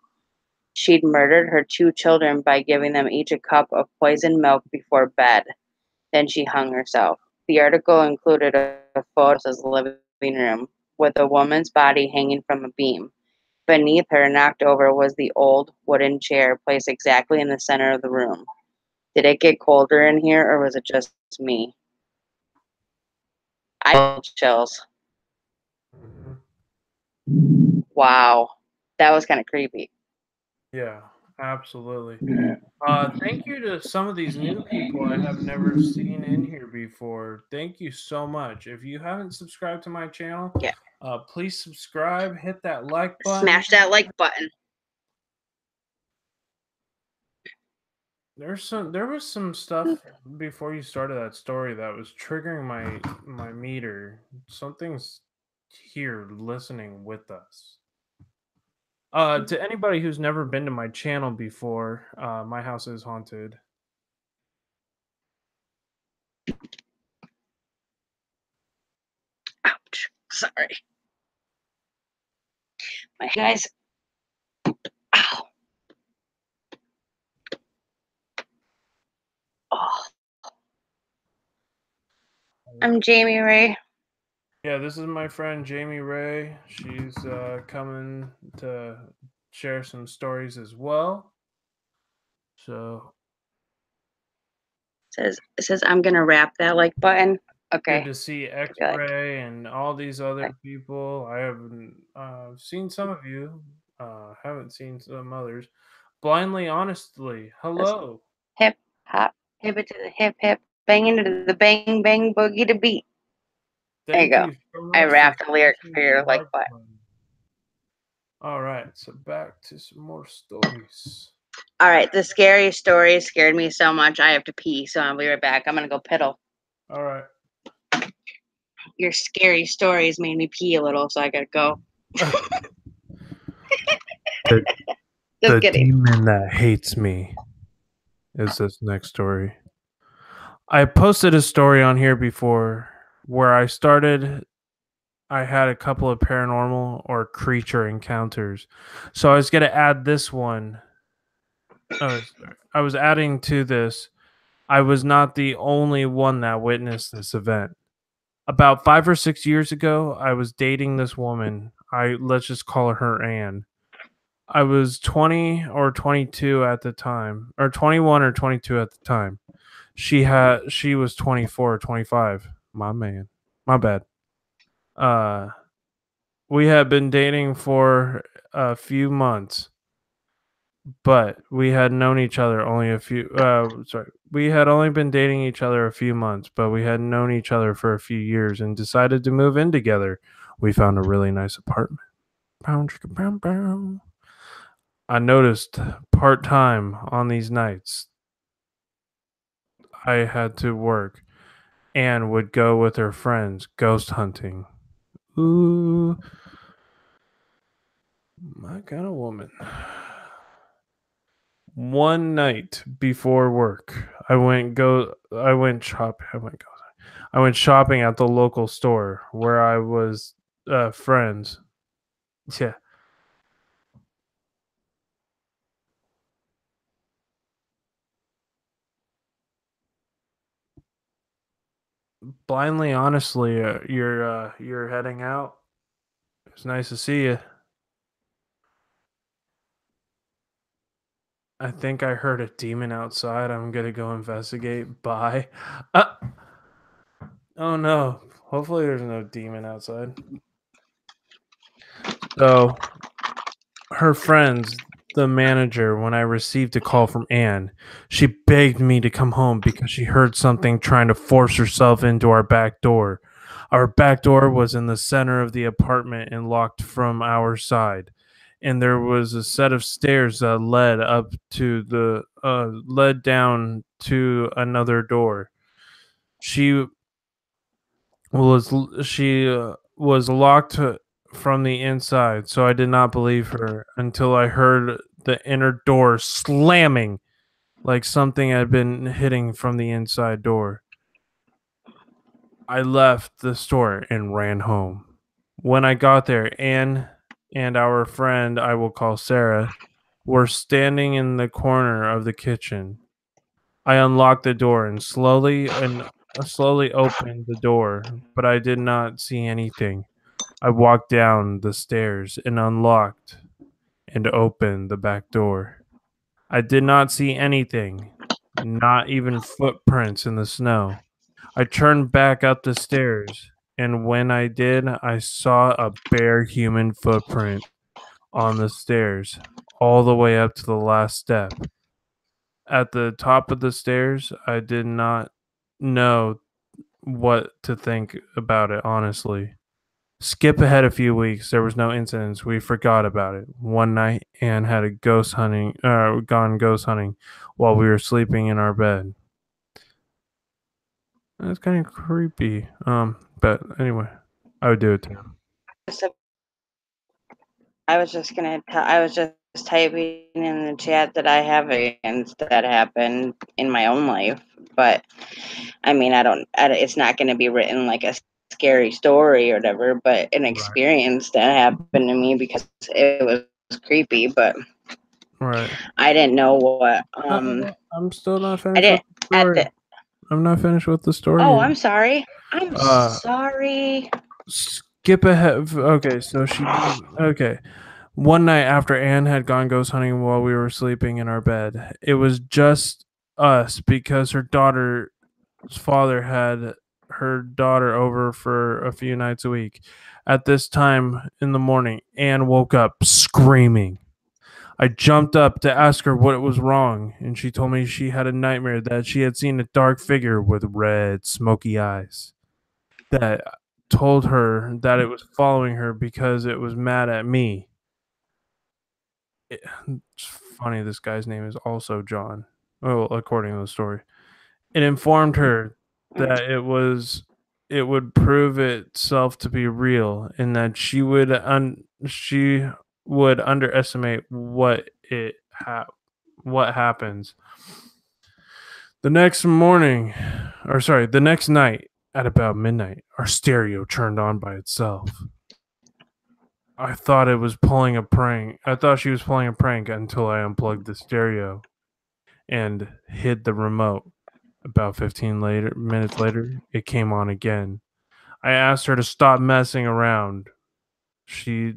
She'd murdered her 2 children by giving them each a cup of poisoned milk before bed. Then she hung herself. The article included a photo of the living room with a woman's body hanging from a beam. Beneath her, knocked over, was the old wooden chair placed exactly in the center of the room. Did it get colder in here, or was it just me? I felt chills. Wow. That was kind of creepy. Yeah. Absolutely. Thank you to some of these new people I have never seen in here before. Thank you so much. If you haven't subscribed to my channel, Yeah. please subscribe, hit that like button. Smash that like button. There was some stuff before you started that story that was triggering my meter. Something's here listening with us. To anybody who's never been to my channel before, my house is haunted. Ouch. Sorry. My guys. Ow. Oh. I'm Jamie Ray. Yeah, this is my friend Jamie Ray. She's coming to share some stories as well. So It says I'm gonna wrap that like button. Okay. good to see X-Ray and all these other people. I haven't seen some of you. Haven't seen some others. Blindly Honestly. Hello. Hip hop, hip it to the hip hip, bang into the bang bang boogie to beat. There you go. So I much wrapped a lyric pushing for your the like like button. All right, so back to some more stories. All right, the scary story scared me so much I have to pee, so I'll be right back. I'm gonna go piddle. All right. Your scary stories made me pee a little, so I gotta go. The kidding. demon that hates me is this next story. I posted a story on here before where I had a couple of paranormal or creature encounters. So I was going to add this one. I was adding to this. I was not the only one that witnessed this event. About 5 or 6 years ago, I was dating this woman. Let's just call her Anne. I was 20 or 22 at the time, or 21 or 22 at the time. She was 24 or 25. My man. My bad. We had been dating for a few months, but we had known each other only a few we had only been dating each other a few months, but we had known each other for a few years and decided to move in together. We found a really nice apartment. I noticed part-time on these nights I had to work and would go with her friends ghost hunting. Ooh, my kind of woman. One night before work, I went shopping at the local store where I was friends. Yeah. Blindly Honestly, you're heading out. It's nice to see you. I think I heard a demon outside. I'm gonna go investigate. Bye. Oh no. Hopefully there's no demon outside. So her friends, the manager, when I received a call from Anne, she begged me to come home because she heard something trying to force herself into our back door. Our back door was in the center of the apartment and locked from our side. And there was a set of stairs that led down to another door. She was locked from the inside, so I did not believe her until I heard the inner door slamming like something had been hitting from the inside door. I left the store and ran home. When I got there, Anne and our friend, I will call Sarah, were standing in the corner of the kitchen. I unlocked the door and slowly opened the door, but I did not see anything. I walked down the stairs and unlocked and opened the back door. I did not see anything, not even footprints in the snow. I turned back up the stairs, and when I did, I saw a bare human footprint on the stairs, all the way up to the last step. At the top of the stairs, I did not know what to think about it, honestly. Skip ahead a few weeks. There was no incidents. We forgot about it. One night, Anne had gone ghost hunting while we were sleeping in our bed. That's kind of creepy. But anyway, I would do it too. I was just typing in the chat that I have events that happened in my own life, but I mean, it's not going to be written like a scary story or whatever, but an experience that happened to me because it was creepy, but Right. I didn't know what, I'm still not I finished with didn't, the at story. the, I'm not finished with the story. oh, yet. I'm sorry. I'm Uh, sorry. Skip ahead. Okay, so okay. One night after Anne had gone ghost hunting while we were sleeping in our bed, it was just us because her daughter's father had her daughter over for a few nights a week. At this time in the morning, Anne woke up screaming. I jumped up to ask her what was wrong, and she told me she had a nightmare that she had seen a dark figure with red, smoky eyes that told her that it was following her because it was mad at me. It's funny, this guy's name is also John. Well, according to the story. It informed her that it would prove itself to be real and that she would underestimate what happens. The next night at about midnight, our stereo turned on by itself. I thought it was pulling a prank. I thought she was pulling a prank until I unplugged the stereo and hid the remote. About 15 minutes later, it came on again. I asked her to stop messing around. She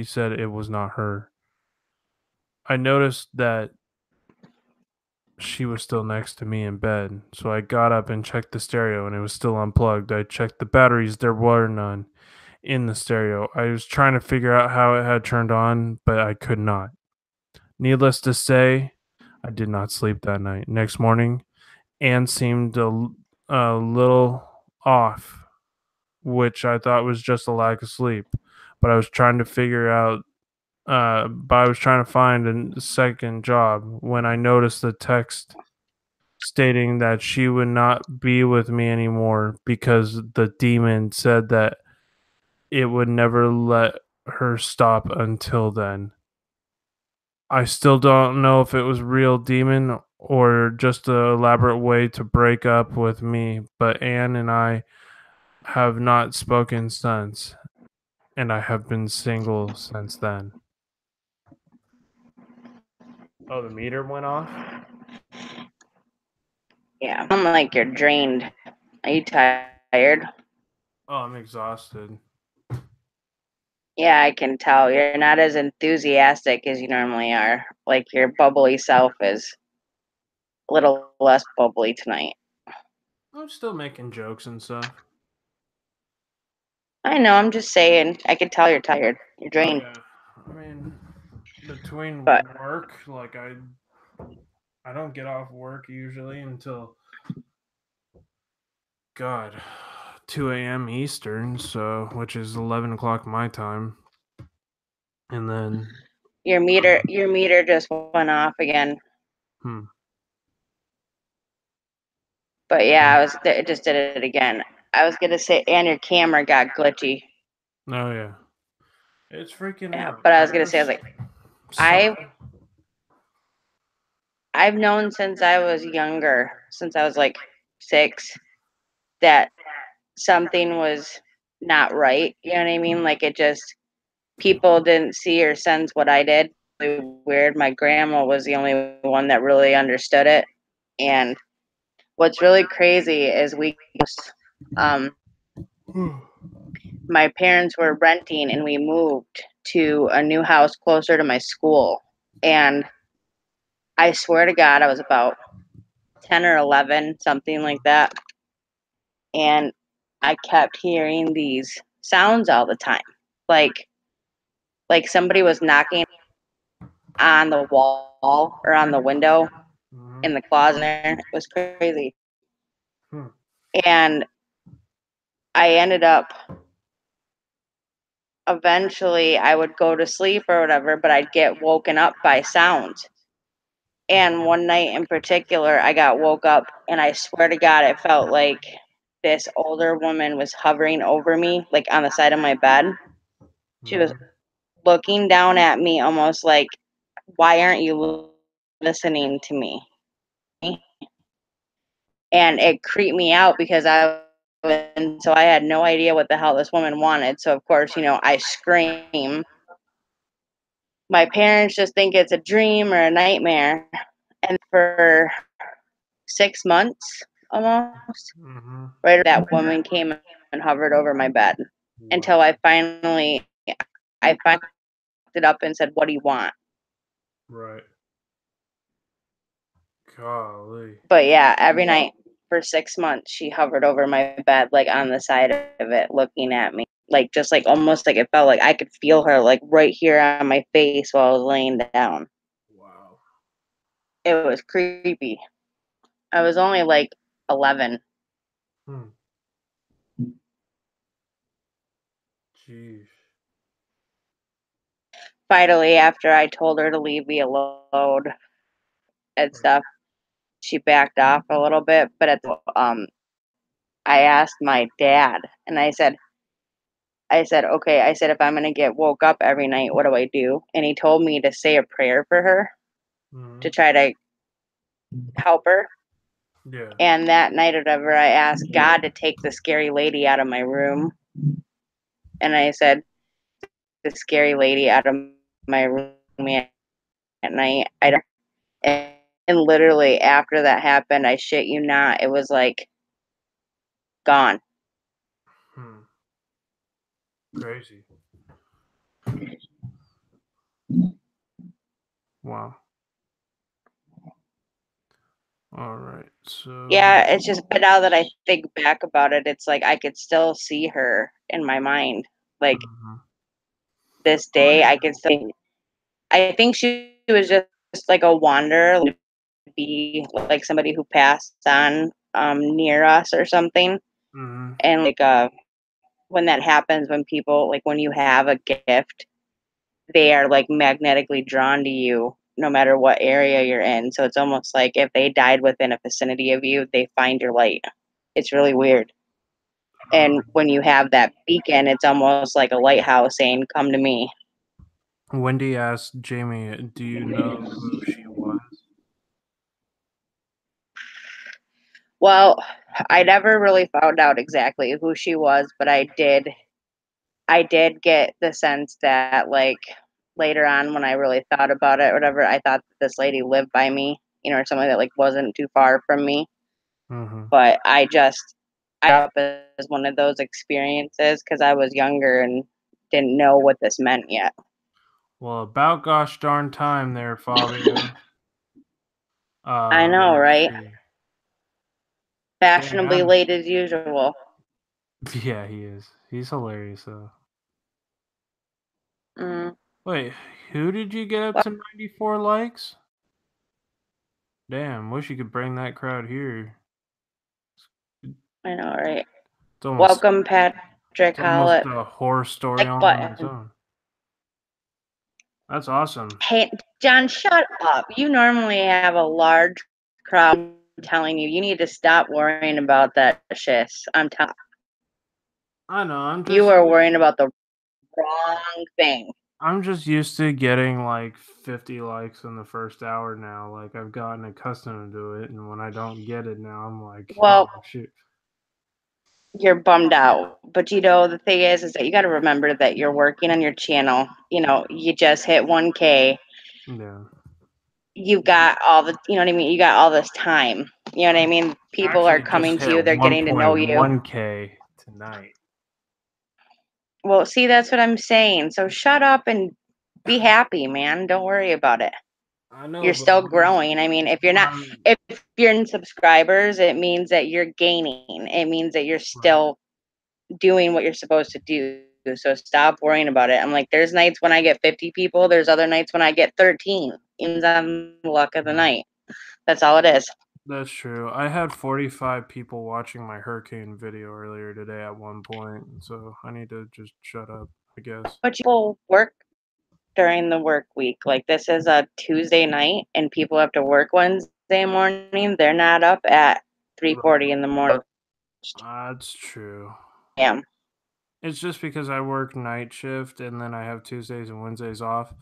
said it was not her. I noticed that she was still next to me in bed, so I got up and checked the stereo and it was still unplugged. I checked the batteries, there were none in the stereo. I was trying to figure out how it had turned on, but I could not. Needless to say, I did not sleep that night. Next morning, Anne seemed a little off, which I thought was just a lack of sleep. But I was trying to figure out, but I was trying to find a second job when I noticed the text stating that she would not be with me anymore because the demon said that it would never let her stop until then. I still don't know if it was real demon or just an elaborate way to break up with me, but Anne and I have not spoken since, and I have been single since then. Oh, the meter went off? Yeah, I'm like you're drained. Are you tired? Oh, I'm exhausted. Yeah, I can tell. You're not as enthusiastic as you normally are. Like your bubbly self is a little less bubbly tonight. I'm still making jokes and stuff. I know, I'm just saying. I can tell you're tired. You're drained. Yeah. I mean, between But work, like I don't get off work usually until God, 2 a.m. Eastern, so which is 11 o'clock my time. And then your meter just went off again. hmm. But yeah, it just did it again. I was gonna say, and your camera got glitchy. Oh yeah. It's freaking Yeah, out. but I was gonna say, I was like, I've known since I was younger, since I was like 6, that something was not right. You know what I mean? Like it just people didn't see or sense what I did. Really weird. My grandma was the only one that really understood it. And what's really crazy is um, my parents were renting and we moved to a new house closer to my school. And I swear to God, I was about 10 or 11, something like that. And I kept hearing these sounds all the time. Like somebody was knocking on the wall or on the window Mhm. in the closet there. It was crazy. Hmm. And I ended up eventually I would go to sleep or whatever, but I'd get woken up by sounds. And one night in particular, I got woke up and I swear to God, it felt like this older woman was hovering over me, like on the side of my bed. She was Mhm. looking down at me almost like, why aren't you listening to me? And it creeped me out because so I had no idea what the hell this woman wanted. So of course, I scream. My parents just think it's a dream or a nightmare. And for 6 months almost, Mhm. right, that woman came and hovered over my bed until Wow. I finally looked it up and said, "What do you want?" Right. Golly. But yeah, every night for 6 months, she hovered over my bed, like on the side of it, looking at me, like just like almost like it felt like I could feel her, like right here on my face while I was laying down. Wow. It was creepy. I was only like 11. Hmm. Jeez. Finally, after I told her to leave me alone and stuff, she backed off a little bit. But I asked my dad, and I said, okay. I said, if I'm gonna get woke up every night, what do I do? And he told me to say a prayer for her to Mhm. try to help her. Yeah. And that night or whatever, I asked God to take the scary lady out of my room. And I said, the scary lady out of my room at night. And literally after that happened, I shit you not, it was like gone. Hmm. Crazy. Wow. All right. So. Yeah, it's just, but now that I think back about it, it's like I could still see her in my mind. Like Mhm. this day, I can still, I think she was just like a wanderer, like, be like somebody who passed on near us or something. Mhm. And like when that happens, when people, like when you have a gift, they are like magnetically drawn to you no matter what area you're in. So it's almost like if they died within a vicinity of you, they find your light. It's really weird. And when you have that beacon, it's almost like a lighthouse saying, "Come to me." Wendy asked Jamie, "Do you know who she was?" Well, I never really found out exactly who she was, but I did get the sense that like later on when I really thought about it or whatever, I thought that this lady lived by me, or something that like wasn't too far from me. Mhm. But I up as one of those experiences because I was younger and didn't know what this meant yet. Well, about gosh darn time there, Fabio. I know, Let's right? see. Dang, Fashionably late as usual. yeah, he is. He's hilarious though. Mm, Wait, who did you get up well, to 94 likes? Damn, wish you could bring that crowd here. I know, right? It's almost Welcome, Patrick it's almost Hollett. a horror story Like all on its button. own. That's awesome. Hey, John, shut up. You normally have a large crowd telling you need to stop worrying about that shit. I'm telling I know. you are worrying about the wrong thing. I'm just used to getting like 50 likes in the first hour now. Like I've gotten accustomed to it, and when I don't get it now, I'm like, oh Well, shoot. you're bummed out. But the thing is that you got to remember that you're working on your channel. You just hit 1K. Yeah. You've got all the, you know what I mean? You got all this time. You know what I mean? People are Actually just coming to you, hit they're getting to know you. 1.1K tonight. Well, see, that's what I'm saying. So shut up and be happy, man. Don't worry about it. I know, You're but still growing. I mean, if you're in subscribers, it means that you're gaining. It means that you're right. still doing what you're supposed to do. So stop worrying about it. I'm like, there's nights when I get 50 people. There's other nights when I get 13. Even on the luck of the night. That's all it is. That's true. I had 45 people watching my hurricane video earlier today at one point, so I need to just shut up, I guess. But people work during the work week. Like this is a Tuesday night and people have to work Wednesday morning. They're not up at 3:40 in the morning. That's true. Damn. It's just because I work night shift and then I have Tuesdays and Wednesdays off.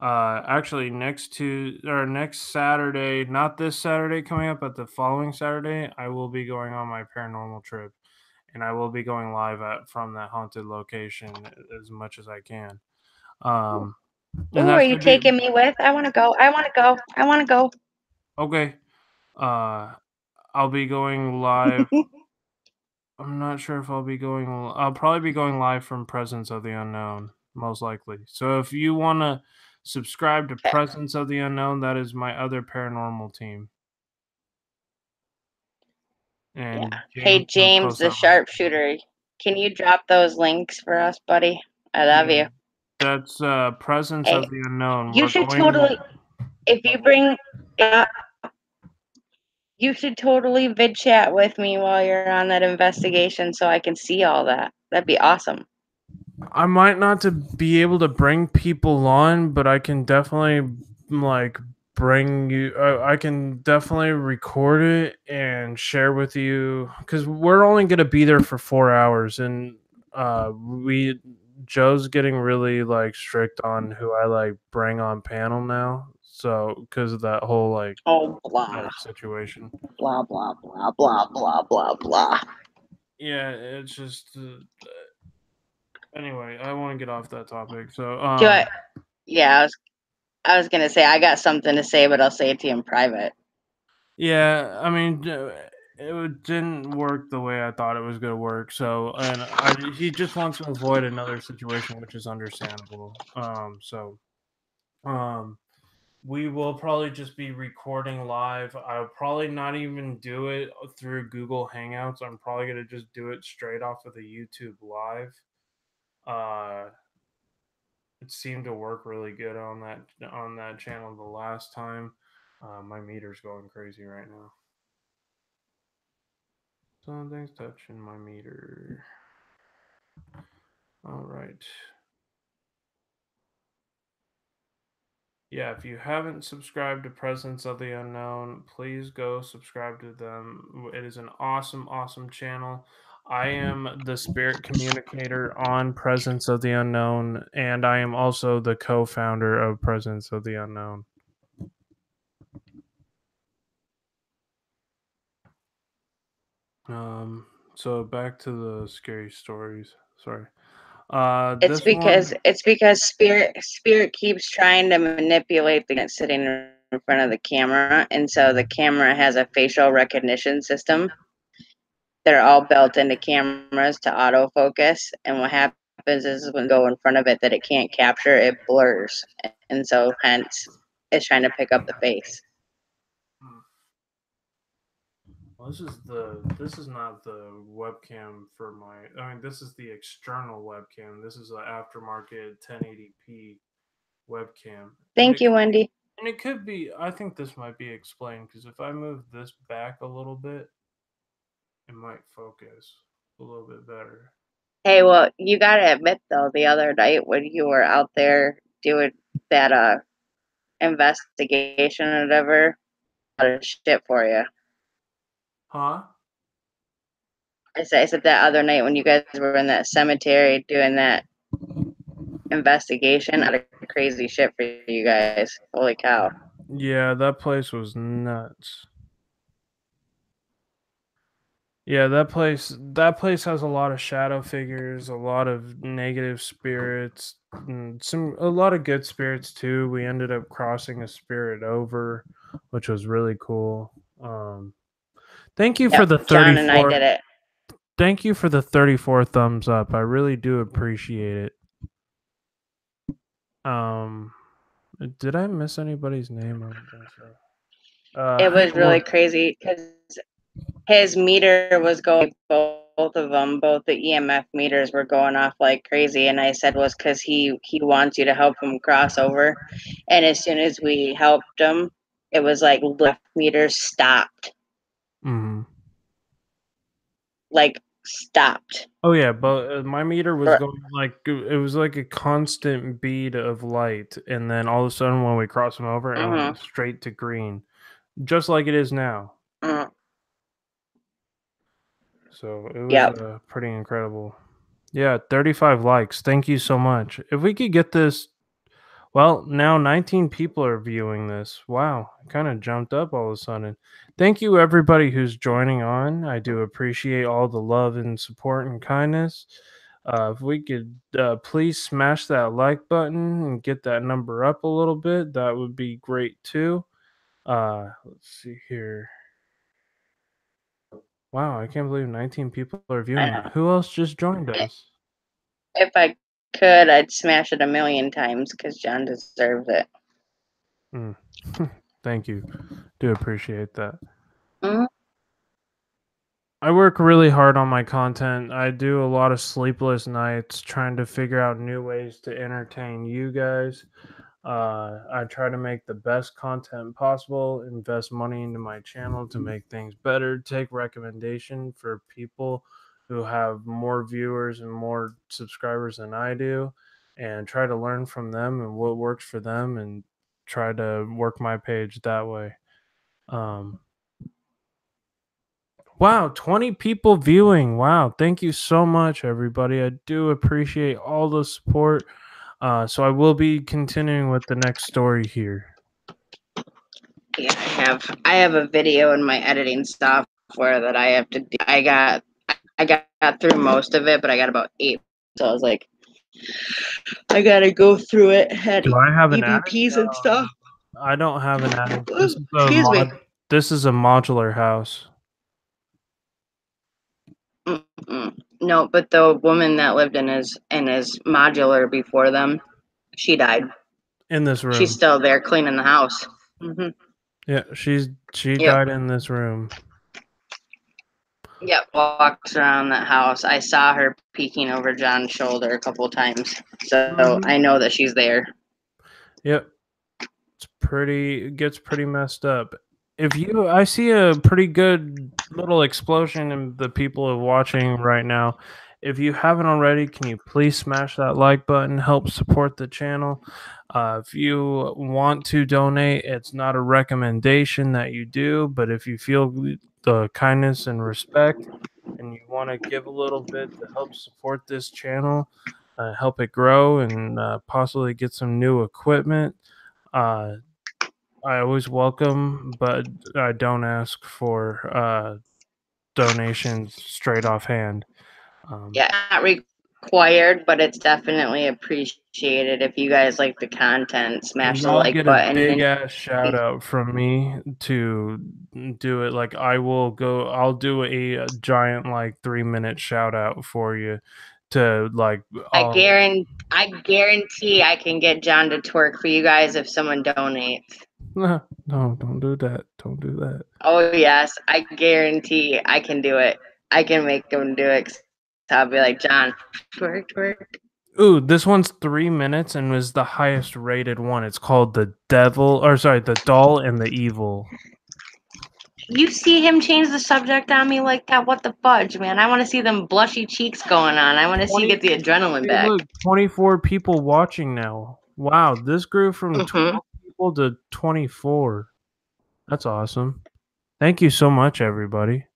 Actually, next Saturday, not this Saturday coming up, but the following Saturday, I will be going on my paranormal trip, and I will be going live from that haunted location as much as I can. And Ooh, that are you should be taking me with? I want to go. I want to go. I want to go. okay. I'll be going live. I'm not sure if I'll be going. I'll probably be going live from Presence of the Unknown, most likely. So if you want to subscribe to Okay. Presence of the Unknown, that is my other paranormal team. And Yeah. Hey, will James, post the that link. sharpshooter. Can you drop those links for us, buddy? I love you. That's Presence Hey, of the Unknown. you We're should going. totally, if you bring, you should totally vid chat with me while you're on that investigation so I can see all that. That'd be awesome. I might not to be able to bring people on, but I can definitely like bring you. I can definitely record it and share with you because we're only gonna be there for 4 hours, and we Joe's getting really like strict on who I like bring on panel now. So because of that whole like Blah, situation. blah, blah, blah, blah, blah, blah, blah. Yeah, it's just. Anyway, I want to get off that topic. So, Yeah, I was gonna say I got something to say, but I'll say it to you in private. yeah, I mean, didn't work the way I thought it was going to work. So, and he just wants to avoid another situation, which is understandable. Um, we will probably just be recording live. I'll probably not even do it through Google Hangouts. I'm probably going to just do it straight off of the YouTube live. It seemed to work really good on that channel the last time. My meter's going crazy right now. Something's touching my meter. All right. Yeah, if you haven't subscribed to Presence of the Unknown, please go subscribe to them. It is an awesome, awesome channel. I am the spirit communicator on Presence of the Unknown, and I am also the co-founder of Presence of the Unknown. So back to the scary stories. Sorry. It's because spirit keeps trying to manipulate the sitting in front of the camera, and so the camera has a facial recognition system. They're all built into cameras to autofocus, and what happens is when you go in front of it that it can't capture, it blurs, and so hence it's trying to pick up the face. Well, this is not the webcam for my. I mean, this is the external webcam. This is an aftermarket 1080p webcam. Thank you, Wendy. And it could be. I think this might be explained because if I move this back a little bit, it might focus a little bit better. Hey, well, you gotta admit though, the other night when you were out there doing that investigation or whatever, a lot of shit for you. Huh? I said that other night when you guys were in that cemetery doing that investigation, out of crazy shit for you guys. Holy cow. Yeah, that place was nuts. Yeah, that place has a lot of shadow figures, a lot of negative spirits, and a lot of good spirits too. We ended up crossing a spirit over, which was really cool. Thank you for the John and I 34. did it. Thank you for the 34 thumbs up. I really do appreciate it. Did I miss anybody's name? I don't think so. It was really crazy because his meter was going both of them, both the EMF meters were going off like crazy. And I said was because he wants you to help him cross over. And as soon as we helped him, it was like left meters stopped. Mm-hmm. Like stopped. Oh yeah, but my meter was going like it was like a constant bead of light, and then all of a sudden when we crossed them over, it went straight to green, just like it is now. So it was pretty incredible. Yeah, 35 likes. Thank you so much. If we could get this, well, now 19 people are viewing this. Wow, it kind of jumped up all of a sudden. Thank you, everybody who's joining on. I do appreciate all the love and support and kindness. If we could please smash that like button and get that number up a little bit, that would be great too. Let's see here. Wow, I can't believe 19 people are viewing. Who else just joined us? If I could, I'd smash it 1,000,000 times because John deserves it. Thank you. Do appreciate that. Mm-hmm. I work really hard on my content. I do a lot of sleepless nights trying to figure out new ways to entertain you guys. I try to make the best content possible, invest money into my channel to make things better, take recommendation for people who have more viewers and more subscribers than I do, and try to learn from them and what works for them and try to work my page that way. Wow, 20 people viewing. Wow, thank you so much, everybody. I do appreciate all the support. So I will be continuing with the next story here. Yeah, I have a video in my editing software that I have to do. I got through most of it, but I got about 8. So I was like, I gotta go through it. Had Do I have an EVPs and stuff. I don't have an attic. Excuse me. This is a modular house. No, but the woman that lived in his modular before them, she died. In this room. She's still there cleaning the house. Mm-hmm. Yeah, she died in this room. Yep, walks around that house. I saw her peeking over John's shoulder a couple of times, so I know that she's there. Yep, it gets pretty messed up. I see a pretty good little explosion in the people watching right now. If you haven't already, can you please smash that like button, help support the channel. If you want to donate, it's not a recommendation that you do, but if you feel the kindness and respect and you want to give a little bit to help support this channel, help it grow and possibly get some new equipment, I always welcome, but I don't ask for donations straight off hand. Yeah, not required, but it's definitely appreciated if you guys like the content. Smash the like button. Big ass shout out from me to do it. Like I'll do a giant like 3-minute shout out for you to like. I guarantee I can get John to twerk for you guys if someone donates. No, don't do that. Don't do that. Oh yes, I guarantee I can do it. I can make him do it. So I'll be like, John, twerk. Ooh, this one's 3 minutes and was the highest rated one. It's called The Doll and the Evil. You see him change the subject on me like that? What the fudge, man? I want to see them blushy cheeks going on. I want to get the adrenaline back. Look, 24 people watching now. Wow, this grew from 12 people to 24. That's awesome. Thank you so much, everybody.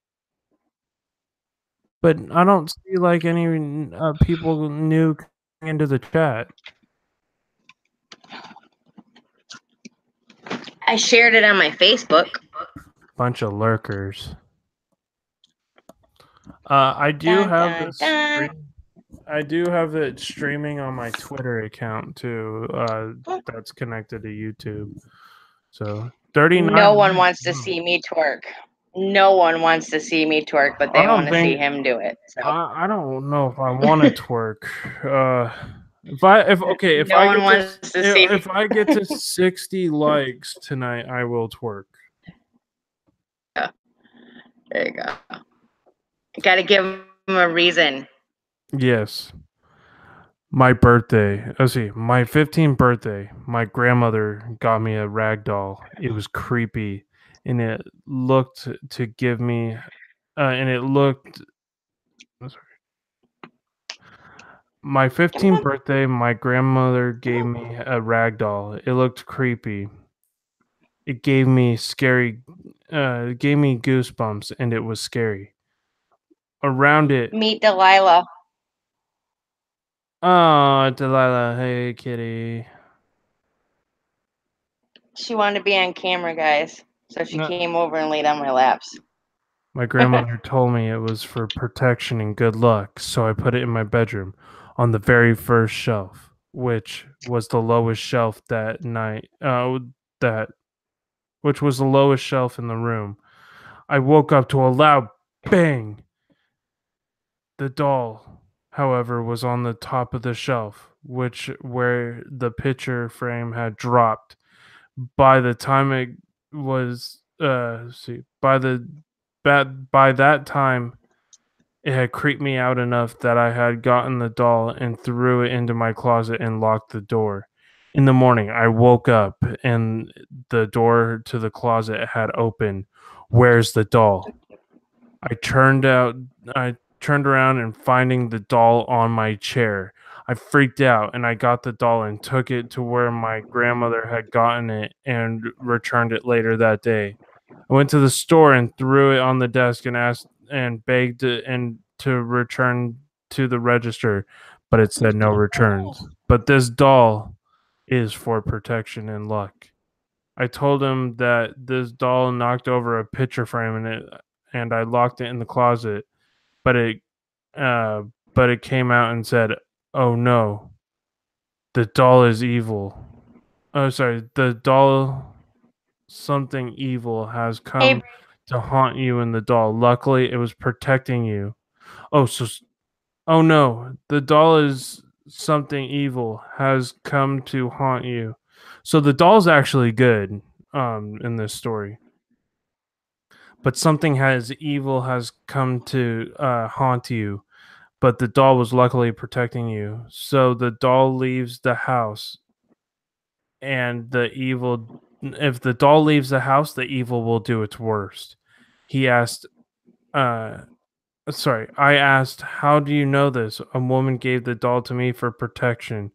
But I don't see like any people new coming into the chat. I shared it on my Facebook. Bunch of lurkers. I do have it streaming on my Twitter account too. That's connected to YouTube. So 39. No one wants to see me twerk. No one wants to see me twerk, but they want to see him do it. So. I don't know if I want to twerk. If I get to 60 likes tonight, I will twerk. Yeah. There you go. Got to give him a reason. Yes. My birthday. Let's see. My 15th birthday, my grandmother got me a rag doll. It was creepy, and it looked to give me, and it looked. I'm sorry. My 15th birthday, my grandmother gave me a rag doll. It looked creepy. It gave me scary. It gave me goosebumps, and it was scary. Around it. Meet Delilah. Oh, Delilah. Hey, kitty. She wanted to be on camera, guys. So she No. came over and laid on my laps. My grandmother told me it was for protection and good luck, so I put it in my bedroom on the very first shelf, which was the lowest shelf that night. That which was the lowest shelf in the room. I woke up to a loud bang. The doll, however, was on the top of the shelf, which where the picture frame had dropped. By the time it was by that time it had creeped me out enough that I had gotten the doll and threw it into my closet and locked the door. In the morning, I woke up and the door to the closet had opened. Where's the doll? I turned out I turned around and finding the doll on my chair. I freaked out and I got the doll and took it to where my grandmother had gotten it and returned it later that day. I went to the store and threw it on the desk and asked and begged it and to return to the register, but it said no returns. But this doll is for protection and luck. I told him that this doll knocked over a picture frame and I locked it in the closet, but it uh but it came out and said, "Oh no, the doll is evil." Oh, sorry, the doll something evil has come Hey, to haunt you in the doll. Luckily, it was protecting you. Oh, oh no, the doll is something evil has come to haunt you. So the doll's actually good in this story. But something has evil has come to haunt you, but the doll was luckily protecting you. So the doll leaves the house, and the evil. If the doll leaves the house, the evil will do its worst. He asked. Sorry, I asked, "How do you know this?" A woman gave the doll to me for protection,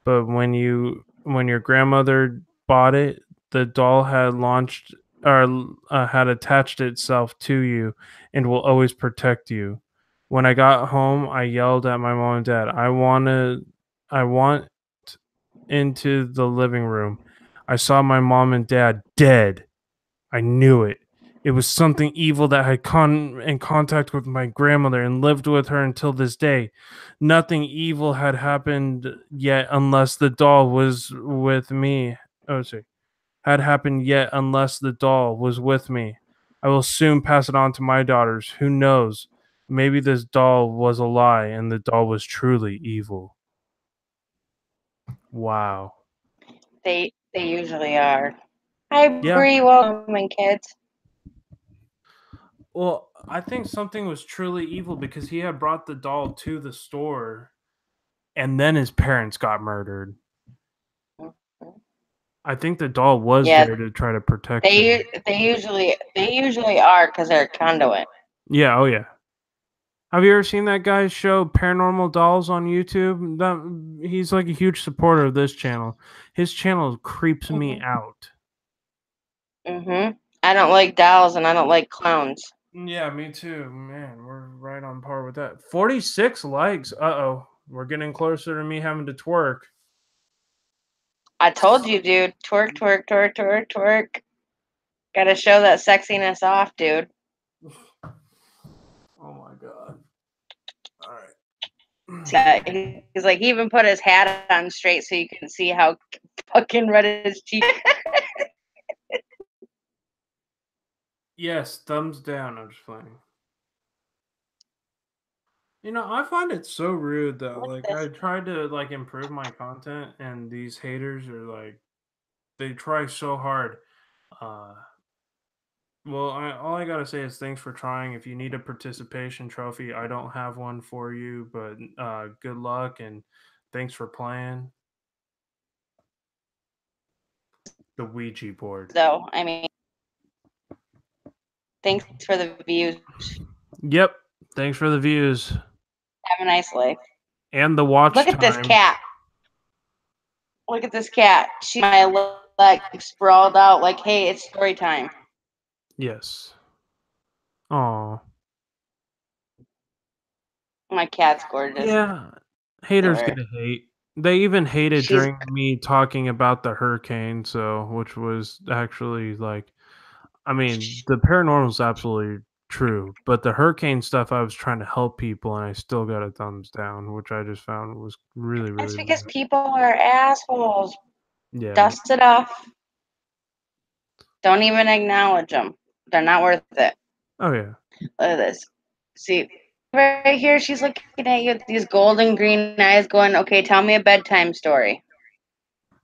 but when your grandmother bought it, the doll had launched or had attached itself to you and will always protect you. When I got home, I yelled at my mom and dad, I want into the living room. I saw my mom and dad dead. I knew it. It was something evil that had come in contact with my grandmother and lived with her until this day. Nothing evil had happened yet unless the doll was with me. Oh, sorry. Had happened yet unless the doll was with me. I will soon pass it on to my daughters. Who knows? Maybe this doll was a lie and the doll was truly evil. Wow. they usually are. Hi, Yeah. Bree. Welcome, in, kids. Well, I think something was truly evil because he had brought the doll to the store and then his parents got murdered. I think the doll was Yeah, there to try to protect him. they usually are because they're a conduit. Yeah, oh yeah. Have you ever seen that guy's show Paranormal Dolls on YouTube? That he's like a huge supporter of this channel. His channel creeps me out. I don't like dolls and I don't like clowns. Yeah, me too. Man, we're right on par with that. 46 likes. Uh-oh. We're getting closer to me having to twerk. I told you, dude. Twerk, twerk, twerk, twerk, twerk. Gotta show that sexiness off, dude. Oh my god. All right. He's like, he even put his hat on straight so you can see how fucking red his cheek. Yes, thumbs down. I'm just playing. I find it so rude though. Like I tried to like improve my content and these haters are like they try so hard. Uh Well, all I gotta say is thanks for trying. If you need a participation trophy, I don't have one for you, but good luck and thanks for playing the Ouija board. So, I mean, thanks for the views. Yep. Thanks for the views Have a nice life. and the watch Look at this time. cat. Look at this cat. She's my leg sprawled out like, hey, it's story time. Yes. Oh. My cat's gorgeous. Yeah. Haters Never. gonna hate. They even hated She's during me talking about the hurricane, so which was actually like, I mean, the paranormal is absolutely true, but the hurricane stuff, I was trying to help people, and I still got a thumbs down, which I just found was really, That's really because weird. people are assholes. Yeah. Dust it off. Don't even acknowledge them. They're not worth it. Oh yeah. Look at this. See, right here, she's looking at you with these golden green eyes going, okay, tell me a bedtime story.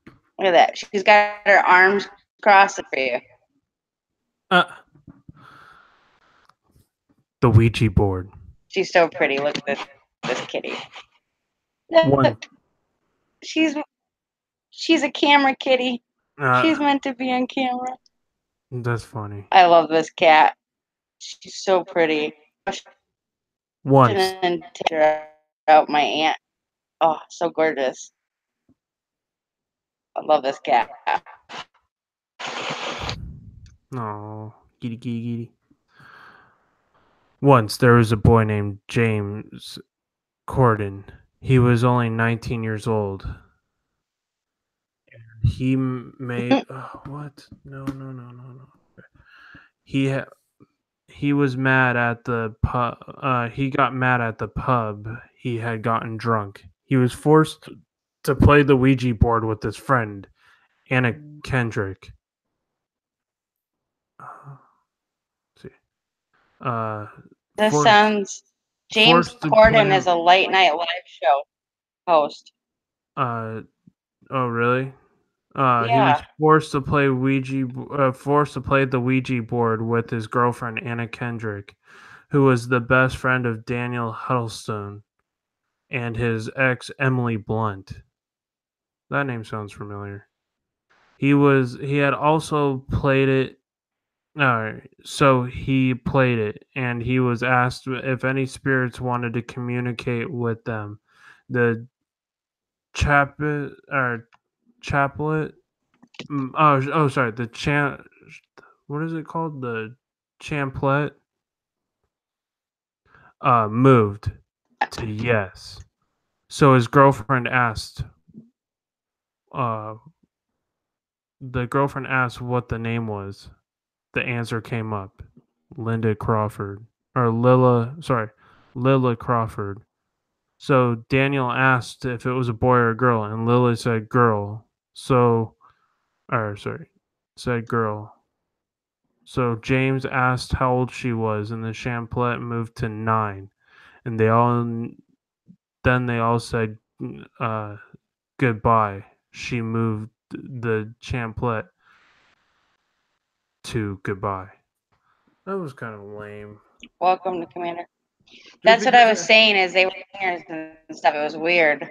Look at that. She's got her arms crossed for you. Uh, the Ouija board. She's so pretty. Look at this kitty. One. Look, she's a camera kitty. She's meant to be on camera. That's funny. I love this cat. She's so pretty. Once. And take her out, my aunt. Oh, so gorgeous. I love this cat. Oh, giddy, giddy, giddy. Once there was a boy named James Corden. He was only 19 years old. He made what? No. He was mad at the pub. He got mad at the pub. He had gotten drunk. He was forced to play the Ouija board with his friend Anna Kendrick. See. This Forced- sounds. James forced to Corden play- is a late night live show host. Oh really? He Yeah. was forced to play the Ouija board with his girlfriend Anna Kendrick, who was the best friend of Daniel Huddlestone, and his ex Emily Blunt. That name sounds familiar. He had also played it. So he played it, and he was asked if any spirits wanted to communicate with them. The chaplet. Sorry. What is it called? The champlet. Moved to yes. So his girlfriend asked. The girlfriend asked what the name was. The answer came up. Linda Crawford or Lilla. Sorry, Lilla Crawford. So Daniel asked if it was a boy or a girl, and Lily said girl. Said girl. So James asked how old she was, and the champlet moved to 9, and they all said goodbye. She moved the champlet to goodbye. That was kind of lame. Welcome to Commander. That's what I was saying. Is they were singers and stuff. It was weird.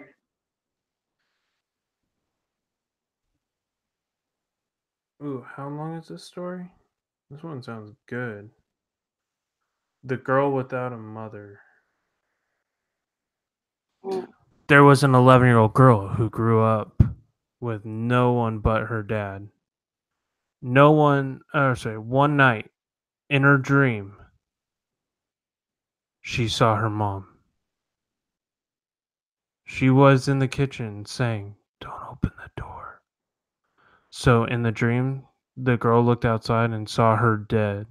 Ooh, how long is this story? This one sounds good. The Girl Without a Mother. There was an 11-year-old girl who grew up with no one but her dad. One night in her dream, she saw her mom. She was in the kitchen saying, "Don't open the door." So in the dream, the girl looked outside and saw her dad.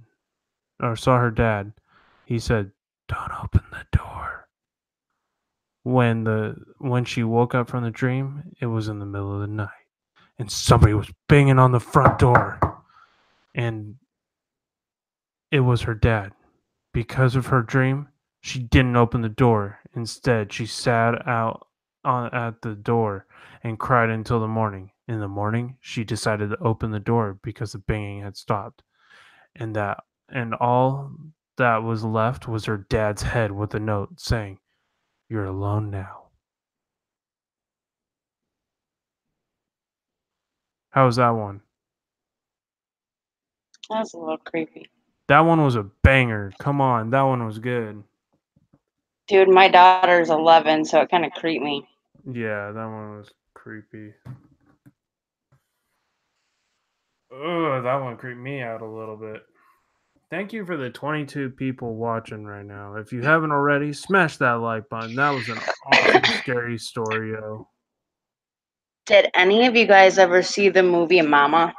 He said, "Don't open the door." When she woke up from the dream, it was in the middle of the night, and somebody was banging on the front door, and it was her dad. Because of her dream, she didn't open the door. Instead, she sat out at the door and cried until the morning. In the morning, she decided to open the door because the banging had stopped. and all that was left was her dad's head with a note saying, "You're alone now." How was that one? That's a little creepy. That one was a banger. Come on, that one was good. Dude, my daughter's 11, so it kind of creeped me. Yeah, that one was creepy. Ugh, that one creeped me out a little bit. Thank you for the 22 people watching right now. If you haven't already, smash that like button. That was an awesome, scary story, yo. Did any of you guys ever see the movie Mama?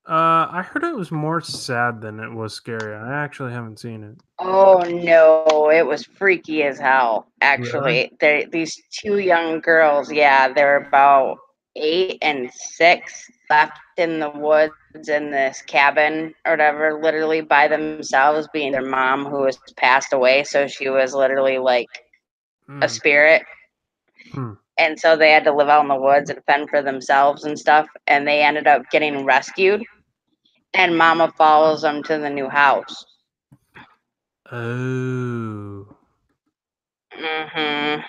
I heard it was more sad than it was scary. I actually haven't seen it. Oh no, it was freaky as hell. Really? Actually, these two young girls, yeah, they're about 8 and 6, left in the woods in this cabin or whatever, literally by themselves, being their mom who was passed away. So she was literally like a Hmm. spirit. Hmm. And so they had to live out in the woods and fend for themselves and stuff. And they ended up getting rescued. And Mama follows them to the new house. Oh. Hmm.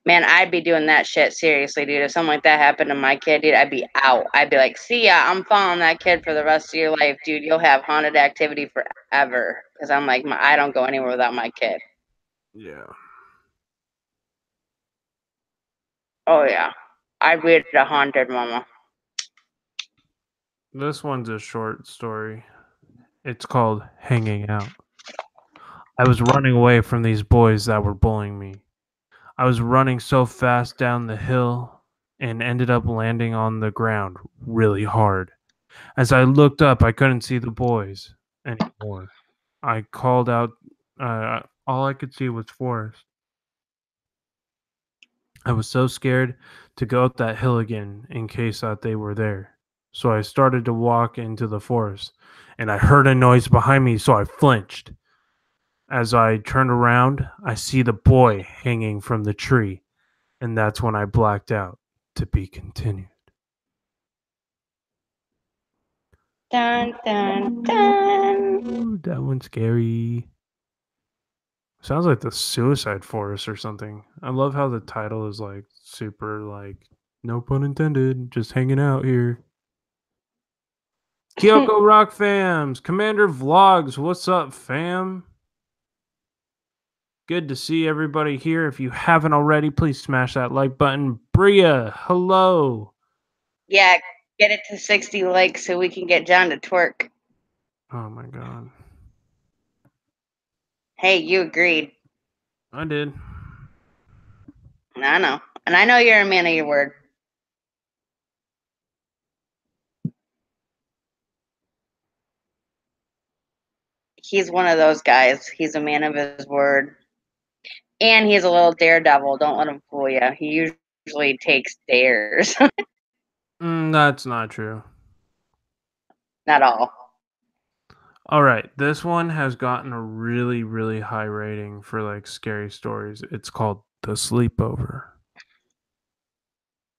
Man, I'd be doing that shit seriously, dude. If something like that happened to my kid, dude, I'd be out. I'd be like, see ya, I'm following that kid for the rest of your life, dude. You'll have haunted activity forever. Because I'm like, I don't go anywhere without my kid. Yeah. Oh, yeah. I'd be a haunted mama. This one's a short story. It's called Hanging Out. I was running away from these boys that were bullying me. I was running so fast down the hill and ended up landing on the ground really hard. As I looked up, I couldn't see the boys anymore. I called out, all I could see was forest. I was so scared to go up that hill again in case that they were there. So I started to walk into the forest, and I heard a noise behind me, so I flinched. As I turned around, I see the boy hanging from the tree, and that's when I blacked out. To be continued. Dun, dun, dun. Ooh, that one's scary. Sounds like the Suicide Forest or something. I love how the title is like super like no pun intended, just hanging out here. Kyoko Rock fams, Commander Vlogs, what's up, fam? Good to see everybody here. If you haven't already, please smash that like button. Bria, hello. Yeah, get it to 60 likes so we can get John to twerk. Oh my god. Hey, you agreed. I did. I know. And I know you're a man of your word. He's one of those guys. He's a man of his word. And he's a little daredevil. Don't let him fool you. He usually takes dares. That's not true. Not all. All right, this one has gotten a really, really high rating for like scary stories. It's called The Sleepover.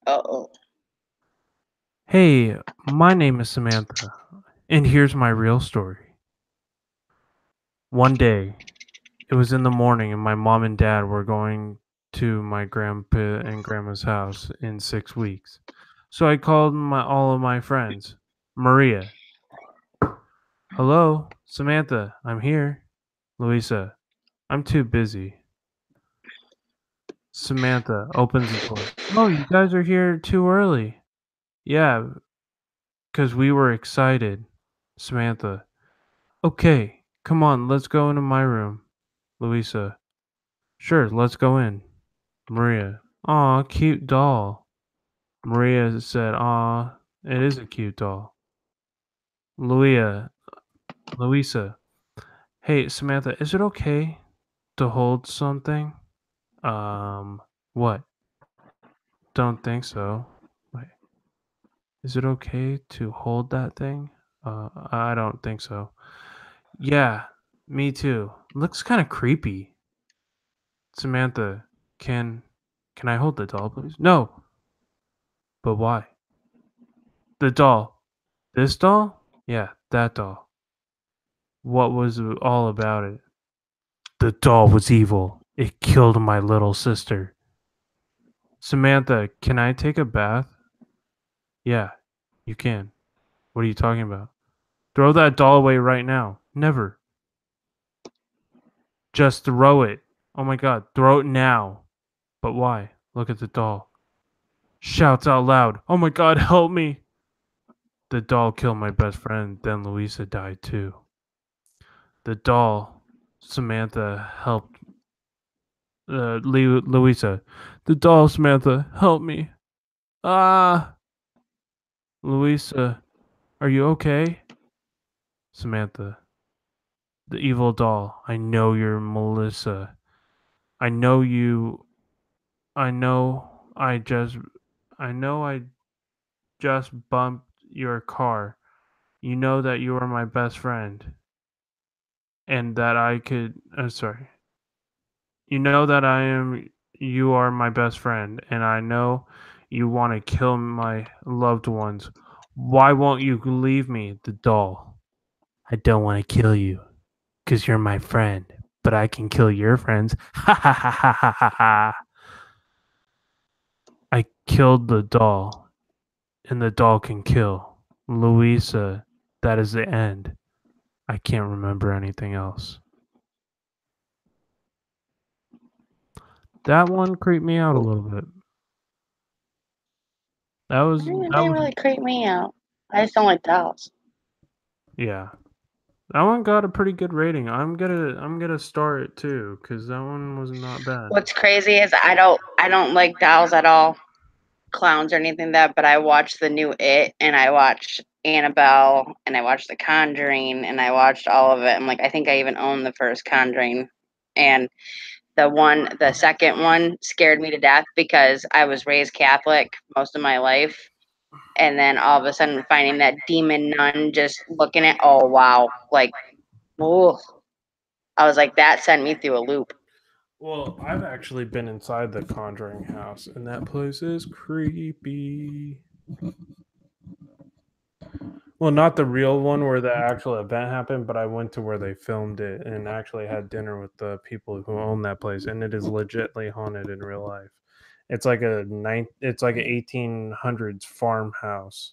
Uh-oh. Hey, my name is Samantha, and here's my real story. One day, it was in the morning, and my mom and dad were going to my grandpa and grandma's house in 6 weeks. So I called all of my friends. Maria. Hello, Samantha, I'm here. Louisa, I'm too busy. Samantha opens the door. Oh, you guys are here too early. Yeah, because we were excited. Samantha. Okay, come on, let's go into my room. Louisa. Sure, let's go in. Maria. Aw, cute doll. Maria said, aw, it is a cute doll. Louisa. Hey, Samantha, is it okay to hold something? What? Don't think so. Wait. Is it okay to hold that thing? I don't think so. Yeah, me too. Looks kind of creepy. Samantha, can I hold the doll, please? No. But why? The doll. This doll? Yeah, That doll. What was it all about it? The doll was evil. It killed my little sister. Samantha, can I take a bath? Yeah, you can. What are you talking about? Throw that doll away right now. Never. Just throw it. Oh my god, throw it now. But why? Look at the doll. Shouts out loud. Oh my god, help me. The doll killed my best friend, then Louisa died too. The doll, Samantha, helped Louisa. The doll, Samantha, help me. Ah! Louisa, are you okay? Samantha, the evil doll. I know you're Melissa. I know you. I know I just bumped your car. You know that you are my best friend. And that I could. Sorry. You know that you are my best friend. And I know you want to kill my loved ones. Why won't you leave me, the doll? I don't want to kill you. Because you're my friend. But I can kill your friends. Ha ha ha ha ha ha ha. I killed the doll. And the doll can kill. Louisa, that is the end. I can't remember anything else. That one creeped me out a little bit. That was They didn't really creep me out. I just don't like dolls. yeah. That one got a pretty good rating. I'm gonna star it too, because that one was not bad. What's crazy is I don't like dolls at all, clowns or anything like that. But I watched the new It, and I watched Annabelle, and I watched The Conjuring, and I watched all of it. I'm like, I think I even own the first Conjuring, and the second one scared me to death because I was raised Catholic most of my life. And then all of a sudden finding that demon nun just looking at, oh wow, like, oh, I was like, that sent me through a loop. Well, I've actually been inside the Conjuring house, and that place is creepy. Well, not the real one where the actual event happened, but I went to where they filmed it and actually had dinner with the people who own that place, and it is legitly haunted in real life. It's like it's like an 1800s farmhouse.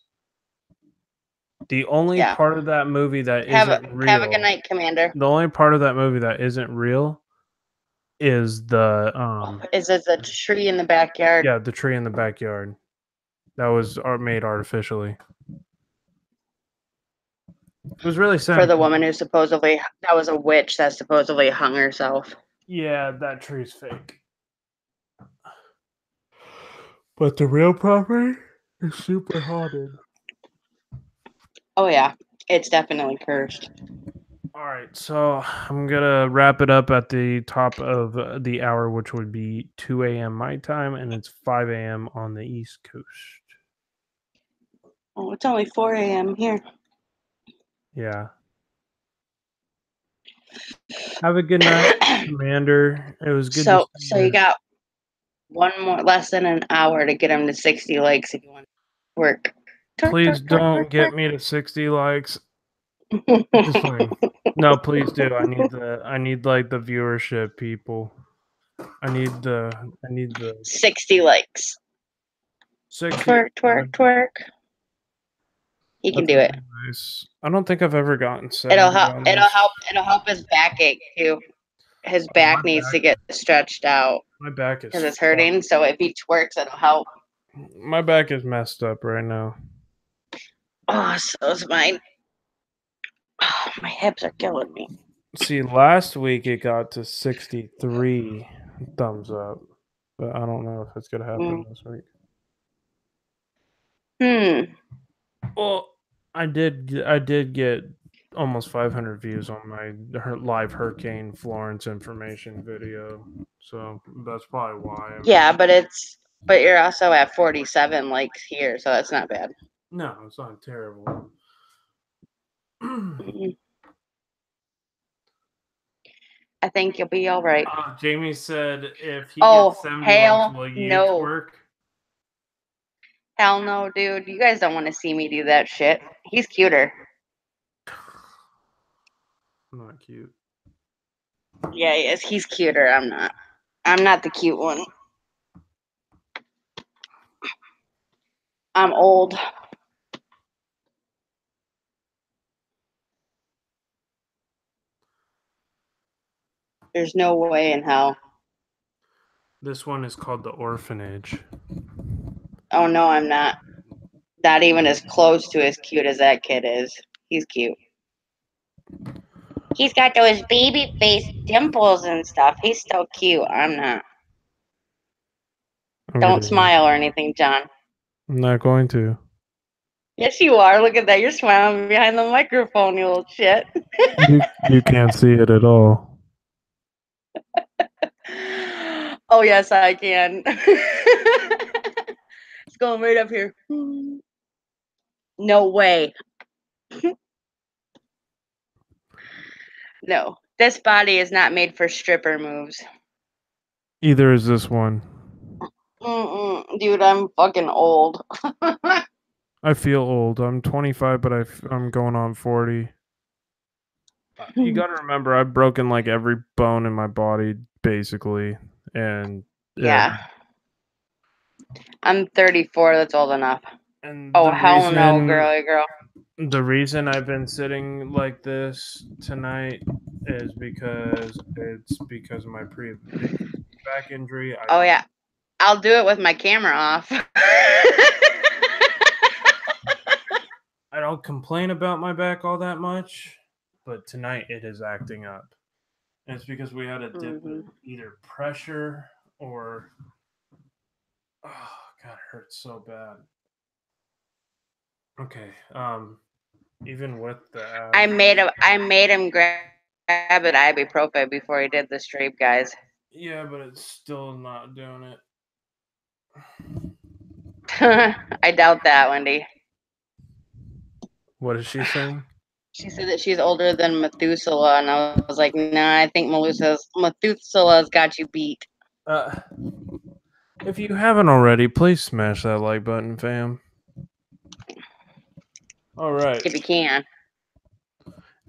The only Yeah. part of that movie that Have isn't a real, good night, Commander. the only part of that movie that isn't real is the Is it the tree in the backyard? yeah, the tree in the backyard that was made artificially. It was really sad. For the woman who supposedly, that was a witch that supposedly hung herself. Yeah, that tree's fake. But the real property is super haunted. Oh yeah, it's definitely cursed. All right, so I'm gonna wrap it up at the top of the hour, which would be 2 a.m. my time, and it's 5 a.m. on the East Coast. Oh, it's only 4 a.m. here. Yeah. Have a good night, Commander. It was good. So you got less than an hour to get him to 60 likes if you want to work. Please don't get me to 60 likes. Just fine. No, please do. I need like the viewership, people. I need the 60 likes. 60. Twerk, twerk, twerk. He can do it. Nice. I don't think I've ever gotten 70. It'll help his backache too. His back needs to get stretched out My back is because it's hurting. So if he twerks, it'll help. My back is messed up right now. Oh, so is mine. Oh, my hips are killing me. See, last week it got to 63 thumbs up, but I don't know if it's gonna happen this week. Well, I did get almost 500 views on my live Hurricane Florence information video, so that's probably why. Yeah, but you're also at 47 likes here, so that's not bad. No, it's not terrible. I think you'll be all right. Jamie said, "If he gets 70 likes, will you twerk?" Hell no, dude. You guys don't want to see me do that shit. He's cuter. I'm not cute. Yeah, he is. He's cuter. I'm not. I'm not the cute one. I'm old. There's no way in hell. This one is called The Orphanage. Oh no, I'm not. Not even as close to as cute as that kid is. He's cute. He's got those baby face dimples and stuff. He's so cute. I'm not. Don't smile or anything, John. I'm not going to. Yes, you are. Look at that. You're smiling behind the microphone, you little shit. You can't see it at all. Oh, yes, I can. It's going right up here. No way. No. This body is not made for stripper moves. Either is this one. Dude, I'm fucking old. I feel old. I'm 25, but I'm going on 40. You got to remember, I've broken like every bone in my body, basically. And Yeah. I'm 34. That's old enough. And Oh, hell no, girly girl. The reason I've been sitting like this tonight is because of my previous back injury. Oh, yeah. I'll do it with my camera off. I don't complain about my back all that much, but tonight it is acting up. And it's because we had a dip in either pressure or... Oh, God, it hurts so bad. Okay, even with the... I made him grab an ibuprofen before he did the stream, guys. Yeah, but it's still not doing it. I doubt that, Wendy. What is she saying? She said that she's older than Methuselah, and I was like, nah, I think Methuselah's got you beat. If you haven't already, please smash that like button, fam. All right. If you can.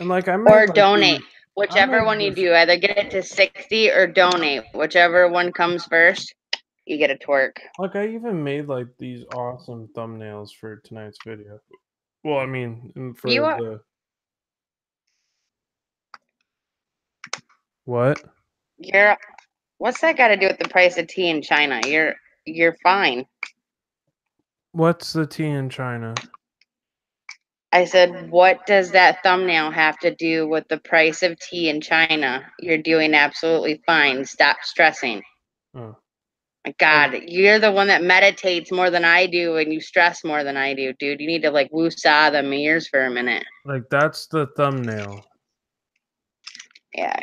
And like I or donate. Whichever one you do, either get it to 60 or donate. Whichever one comes first, you get a twerk. Like I even made like these awesome thumbnails for tonight's video. Well, I mean, for the... What? What's that got to do with the price of tea in China? You're fine. What's the tea in China? I said, what does that thumbnail have to do with the price of tea in China? You're doing absolutely fine. Stop stressing. Oh. My God, you're the one that meditates more than I do, and you stress more than I do, dude. You need to like woo-saw the ears for a minute. Like that's the thumbnail. Yeah.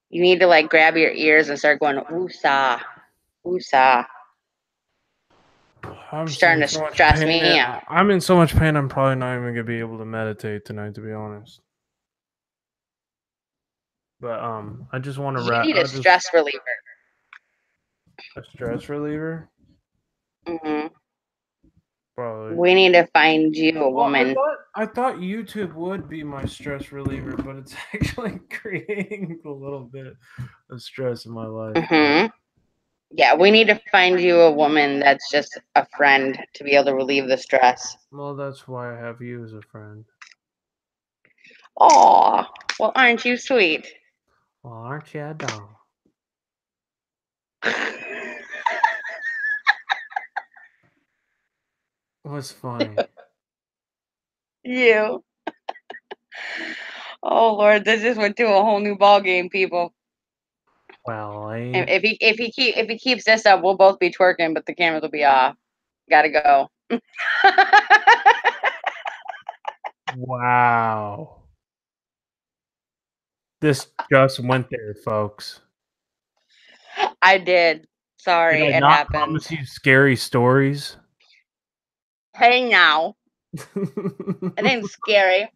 You need to like grab your ears and start going woo-saw. Woo-saw. I'm starting to stress me out. I'm in so much pain. I'm probably not even gonna be able to meditate tonight, to be honest. But I just want to wrap. You need a stress reliever. A stress reliever? Mm-hmm. Probably. We need to find you a woman. I thought YouTube would be my stress reliever, but it's actually creating a little bit of stress in my life. Mm-hmm. Yeah, we need to find you a woman that's just a friend to be able to relieve the stress. Well, that's why I have you as a friend. Aw, well, aren't you sweet? Well, aren't you a doll? What's funny? You. Oh Lord, this just went to a whole new ball game, people. Well, if he keeps this up, we'll both be twerking, but the cameras will be off. Gotta go. Wow. This just went there, folks. I did. Sorry, did I it not happened. Promise you scary stories. Hey now. It ain't scary.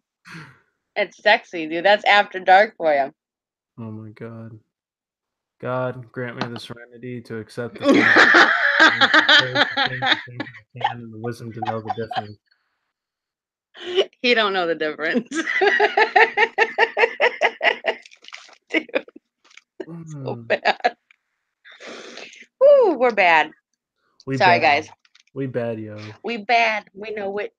It's sexy, dude. That's after dark for you. Oh my God. God, grant me the serenity to accept the things and the wisdom to know the difference. He don't know the difference. we're bad. We Sorry, bad. guys. We bad, yo. We bad. We know it.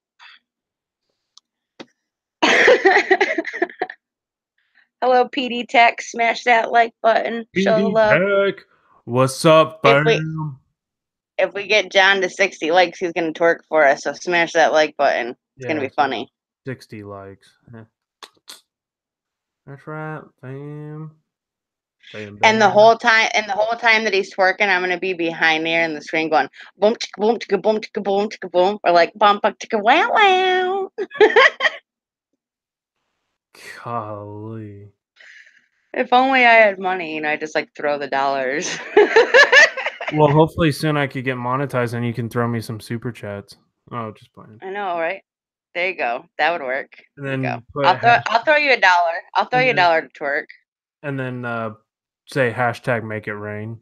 Hello, PD Tech. Smash that like button. Show the love. Heck, what's up, If we- fam? If we get John to 60 likes, he's gonna twerk for us. So smash that like button. It's gonna be funny. 60 likes. That's right, fam. And the whole time, that he's twerking, I'm gonna be behind there in the screen going boom chicka boom chicka boom chicka boom chicka boom, or like bum buck chicka wow wow. Golly. If only I had money, I just like throw the dollars. Well, hopefully soon I could get monetized and you can throw me some super chats. Oh, just playing. I know, right? There you go. That would work. And There you then go. put I'll throw you $1. I'll throw you $1 to twerk. And then say hashtag make it rain.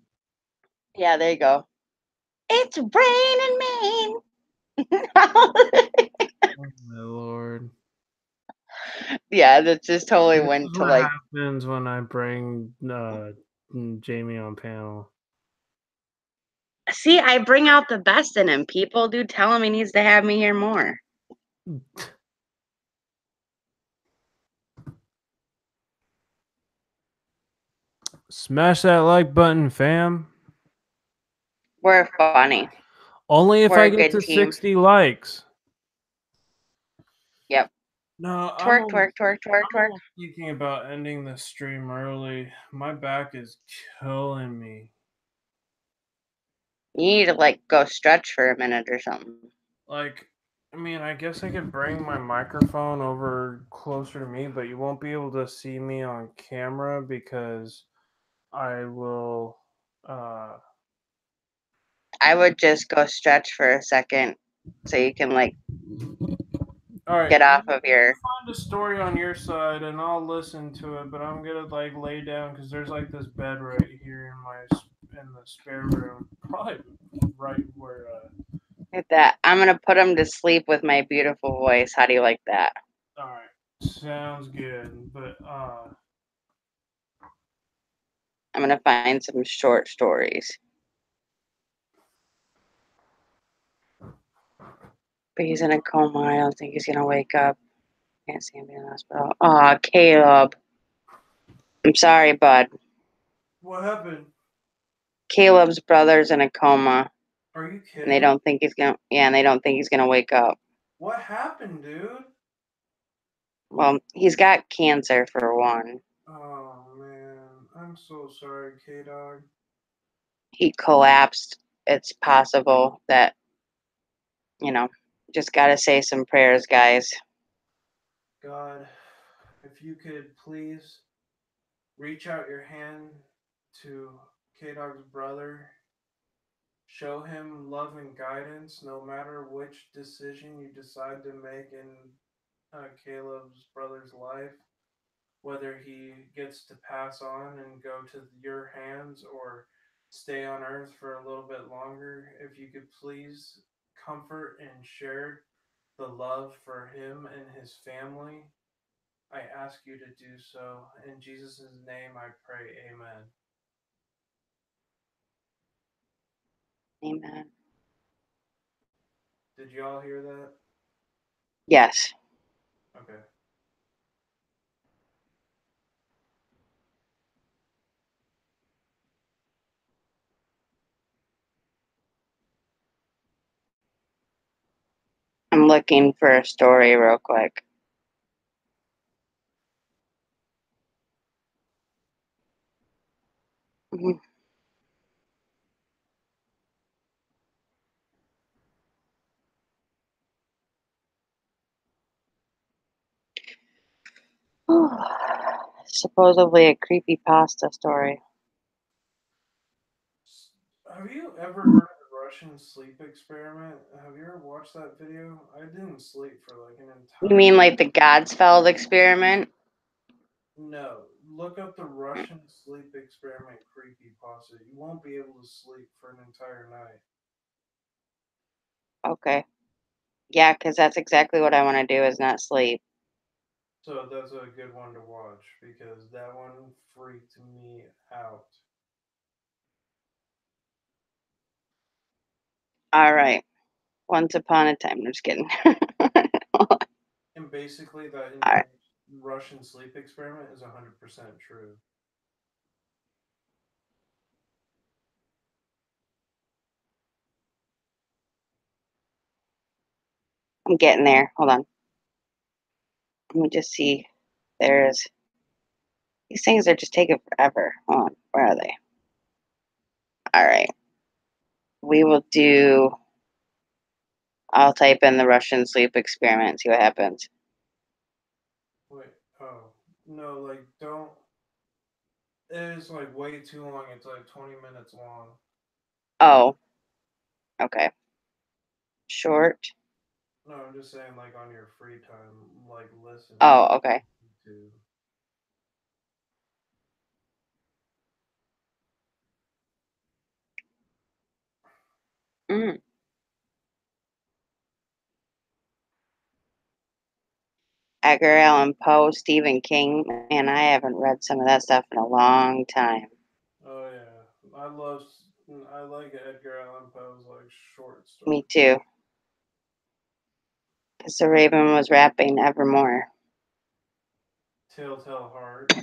Yeah, there you go. It's raining man. Oh my lord. Yeah, that just totally This went is to what like. happens when I bring Jamie on panel. See, I bring out the best in him. People do tell him he needs to have me here more. Smash that like button, fam. We're funny. Only if We're I a get good to team. 60 likes. Yep. No, Twerk, twerk, twerk, twerk, twerk. I'm thinking about ending the stream early. My back is killing me. You need to like go stretch for a minute or something. Like, I mean, I guess I could bring my microphone over closer to me, but you won't be able to see me on camera because I will. I would just go stretch for a second so you can like All right, get off of your. find a story on your side and I'll listen to it, but I'm gonna like lay down because there's like this bed right here in the spare room, probably right where. At that, I'm gonna put him to sleep with my beautiful voice. How do you like that? All right, sounds good, but I'm gonna find some short stories. But he's in a coma. I don't think he's gonna wake up. Can't see him in the hospital. Aw, Caleb. I'm sorry, bud. what happened? Caleb's brother's in a coma. Are you kidding? And they don't think he's gonna. Yeah, and they don't think he's gonna wake up. What happened, dude? Well, he's got cancer for one. Oh man, I'm so sorry, K Dog. He collapsed. It's possible that, just gotta say some prayers, guys. God, if you could please reach out your hand to K Dog's brother. Show him love and guidance no matter which decision you decide to make in Caleb's brother's life. Whether he gets to pass on and go to your hands or stay on earth for a little bit longer, if you could please comfort and share the love for him and his family, I ask you to do so. In Jesus' name I pray, amen. Amen. Did you all hear that? Yes. Okay. I'm looking for a story real quick. Supposedly a creepy pasta story. Have you ever heard of the Russian sleep experiment? Have you ever watched that video? I didn't sleep for like an entire. You mean like the Godsfeld experiment? No. Look up the Russian sleep experiment creepypasta. You won't be able to sleep for an entire night. Okay. Yeah, because that's exactly what I want to do is not sleep. So that's a good one to watch because that one freaked me out. All right. Once upon a time. I'm just kidding. And basically, that Alright. Russian sleep experiment is 100% true. I'm getting there. Hold on. Let me just see. There's these things are just taking forever. Hold on. Where are they? All right. We will do. I'll type in the Russian sleep experiment. See what happens. Wait, oh. No, like, don't. It is, like, way too long. It's, like, 20 minutes long. Oh. Okay. Short. No, I'm just saying, like, on your free time, like, listen. Oh, okay. To... Mm. Edgar Allan Poe, Stephen King, and I haven't read some of that stuff in a long time. Oh, yeah. I like Edgar Allan Poe's, like, short stories. Me too. Because the Raven was rapping evermore. Telltale Heart.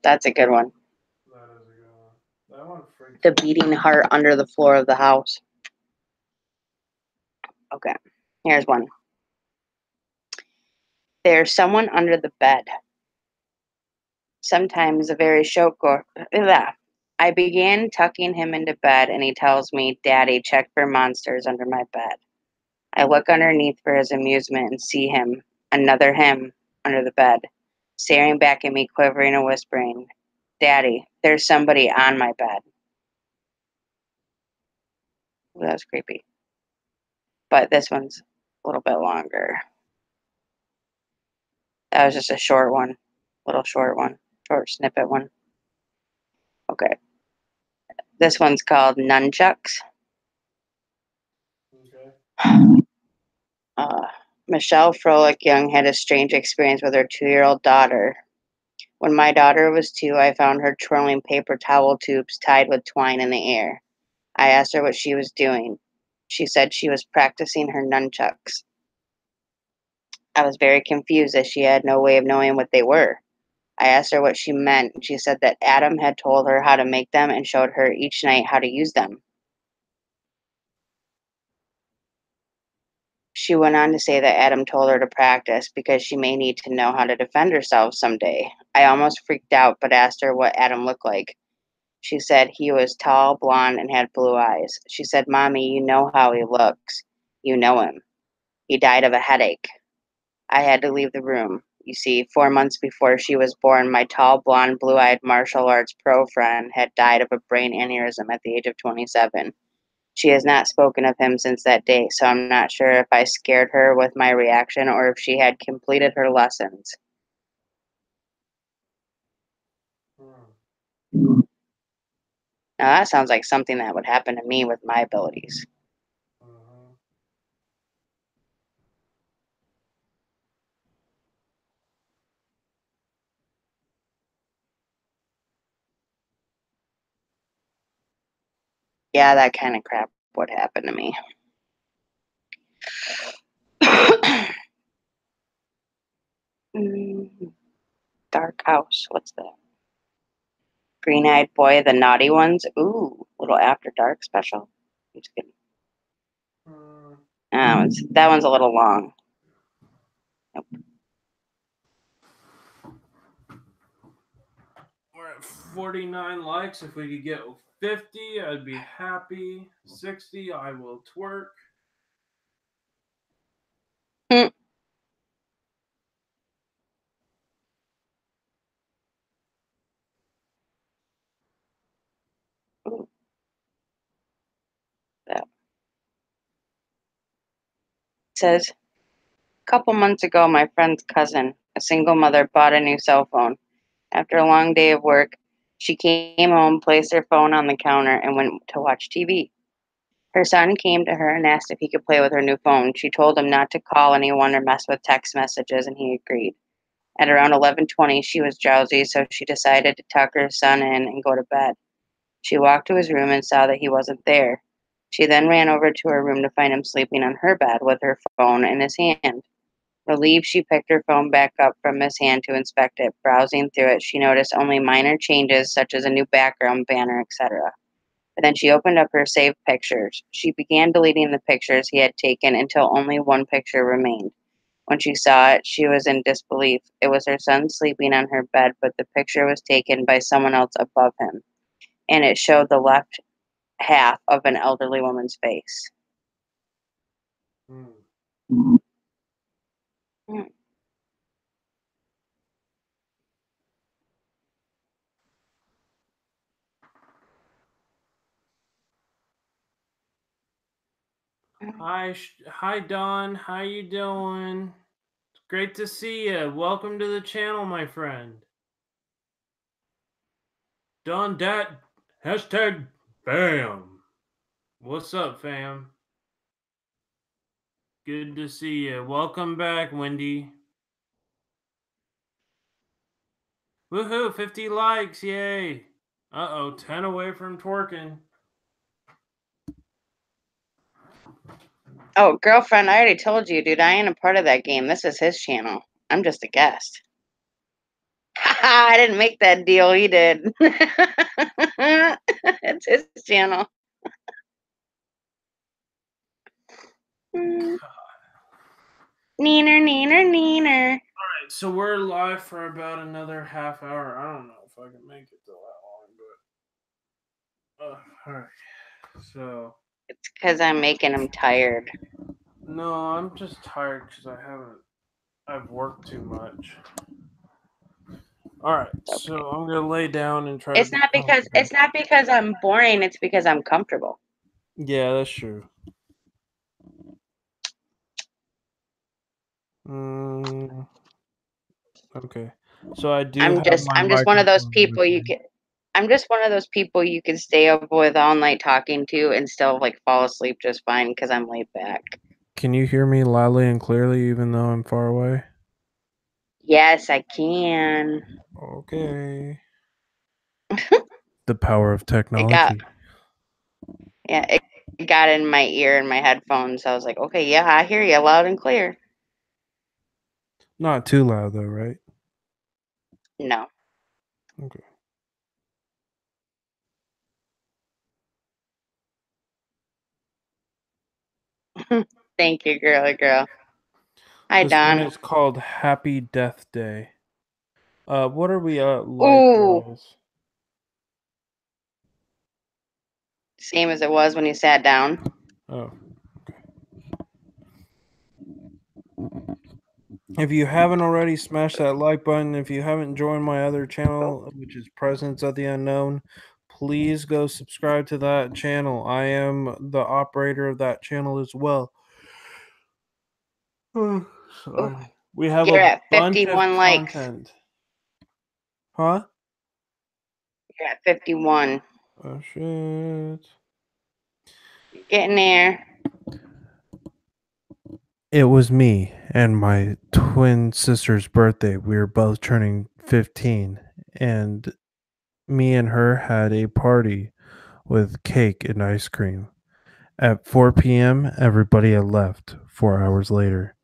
That's a good one. That is a good one. That one freaked The me. beating heart under the floor of the house. Okay. Here's one. There's someone under the bed. Sometimes a very short I began tucking him into bed, and he tells me, "Daddy, check for monsters under my bed." I look underneath for his amusement and see him, another him, under the bed, staring back at me, quivering and whispering, "Daddy, there's somebody on my bed." Ooh, that was creepy. But this one's a little bit longer. That was just a short one. Little short one. Short snippet one. Okay. This one's called Nunchucks. Okay. Michelle Froelich Young had a strange experience with her 2-year-old daughter. When my daughter was 2, I found her twirling paper towel tubes tied with twine in the air. I asked her what she was doing. She said she was practicing her nunchucks. I was very confused as she had no way of knowing what they were. I asked her what she meant, and she said that Adam had told her how to make them and showed her each night how to use them. She went on to say that Adam told her to practice because she may need to know how to defend herself someday. I almost freaked out, but asked her what Adam looked like. She said he was tall, blonde, and had blue eyes. She said, "Mommy, you know how he looks. You know him. He died of a headache." I had to leave the room. You see, 4 months before she was born, my tall, blonde, blue-eyed martial arts pro friend had died of a brain aneurysm at the age of 27. She has not spoken of him since that day, so I'm not sure if I scared her with my reaction or if she had completed her lessons. Now that sounds like something that would happen to me with my abilities. Yeah, that kind of crap would happen to me. Dark House. What's that? Green-eyed boy, the naughty ones. Ooh, little After Dark special. I'm just kidding. That one's a little long. Nope. We're at 49 likes. If we could get 50, I'd be happy. 60, I will twerk. Ooh. That. It says, a couple months ago, my friend's cousin, a single mother, bought a new cell phone. After a long day of work, she came home, placed her phone on the counter, and went to watch TV. Her son came to her and asked if he could play with her new phone. She told him not to call anyone or mess with text messages, and he agreed. At around 11:20, she was drowsy, so she decided to tuck her son in and go to bed. She walked to his room and saw that he wasn't there. She then ran over to her room to find him sleeping on her bed with her phone in his hand. Relieved, she picked her phone back up from his hand to inspect it. Browsing through it, she noticed only minor changes such as a new background banner, etc. But then she opened up her saved pictures. She began deleting the pictures he had taken until only one picture remained. When she saw it, she was in disbelief. It was her son sleeping on her bed, but the picture was taken by someone else above him, and it showed the left half of an elderly woman's face. Hmm. Hi, Don. How you doing? It's great to see you. Welcome to the channel, my friend. Don Dat hashtag bam. What's up, fam? Good to see you. Welcome back, Wendy. Woohoo, 50 likes, yay. Uh-oh, 10 away from twerking. Oh, girlfriend, I already told you, dude, I ain't a part of that game. This is his channel. I'm just a guest. I didn't make that deal. He did. It's his channel. Neener, neener, neener. Alright, so we're live for about another half hour. I don't know if I can make it till that long, but alright. So It's because I'm making him tired. no, I'm just tired because I've worked too much. Alright, so I'm gonna lay down and try It's to be not because I'm boring, it's because I'm comfortable. Yeah, that's true. Okay. So I do I'm have just my I'm just one of those microphone people you working. can I'm just one of those people you can stay up with all night talking to and still like fall asleep just fine because I'm laid back. Can you hear me loudly and clearly even though I'm far away? Yes, I can. Okay. The power of It got technology. it got in my ear in my headphones. So I was like, okay, yeah, I hear you loud and clear. Not too loud though, right? No. Okay. Thank you, girly girl. Hi, This one Don. is called Happy Death Day. What are we like, Ooh, guys? same as it was when you sat down. Oh. If you haven't already, smash that like button. If you haven't joined my other channel, which is Presence of the Unknown, please go subscribe to that channel. I am the operator of that channel as well. Sorry. We have You're a at bunch of 51 likes. content. Huh? You're at 51. Oh, shit. You're getting there. It was me and my twin sister's birthday. We were both turning 15, and me and her had a party with cake and ice cream. At 4 p.m., everybody had left 4 hours later.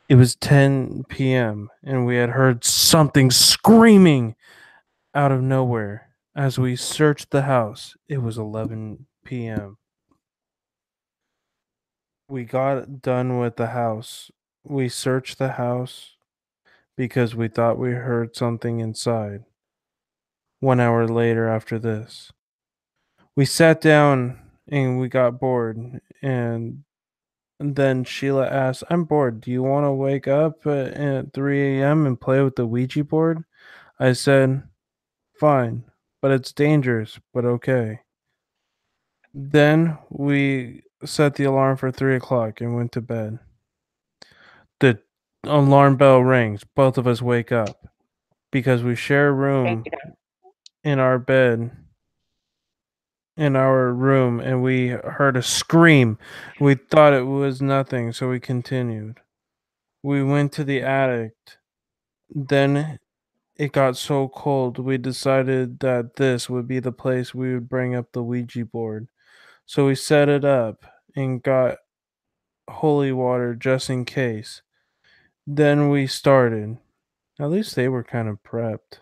It was 10 p.m., and we had heard something screaming out of nowhere. As we searched the house, it was 11 p.m. We got done with the house. We searched the house because we thought we heard something inside. 1 hour later, after this, we sat down and we got bored. And then Sheila asked, I'm bored. Do you want to wake up at 3 a.m. and play with the Ouija board? I said, fine, but it's dangerous, but okay. Then we set the alarm for 3 o'clock and went to bed. The alarm bell rings. Both of us wake up because we share a room in our bed, in our room, and we heard a scream. We thought it was nothing, so we continued. We went to the attic. Then it got so cold, we decided that this would be the place we would bring up the Ouija board. So we set it up and got holy water just in case. Then we started. At least they were kind of prepped.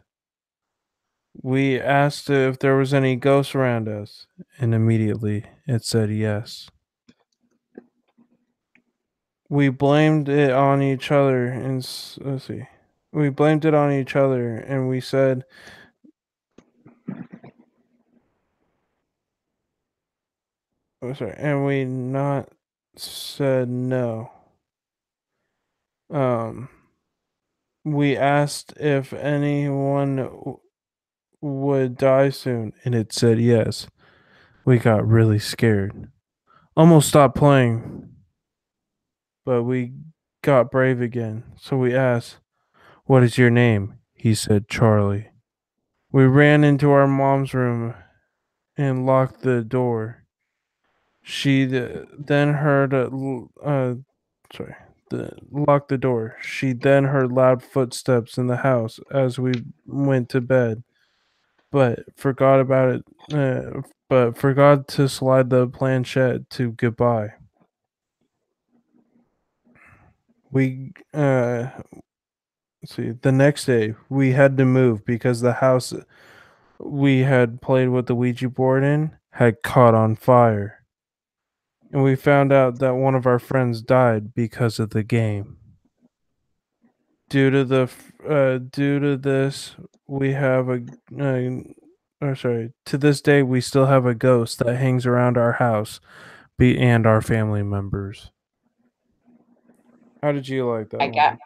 We asked if there was any ghosts around us, and immediately it said yes. We blamed it on each other, and let's see. We blamed it on each other, and we said, oh, sorry, and we not said no. Um, we asked if anyone would die soon, and it said yes. We got really scared. Almost stopped playing, but we got brave again. So we asked, "What is your name?" He said, "Charlie." We ran into our mom's room and locked the door. She then heard sorry, locked the door. She then heard loud footsteps in the house as we went to bed, but forgot about it. But forgot to slide the planchette to goodbye. We let's see. The next day, we had to move because the house we had played with the Ouija board in had caught on fire. And we found out that one of our friends died because of the game. Due to this, we have to this day we still have a ghost that hangs around our house, and our family members. How did you like that I got one?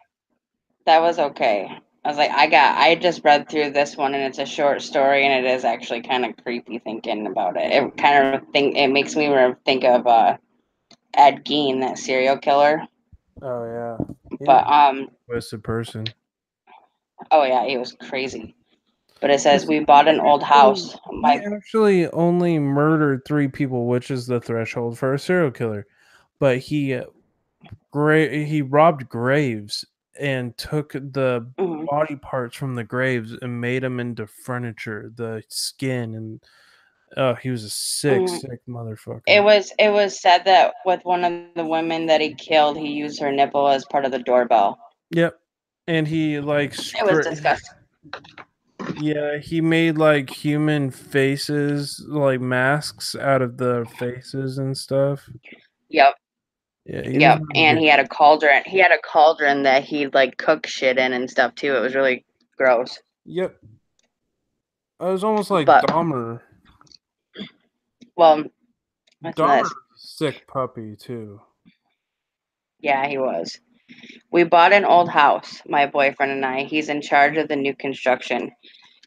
that was okay. I was like, I just read through this one and it's a short story and it is actually kind of creepy thinking about it. It makes me think of Ed Gein, that serial killer. Oh yeah, he was But a twisted person. oh yeah, he was crazy. But it says we bought an old house. He actually only murdered 3 people, which is the threshold for a serial killer. But he robbed graves and took the Mhm. body parts from the graves and made them into furniture, the skin, and oh, he was a Mhm. sick motherfucker. It was said that with one of the women that he killed, he used her nipple as part of the doorbell. Yep, and he like It was disgusting. yeah, he made like human faces, like masks out of the faces and stuff. Yep. Yeah, he was Yep. not a And good. he had a cauldron. He had a cauldron that he'd like cook shit in and stuff too. It was really gross. Yep, it was almost like But Dahmer. well, what's Dahmer this? was a sick puppy too. Yeah, he was. We bought an old house, my boyfriend and I. He's in charge of the new construction,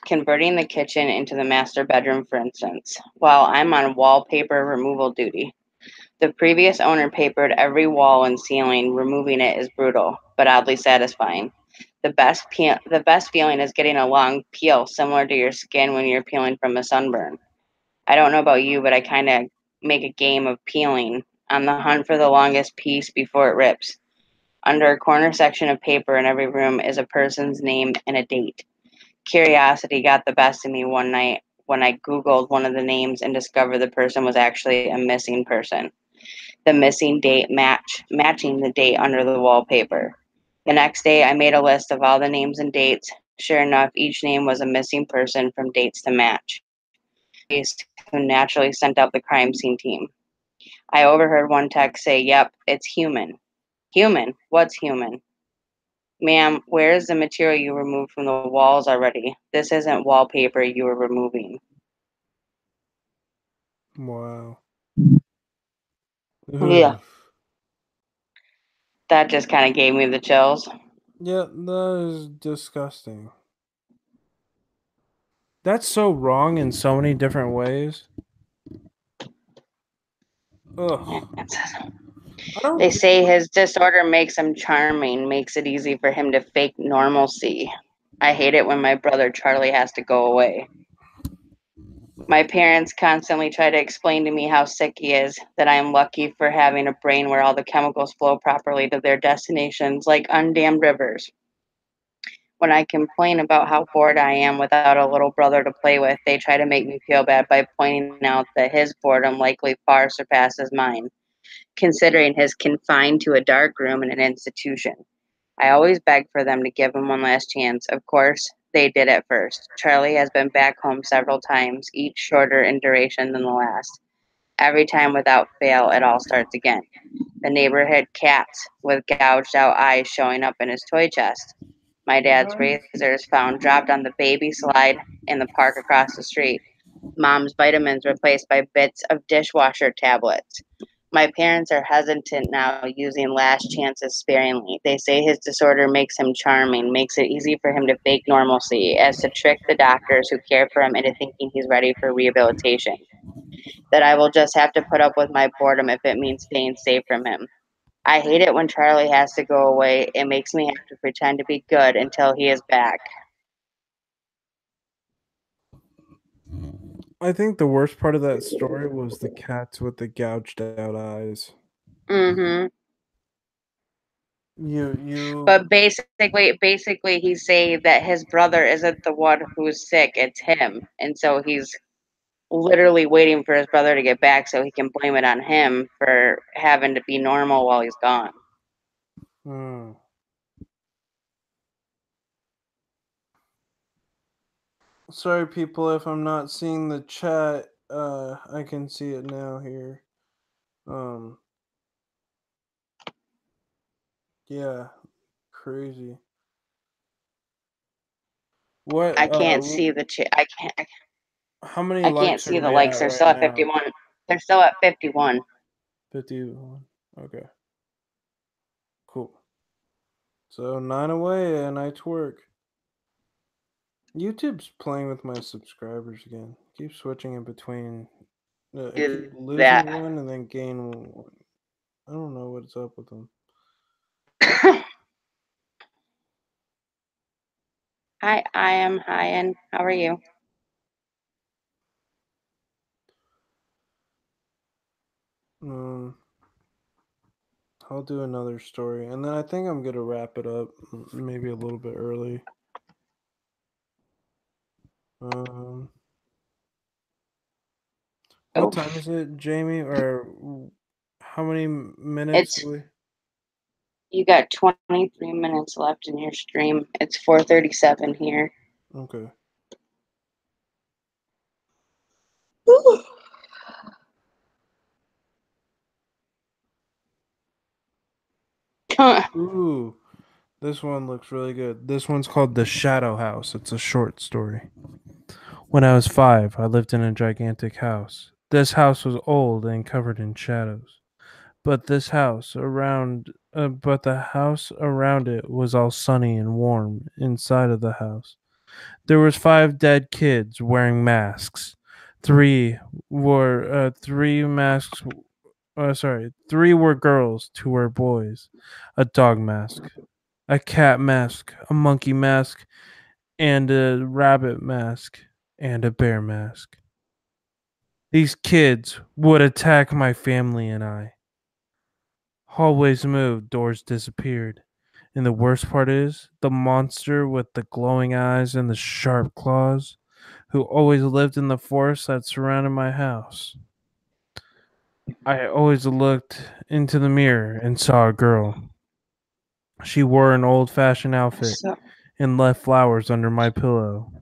converting the kitchen into the master bedroom, for instance, while I'm on wallpaper removal duty. The previous owner papered every wall and ceiling. Removing it is brutal, but oddly satisfying. The best feeling is getting a long peel, similar to your skin when you're peeling from a sunburn. I don't know about you, but I kind of make a game of peeling, on the hunt for the longest piece before it rips. Under a corner section of paper in every room is a person's name and a date. Curiosity got the best of me one night when I Googled one of the names and discovered the person was actually a missing person. The missing date matching the date under the wallpaper. The next day, I made a list of all the names and dates. Sure enough, each name was a missing person from dates to match. Who naturally sent out the crime scene team. I overheard one text say, "Yep, it's human." Human? What's human? Ma'am, where is the material you removed from the walls already? This isn't wallpaper you were removing. Wow. Yeah, Ugh. that just kind of gave me the chills. Yeah, that is disgusting. That's so wrong in so many different ways. Ugh. I don't They get say his disorder makes him charming, makes it easy for him to fake normalcy. I hate it when my brother Charlie has to go away. My parents constantly try to explain to me how sick he is, that I am lucky for having a brain where all the chemicals flow properly to their destinations like undammed rivers. When I complain about how bored I am without a little brother to play with, they try to make me feel bad by pointing out that his boredom likely far surpasses mine, considering he's confined to a dark room in an institution. I always beg for them to give him one last chance. Of course, they did at first. Charlie has been back home several times, each shorter in duration than the last. Every time without fail, it all starts again. The neighborhood cat with gouged out eyes showing up in his toy chest. My dad's razors found dropped on the baby slide in the park across the street. Mom's vitamins replaced by bits of dishwasher tablets. My parents are hesitant now, using last chances sparingly. They say his disorder makes him charming, makes it easy for him to fake normalcy, as to trick the doctors who care for him into thinking he's ready for rehabilitation. That I will just have to put up with my boredom if it means staying safe from him. I hate it when Charlie has to go away. It makes me have to pretend to be good until he is back. I think the worst part of that story was the cats with the gouged out eyes. Mm-hmm. You But basically, he's saying that his brother isn't the one who's sick; it's him, and so he's literally waiting for his brother to get back so he can blame it on him for having to be normal while he's gone. Hmm. Sorry, people, if I'm not seeing the chat. I can see it now here. Um. Yeah. Crazy. What? I can't see the How many I can't likes are see the we at likes. They're right still at now? 51. They're still at 51. 51. Okay. Cool. So 9 away and I twerk. YouTube's playing with my subscribers again. Keep switching in between. I keep Do losing that. one and then gain one. I don't know what's up with them. Hi, I am Hyan. How are you? Um, I'll do another story, and then I think I'm gonna wrap it up, maybe a little bit early. Um, what Oh, time is it, Jamie? Or how many minutes it's do we? you got 23 minutes left in your stream. It's 4:37 here. Okay. Ooh, this one looks really good. This one's called The Shadow House. It's a short story. When I was 5, I lived in a gigantic house. This house was old and covered in shadows. But the house around it was all sunny and warm inside of the house. There was 5 dead kids wearing masks. Three masks. Sorry, 3 were girls, 2 were boys. A dog mask, a cat mask, a monkey mask, and a rabbit mask, and a bear mask. These kids would attack my family and I. Hallways moved, doors disappeared. And the worst part is, the monster with the glowing eyes and the sharp claws, who always lived in the forest that surrounded my house. I always looked into the mirror and saw a girl. She wore an old fashioned outfit So, and left flowers under my pillow.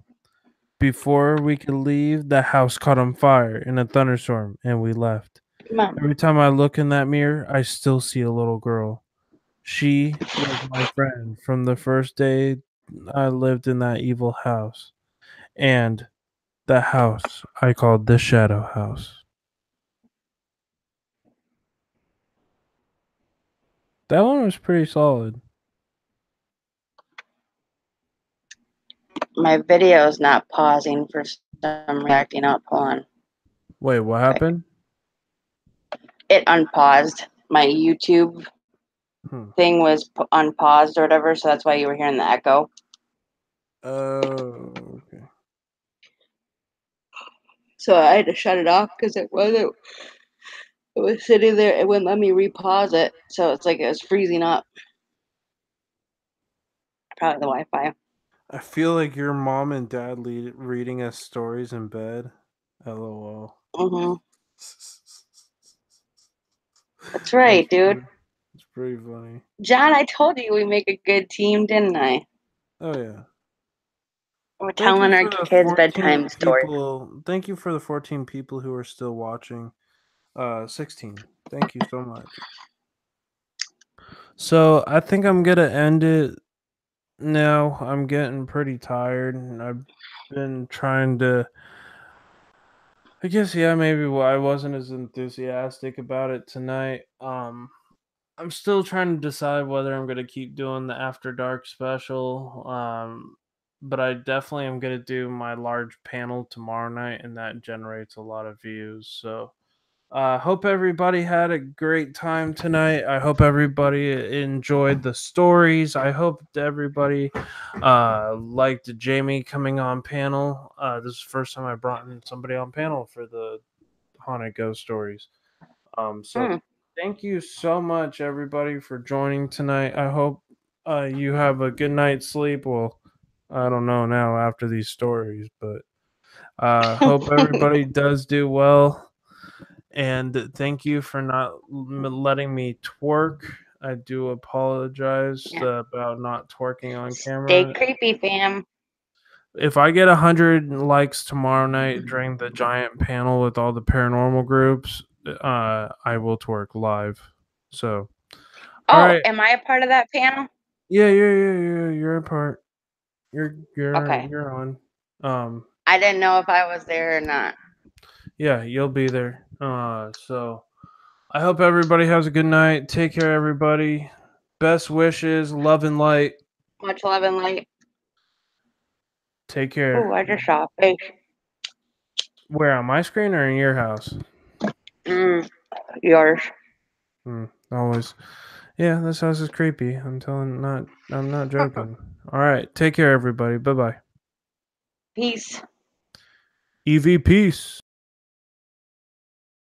Before we could leave, the house caught on fire in a thunderstorm and we left. Mom, Every time I look in that mirror, I still see a little girl. She was my friend from the first day I lived in that evil house. And the house I called the Shadow House. That one was pretty solid. my video is not pausing for some reacting up. Hold on. Wait, what Quick. happened? It unpaused. My YouTube thing was unpaused or whatever, so that's why you were hearing the echo. Oh, okay. So I had to shut it off because it wasn't. It was sitting there. It wouldn't let me repause it, so it's like it was freezing up. Probably the Wi-Fi. I feel like your mom and dad reading us stories in bed. LOL. Mm-hmm. That's right, dude. It's pretty funny. John, I told you we make a good team, didn't I? Oh yeah. We're Thank you telling our for the kids 14 bedtime stories. people. Thank you for the 14 people who are still watching. 16. Thank you so much. So I think I'm gonna end it now. I'm getting pretty tired, and I've been trying to. I guess yeah, maybe I wasn't as enthusiastic about it tonight. I'm still trying to decide whether I'm gonna keep doing the After Dark special. But I definitely am gonna do my large panel tomorrow night, and that generates a lot of views. So hope everybody had a great time tonight. I hope everybody enjoyed the stories. I hope everybody liked Jamie coming on panel. This is the first time I brought in somebody on panel for the haunted ghost stories. So thank you so much, everybody, for joining tonight. I hope you have a good night's sleep. Well, I don't know now after these stories, but hope everybody does do well. And thank you for not letting me twerk. I do apologize about not twerking on Stay camera. creepy, fam. If I get 100 likes tomorrow night during the giant panel with all the paranormal groups, I will twerk live. So, all Oh, right, am I a part of that panel? yeah, you're a part. Okay. You're on. I didn't know if I was there or not. Yeah, you'll be there. So I hope everybody has a good night. Take care, everybody. Best wishes, love and light. Much love and light. Take Oh, care. I just saw a face. Where, on my screen or in your house? Yours. Always. Yeah, this house is creepy. I'm not joking. All right, take care, everybody. Bye bye. Peace. EV peace.